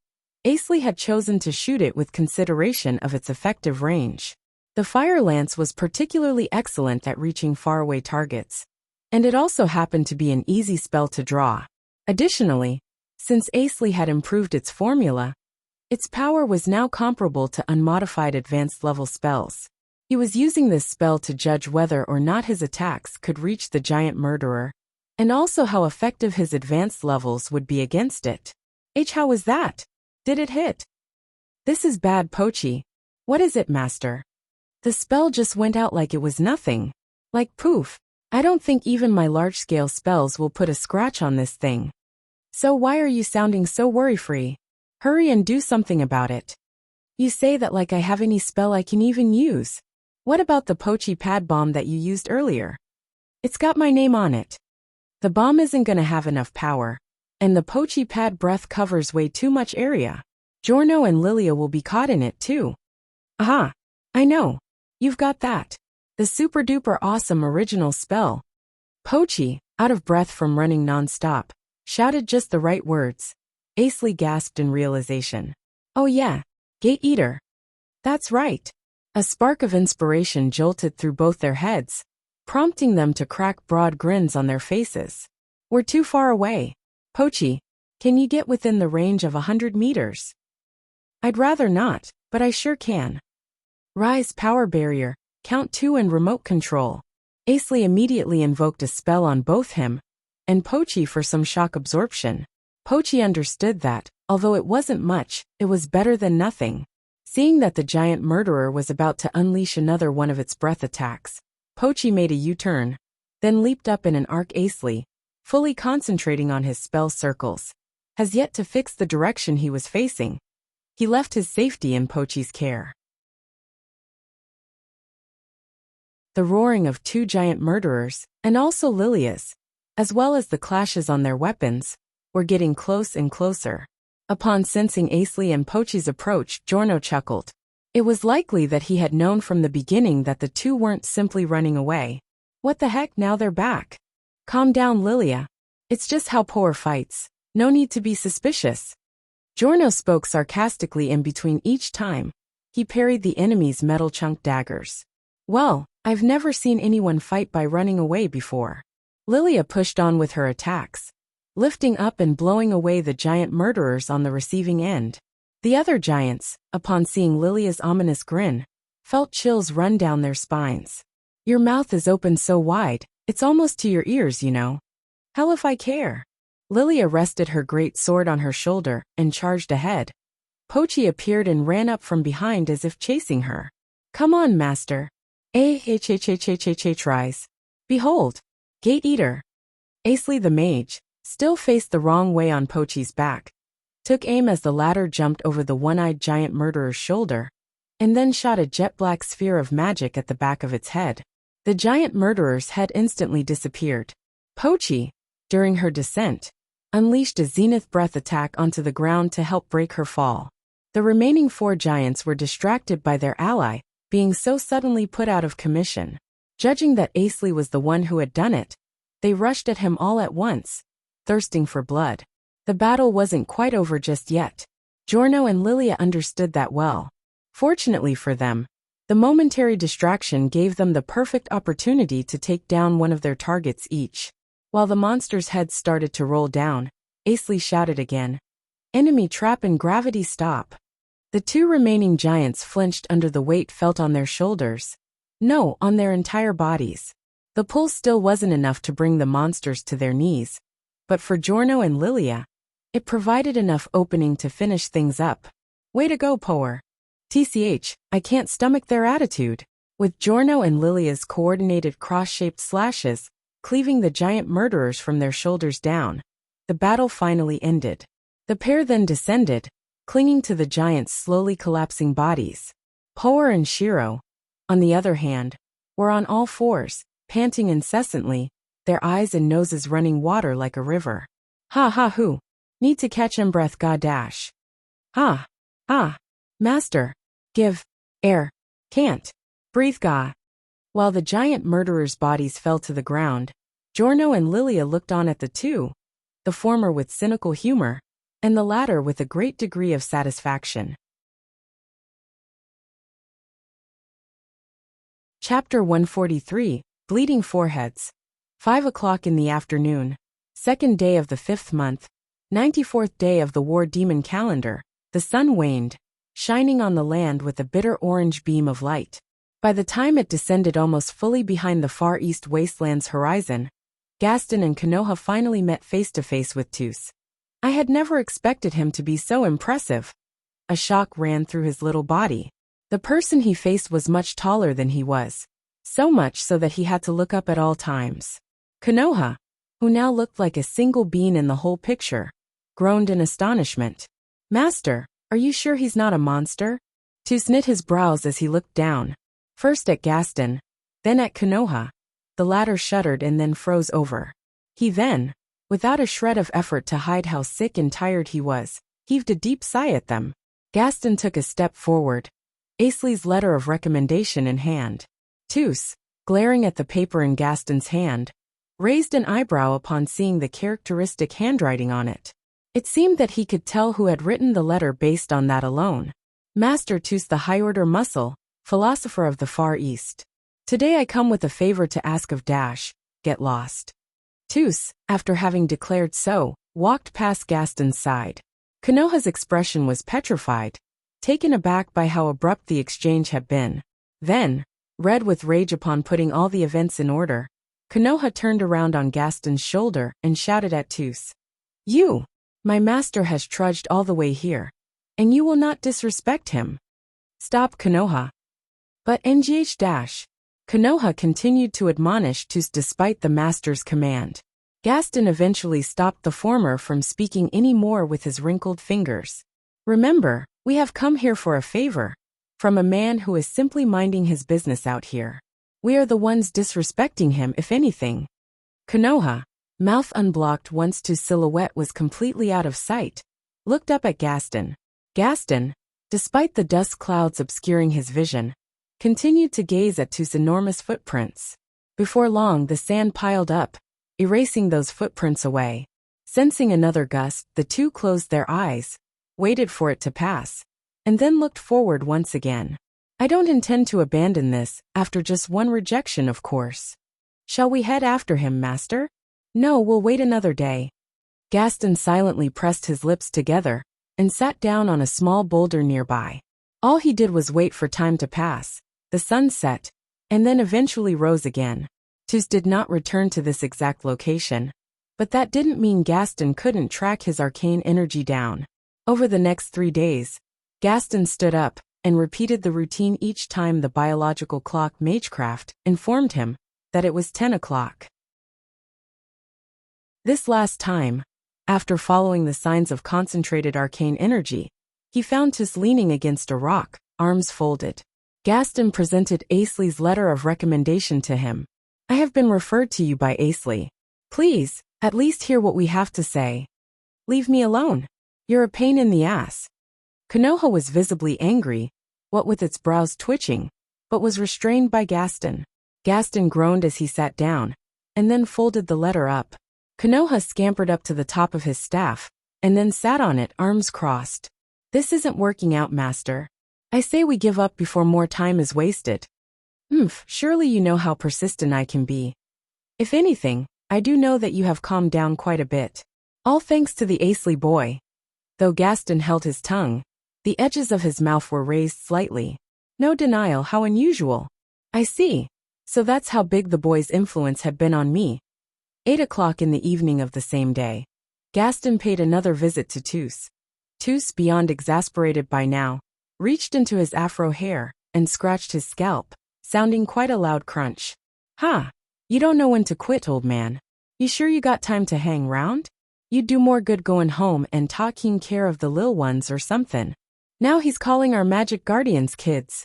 Asley had chosen to shoot it with consideration of its effective range. The fire lance was particularly excellent at reaching faraway targets, and it also happened to be an easy spell to draw. Additionally, since Asley had improved its formula, its power was now comparable to unmodified advanced level spells. He was using this spell to judge whether or not his attacks could reach the giant murderer, and also how effective his advanced levels would be against it. How was that? Did it hit? This is bad, Pochi. What is it, master? The spell just went out like it was nothing. Like poof. I don't think even my large-scale spells will put a scratch on this thing. So why are you sounding so worry-free? Hurry and do something about it. You say that like I have any spell I can even use. What about the Pochi pad bomb that you used earlier? It's got my name on it. The bomb isn't gonna have enough power, and the Pochi pad breath covers way too much area. Giorno and Lilia will be caught in it too. Aha! I know. You've got that. The super-duper awesome original spell. Pochi, out of breath from running non-stop, shouted just the right words. Asley gasped in realization. Oh yeah, Gate Eater. That's right. A spark of inspiration jolted through both their heads, prompting them to crack broad grins on their faces. We're too far away. Pochi, can you get within the range of 100 meters? I'd rather not, but I sure can. Rise power barrier, count 2 and remote control. Asley immediately invoked a spell on both him and Pochi for some shock absorption. Pochi understood that, although it wasn't much, it was better than nothing. Seeing that the giant murderer was about to unleash another one of its breath attacks, Pochi made a U-turn, then leaped up in an arc. Asley, fully concentrating on his spell circles, has yet to fix the direction he was facing. He left his safety in Pochi's care. The roaring of 2 giant murderers, and also Lilia's, as well as the clashes on their weapons, were getting close and closer. Upon sensing Asley and Pochi's approach, Giorno chuckled. It was likely that he had known from the beginning that the two weren't simply running away. What the heck, now they're back. Calm down, Lilia. It's just how Power fights. No need to be suspicious. Giorno spoke sarcastically in between each time he parried the enemy's metal chunk daggers. Well, I've never seen anyone fight by running away before. Lilia pushed on with her attacks, lifting up and blowing away the giant murderers on the receiving end. The other giants, upon seeing Lilia's ominous grin, felt chills run down their spines. Your mouth is open so wide, it's almost to your ears, you know. Hell if I care. Lilia rested her great sword on her shoulder and charged ahead. Pochi appeared and ran up from behind as if chasing her. Come on, master. Rise. Behold, Gate Eater. Asley the mage, still faced the wrong way on Pochi's back, took aim as the latter jumped over the one-eyed giant murderer's shoulder, and then shot a jet-black sphere of magic at the back of its head. The giant murderer's head instantly disappeared. Pochi, during her descent, unleashed a zenith breath attack onto the ground to help break her fall. The remaining 4 giants were distracted by their ally being so suddenly put out of commission. Judging that Asley was the one who had done it, they rushed at him all at once, thirsting for blood. The battle wasn't quite over just yet. Giorno and Lilia understood that well. Fortunately for them, the momentary distraction gave them the perfect opportunity to take down one of their targets each. While the monster's head started to roll down, Asley shouted again, "Enemy trap and gravity stop." The 2 remaining giants flinched under the weight felt on their shoulders. No, on their entire bodies. The pull still wasn't enough to bring the monsters to their knees, but for Giorno and Lilia, it provided enough opening to finish things up. Way to go, Power. TCH, I can't stomach their attitude. With Giorno and Lilia's coordinated cross-shaped slashes, cleaving the giant murderers from their shoulders down, the battle finally ended. The pair then descended, clinging to the giants' slowly collapsing bodies. Power and Shiro, on the other hand, were on all fours, panting incessantly, their eyes and noses running water like a river. Ha ha hoo. Need to catch 'em breath ga dash. Ha. Ha. Master. Give. Air. Can't. Breathe ga. While the giant murderers' bodies fell to the ground, Giorno and Lilia looked on at the two, the former with cynical humor, and the latter with a great degree of satisfaction. Chapter 143, Bleeding Foreheads. 5 o'clock in the afternoon, 2nd day of the 5th month, 94th day of the war demon calendar. The sun waned, shining on the land with a bitter orange beam of light. By the time it descended almost fully behind the far east wasteland's horizon, Gaston and Konoha finally met face to face with Tus. I had never expected him to be so impressive. A shock ran through his little body. The person he faced was much taller than he was, so much so that he had to look up at all times. Konoha, who now looked like a single bean in the whole picture, groaned in astonishment. Master, are you sure he's not a monster? Tus knit his brows as he looked down, first at Gaston, then at Konoha. The latter shuddered and then froze over. He then, without a shred of effort to hide how sick and tired he was, heaved a deep sigh at them. Gaston took a step forward, Asley's letter of recommendation in hand. Tus, glaring at the paper in Gaston's hand, raised an eyebrow upon seeing the characteristic handwriting on it. It seemed that he could tell who had written the letter based on that alone. Master Tus, the high-order muscle, philosopher of the Far East. Today I come with a favor to ask of Dash. Get lost. Tus, after having declared so, walked past Gaston's side. Konoha's expression was petrified, taken aback by how abrupt the exchange had been. Then, red with rage upon putting all the events in order, Konoha turned around on Gaston's shoulder and shouted at Tus. You! My master has trudged all the way here, and you will not disrespect him. Stop, Konoha. But NGH Dash. Konoha continued to admonish Tus despite the master's command. Gaston eventually stopped the former from speaking any more with his wrinkled fingers. Remember, we have come here for a favor, from a man who is simply minding his business out here. We are the ones disrespecting him, if anything. Konoha, mouth unblocked once Tus' silhouette was completely out of sight, looked up at Gaston. Gaston, despite the dust clouds obscuring his vision, continued to gaze at Tus' enormous footprints. Before long the sand piled up, erasing those footprints away. Sensing another gust, the two closed their eyes, waited for it to pass, and then looked forward once again. I don't intend to abandon this, after just one rejection, of course. Shall we head after him, master? No, we'll wait another day. Gaston silently pressed his lips together, and sat down on a small boulder nearby. All he did was wait for time to pass. The sun set, and then eventually rose again. Tus did not return to this exact location, but that didn't mean Gaston couldn't track his arcane energy down. Over the next 3 days, Gaston stood up and repeated the routine each time the biological clock Magecraft informed him that it was 10 o'clock. This last time, after following the signs of concentrated arcane energy, he found Tus leaning against a rock, arms folded. Gaston presented Asley's letter of recommendation to him. I have been referred to you by Asley. Please, at least hear what we have to say. Leave me alone. You're a pain in the ass. Konoha was visibly angry, what with its brows twitching, but was restrained by Gaston. Gaston groaned as he sat down, and then folded the letter up. Konoha scampered up to the top of his staff, and then sat on it, arms crossed. This isn't working out, master. I say we give up before more time is wasted. Surely you know how persistent I can be. If anything, I do know that you have calmed down quite a bit. All thanks to the Asley boy. Though Gaston held his tongue, the edges of his mouth were raised slightly. No denial, how unusual. I see. So that's how big the boy's influence had been on me. 8 o'clock in the evening of the same day, Gaston paid another visit to Tus. Tus, beyond exasperated by now, reached into his afro hair and scratched his scalp, sounding quite a loud crunch. Ha! You don't know when to quit, old man. You sure you got time to hang round? You'd do more good going home and taking care of the lil ones or something. Now he's calling our magic guardians kids.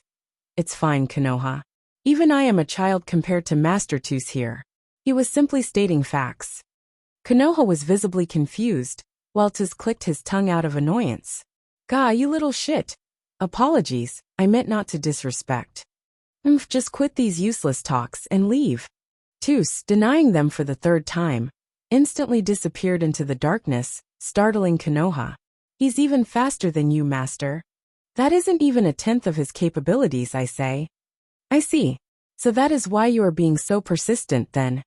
It's fine, Konoha. Even I am a child compared to Master Tus here. He was simply stating facts. Konoha was visibly confused, while Tus clicked his tongue out of annoyance. Gah, you little shit. Apologies, I meant not to disrespect. Just quit these useless talks and leave. Tus, denying them for the 3rd time, instantly disappeared into the darkness, startling Konoha. He's even faster than you, master. That isn't even a tenth of his capabilities, I say. I see. So that is why you are being so persistent then.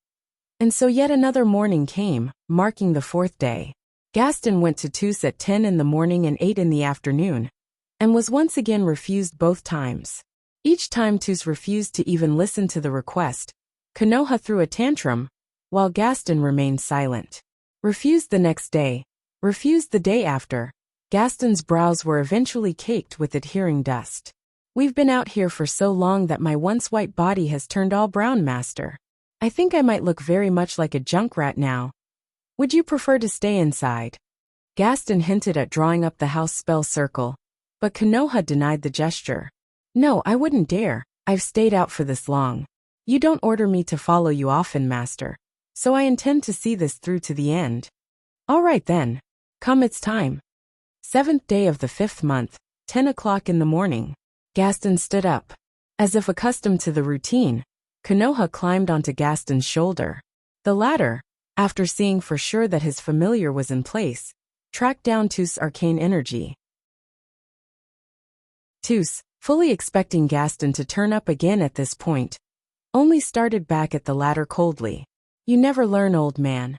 And so yet another morning came, marking the 4th day. Gaston went to Tus at 10 in the morning and 8 in the afternoon, and was once again refused both times. Each time Tus refused to even listen to the request, Konoha threw a tantrum, while Gaston remained silent. Refused the next day, refused the day after. Gaston's brows were eventually caked with adhering dust. We've been out here for so long that my once white body has turned all brown, master. I think I might look very much like a junkrat now. Would you prefer to stay inside? Gaston hinted at drawing up the house spell circle, but Konoha denied the gesture. No, I wouldn't dare. I've stayed out for this long. You don't order me to follow you often, master, so I intend to see this through to the end. All right then. Come, it's time. 7th day of the 5th month, 10 o'clock in the morning. Gaston stood up. As if accustomed to the routine, Konoha climbed onto Gaston's shoulder. The latter, after seeing for sure that his familiar was in place, tracked down Toos' arcane energy. Toos, fully expecting Gaston to turn up again at this point, only started back at the latter coldly. "You never learn, old man."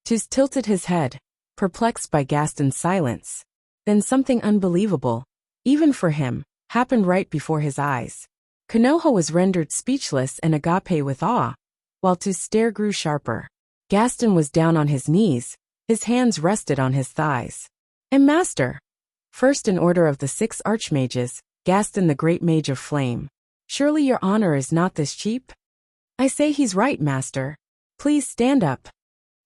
Toos tilted his head, perplexed by Gaston's silence. Then something unbelievable, even for him, happened right before his eyes. Konoha was rendered speechless and agape with awe, while Toos' stare grew sharper. Gaston was down on his knees, his hands rested on his thighs. "And master, first in order of the 6 archmages, Gaston the great mage of flame. Surely your honor is not this cheap?" "I say he's right, master. Please stand up."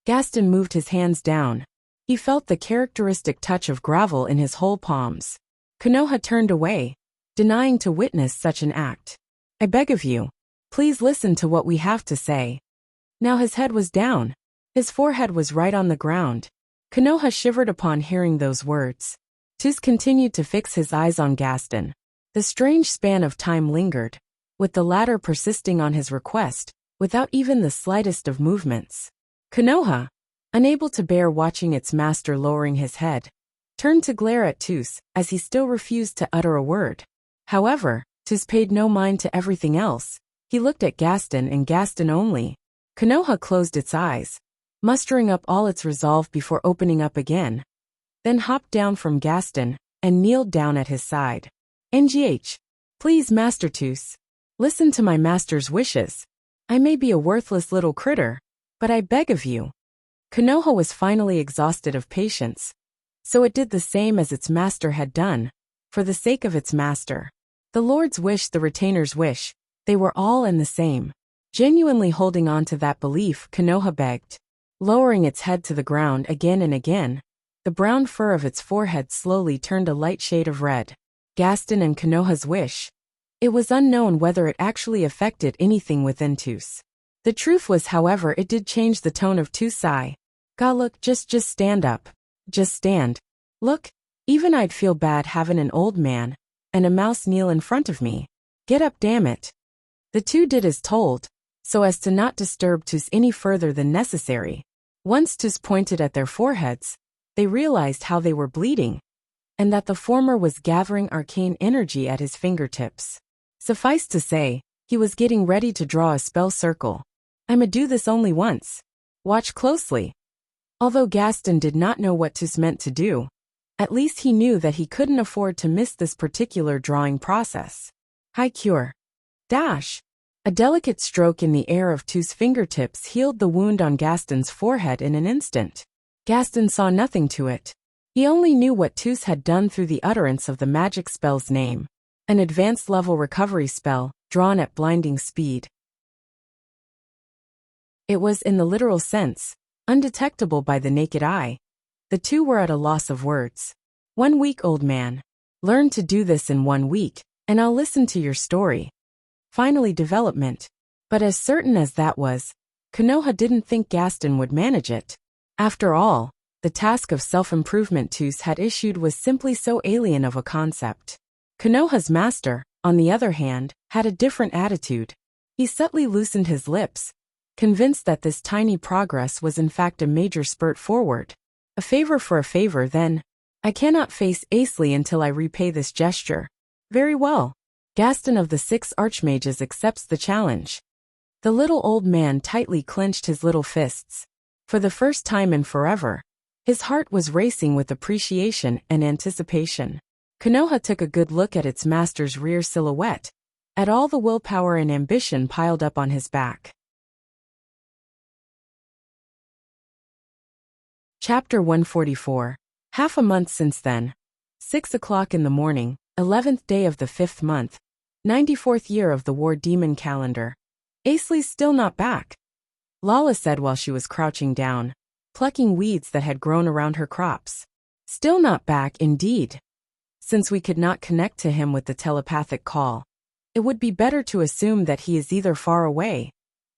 Gaston moved his hands down. He felt the characteristic touch of gravel in his whole palms. Konoha turned away, denying to witness such an act. "I beg of you, please listen to what we have to say." Now his head was down. His forehead was right on the ground. Konoha shivered upon hearing those words. Toos continued to fix his eyes on Gaston. The strange span of time lingered, with the latter persisting on his request, without even the slightest of movements. Konoha, unable to bear watching its master lowering his head, turned to glare at Toos, as he still refused to utter a word. However, Toos paid no mind to everything else. He looked at Gaston and Gaston only. Konoha closed its eyes, mustering up all its resolve before opening up again, then hopped down from Gaston and kneeled down at his side. "NGH. Please, Master Toos. Listen to my master's wishes. I may be a worthless little critter, but I beg of you." Konoha was finally exhausted of patience, so it did the same as its master had done, for the sake of its master. The Lord's wish, the retainer's wish, they were all in the same. Genuinely holding on to that belief, Konoha begged. Lowering its head to the ground again and again, the brown fur of its forehead slowly turned a light shade of red. Gaston and Konoha's wish. It was unknown whether it actually affected anything within Toos. The truth was, however, it did change the tone of Toos' sigh. "God, look, just stand up. Just stand. Look, even I'd feel bad having an old man and a mouse kneel in front of me. Get up, damn it." The two did as told, so as to not disturb Toos any further than necessary. Once Toos pointed at their foreheads, they realized how they were bleeding, and that the former was gathering arcane energy at his fingertips. Suffice to say, he was getting ready to draw a spell circle. "I'ma do this only once. Watch closely." Although Gaston did not know what Toos meant to do, at least he knew that he couldn't afford to miss this particular drawing process. High cure. Dash. A delicate stroke in the air of Toos' fingertips healed the wound on Gaston's forehead in an instant. Gaston saw nothing to it. He only knew what Toos had done through the utterance of the magic spell's name, an advanced level recovery spell, drawn at blinding speed. It was, in the literal sense, undetectable by the naked eye. The two were at a loss of words. 1 week, old man. Learn to do this in 1 week, and I'll listen to your story. Finally, development. But as certain as that was, Konoha didn't think Gaston would manage it. After all, the task of self-improvement Toos had issued was simply so alien of a concept. Konoha's master, on the other hand, had a different attitude. He subtly loosened his lips, convinced that this tiny progress was in fact a major spurt forward. A favor for a favor, then. I cannot face Asley until I repay this gesture. Very well. Gaston of the 6 archmages accepts the challenge. The little old man tightly clenched his little fists. For the first time in forever, his heart was racing with appreciation and anticipation. Konoha took a good look at its master's rear silhouette, at all the willpower and ambition piled up on his back. Chapter 144. Half a month since then. 6 o'clock in the morning, 11th day of the 5th month, 94th year of the War Demon calendar. Asley's still not back, Lala said while she was crouching down, plucking weeds that had grown around her crops. Still not back, indeed. Since we could not connect to him with the telepathic call, it would be better to assume that he is either far away,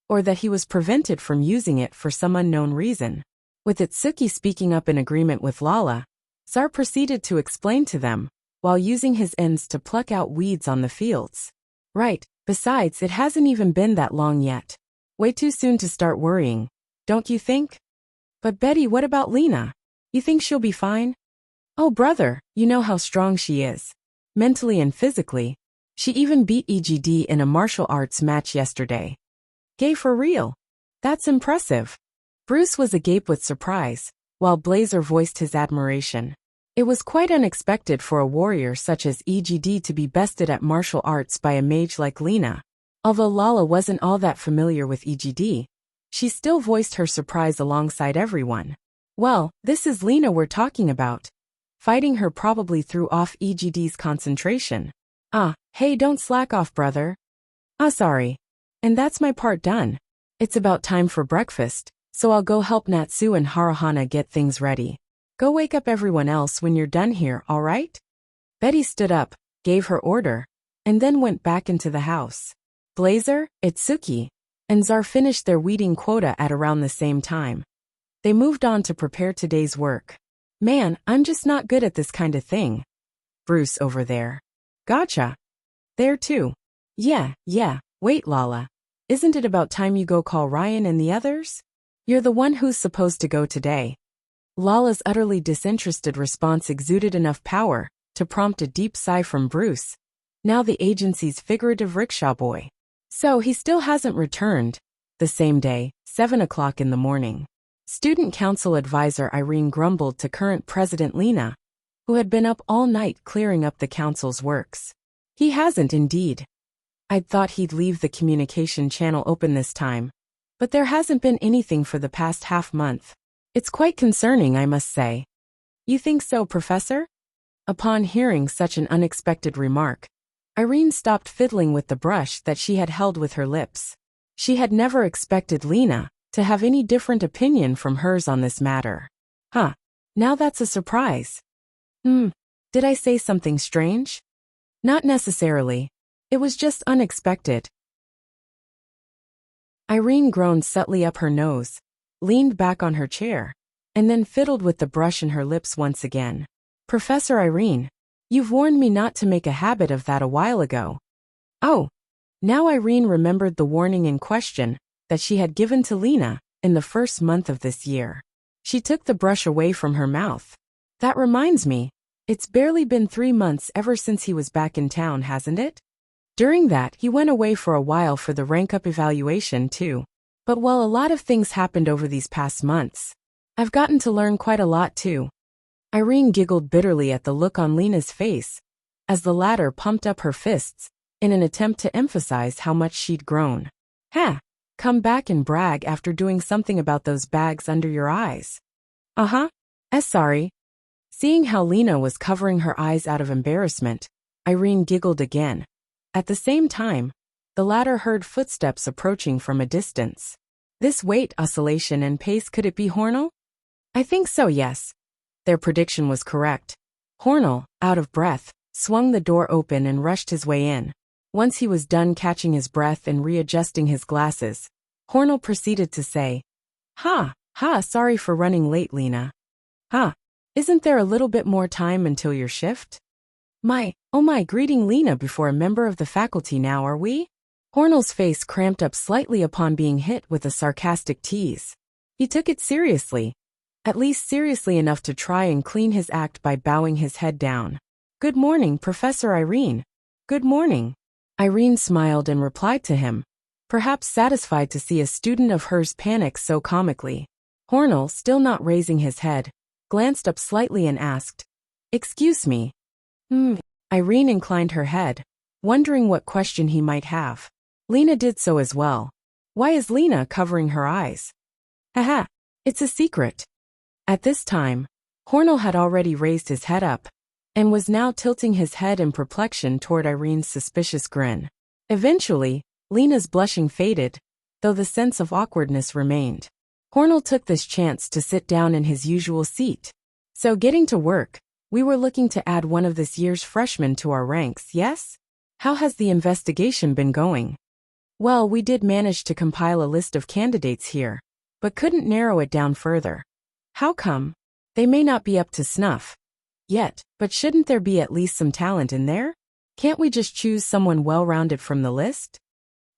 or that he was prevented from using it for some unknown reason. With Itsuki speaking up in agreement with Lala, Zar proceeded to explain to them, while using his ends to pluck out weeds on the fields. Right, besides, it hasn't even been that long yet. Way too soon to start worrying, don't you think? But Betty, what about Lena? You think she'll be fine? Oh brother, you know how strong she is. Mentally and physically. She even beat EGD in a martial arts match yesterday. Gay for real. That's impressive. Bruce was agape with surprise, while Blazer voiced his admiration. It was quite unexpected for a warrior such as EGD to be bested at martial arts by a mage like Lena. Although Lala wasn't all that familiar with EGD, she still voiced her surprise alongside everyone. Well, this is Lena we're talking about. Fighting her probably threw off EGD's concentration. Hey, don't slack off, brother. Sorry. And that's my part done. It's about time for breakfast, so I'll go help Natsu and Haruhana get things ready. Go wake up everyone else when you're done here, all right? Betty stood up, gave her order, and then went back into the house. Blazer, Itsuki, and Zar finished their weeding quota at around the same time. They moved on to prepare today's work. Man, I'm just not good at this kind of thing. Bruce over there. Gotcha. There too. Yeah. Wait, Lala. Isn't it about time you go call Ryan and the others? You're the one who's supposed to go today. Lala's utterly disinterested response exuded enough power to prompt a deep sigh from Bruce, now the agency's figurative rickshaw boy. So he still hasn't returned. The same day, 7 o'clock in the morning. Student Council Advisor Irene grumbled to current President Lena, who had been up all night clearing up the council's works. He hasn't indeed. I'd thought he'd leave the communication channel open this time, but there hasn't been anything for the past half-month. It's quite concerning, I must say. You think so, Professor? Upon hearing such an unexpected remark, Irene stopped fiddling with the brush that she had held with her lips. She had never expected Lena to have any different opinion from hers on this matter. Now that's a surprise. Did I say something strange? Not necessarily. It was just unexpected. Irene groaned subtly up her nose, leaned back on her chair, and then fiddled with the brush in her lips once again. Professor Irene, you've warned me not to make a habit of that a while ago. Oh. Now Irene remembered the warning in question that she had given to Lena in the first month of this year. She took the brush away from her mouth. That reminds me, it's barely been 3 months ever since he was back in town, hasn't it? During that, he went away for a while for the rank-up evaluation too. But while a lot of things happened over these past months, I've gotten to learn quite a lot too. Irene giggled bitterly at the look on Lena's face, as the latter pumped up her fists in an attempt to emphasize how much she'd grown. Come back and brag after doing something about those bags under your eyes. Sorry. Seeing how Lena was covering her eyes out of embarrassment, Irene giggled again. At the same time, the latter heard footsteps approaching from a distance. This weight oscillation and pace, could it be Hornell? I think so, yes. Their prediction was correct. Hornell, out of breath, swung the door open and rushed his way in. Once he was done catching his breath and readjusting his glasses, Hornell proceeded to say, sorry for running late, Lena. Isn't there a little bit more time until your shift? Greeting Lena before a member of the faculty now, are we? Hornell's face cramped up slightly upon being hit with a sarcastic tease. He took it seriously, at least seriously enough to try and clean his act by bowing his head down. Good morning, Professor Irene. Good morning. Irene smiled and replied to him, perhaps satisfied to see a student of hers panic so comically. Hornell, still not raising his head, glanced up slightly and asked, Excuse me. Irene inclined her head, wondering what question he might have. Lena did so as well. Why is Lena covering her eyes? It's a secret. At this time, Hornell had already raised his head up, and was now tilting his head in perplexion toward Irene's suspicious grin. Eventually, Lena's blushing faded, though the sense of awkwardness remained. Hornell took this chance to sit down in his usual seat. So getting to work, we were looking to add one of this year's freshmen to our ranks, yes? How has the investigation been going? Well, we did manage to compile a list of candidates here, but couldn't narrow it down further. How come? They may not be up to snuff yet, but shouldn't there be at least some talent in there? Can't we just choose someone well-rounded from the list?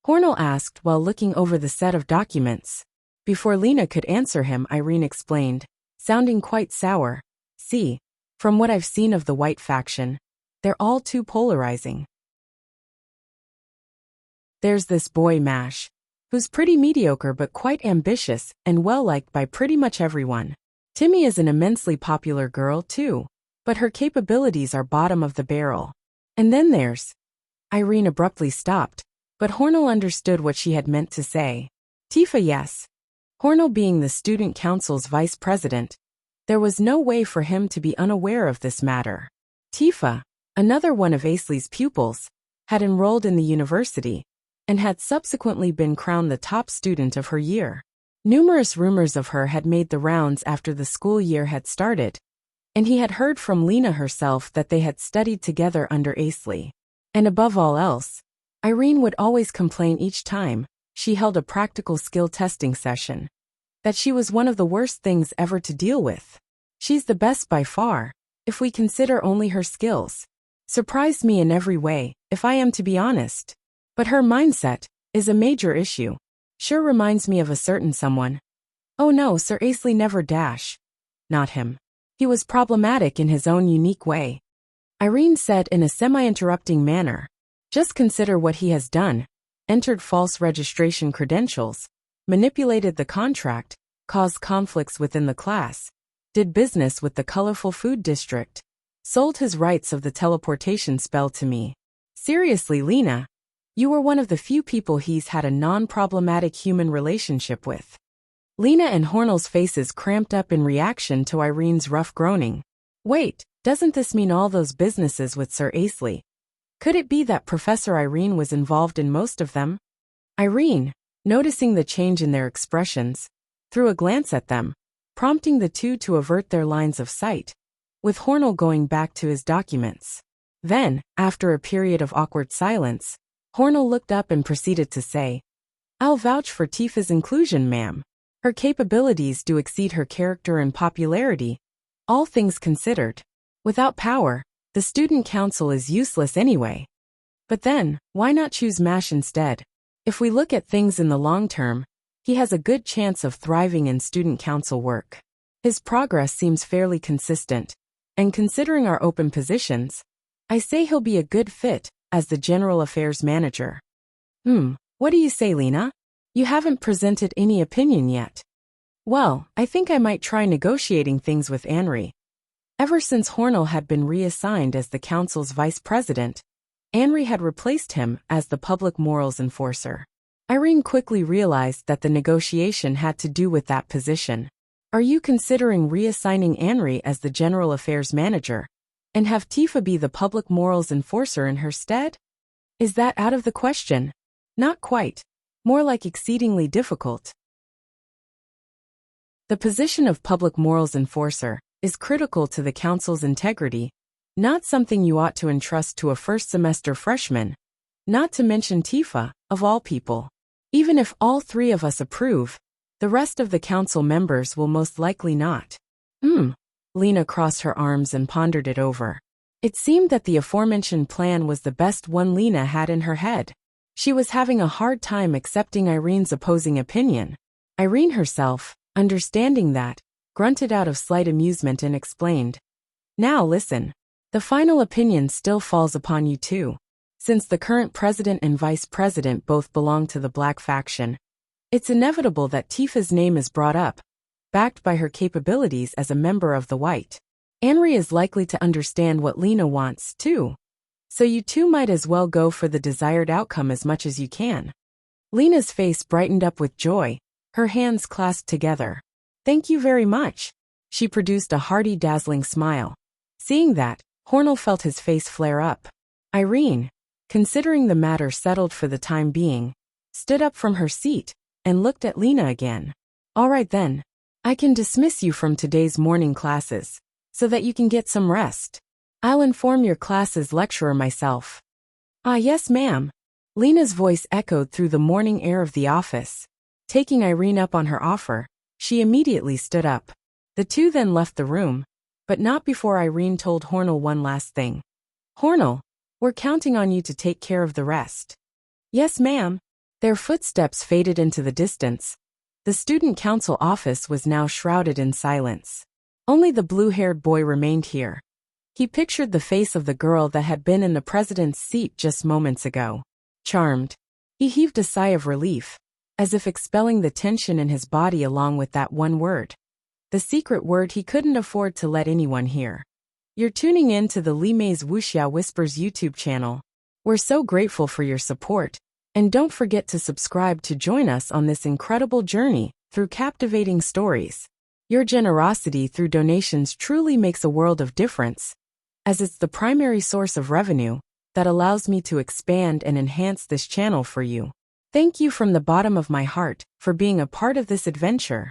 Hornell asked while looking over the set of documents. Before Lena could answer him, Irene explained, sounding quite sour. See, from what I've seen of the white faction, they're all too polarizing. There's this boy Mash, who's pretty mediocre but quite ambitious and well-liked by pretty much everyone. Timmy is an immensely popular girl too, but her capabilities are bottom of the barrel. And then there's... Irene abruptly stopped, but Hornell understood what she had meant to say. Tifa, yes. Hornell being the student council's vice president, there was no way for him to be unaware of this matter. Tifa, another one of Asley's pupils, had enrolled in the university and had subsequently been crowned the top student of her year. Numerous rumors of her had made the rounds after the school year had started, and he had heard from Lena herself that they had studied together under Asley. And above all else, Irene would always complain each time she held a practical skill testing session that she was one of the worst things ever to deal with. She's the best by far, if we consider only her skills. Surprised me in every way, if I am to be honest. But her mindset is a major issue. Sure reminds me of a certain someone. Oh no, Sir Asley never dash. Not him. He was problematic in his own unique way. Irene said in a semi-interrupting manner. Just consider what he has done. Entered false registration credentials, manipulated the contract, caused conflicts within the class, did business with the colorful food district, sold his rights of the teleportation spell to me. Seriously, Lena, you were one of the few people he's had a non-problematic human relationship with. Lena and Hornell's faces cramped up in reaction to Irene's rough groaning. Wait, doesn't this mean all those businesses with Sir Asley? Could it be that Professor Irene was involved in most of them? Irene, noticing the change in their expressions, threw a glance at them, prompting the two to avert their lines of sight, with Hornell going back to his documents. Then, after a period of awkward silence, Hornell looked up and proceeded to say, I'll vouch for Tifa's inclusion, ma'am. Her capabilities do exceed her character and popularity, all things considered. Without power, the student council is useless anyway. But then, why not choose Mash instead? If we look at things in the long term, he has a good chance of thriving in student council work. His progress seems fairly consistent, and considering our open positions, I say he'll be a good fit as the General Affairs Manager. What do you say, Lena? You haven't presented any opinion yet. Well, I think I might try negotiating things with Anri. Ever since Hornell had been reassigned as the council's vice president, Anri had replaced him as the public morals enforcer. Irene quickly realized that the negotiation had to do with that position. Are you considering reassigning Anri as the General Affairs Manager and have Tifa be the public morals enforcer in her stead? Is that out of the question? Not quite. More like exceedingly difficult. The position of public morals enforcer is critical to the council's integrity, not something you ought to entrust to a first-semester freshman, not to mention Tifa, of all people. Even if all three of us approve, the rest of the council members will most likely not. Lena crossed her arms and pondered it over. It seemed that the aforementioned plan was the best one Lena had in her head. She was having a hard time accepting Irene's opposing opinion. Irene herself, understanding that, grunted out of slight amusement and explained. Now listen. The final opinion still falls upon you two. Since the current president and vice president both belong to the Black faction, it's inevitable that Tifa's name is brought up, backed by her capabilities as a member of the White. Anri is likely to understand what Lena wants, too. So you two might as well go for the desired outcome as much as you can. Lena's face brightened up with joy, her hands clasped together. Thank you very much. She produced a hearty, dazzling smile. Seeing that, Hornell felt his face flare up. Irene, considering the matter settled for the time being, stood up from her seat and looked at Lena again. All right then. I can dismiss you from today's morning classes, so that you can get some rest. I'll inform your class's lecturer myself. Ah, yes, ma'am. Lena's voice echoed through the morning air of the office. Taking Irene up on her offer, she immediately stood up. The two then left the room, but not before Irene told Hornell one last thing. Hornell, we're counting on you to take care of the rest. Yes, ma'am. Their footsteps faded into the distance. The student council office was now shrouded in silence. Only the blue-haired boy remained here. He pictured the face of the girl that had been in the president's seat just moments ago. Charmed. He heaved a sigh of relief, as if expelling the tension in his body along with that one word. The secret word he couldn't afford to let anyone hear. You're tuning in to the Li Mei's Wuxia Whispers YouTube channel. We're so grateful for your support, and don't forget to subscribe to join us on this incredible journey through captivating stories. Your generosity through donations truly makes a world of difference, as it's the primary source of revenue that allows me to expand and enhance this channel for you. Thank you from the bottom of my heart for being a part of this adventure.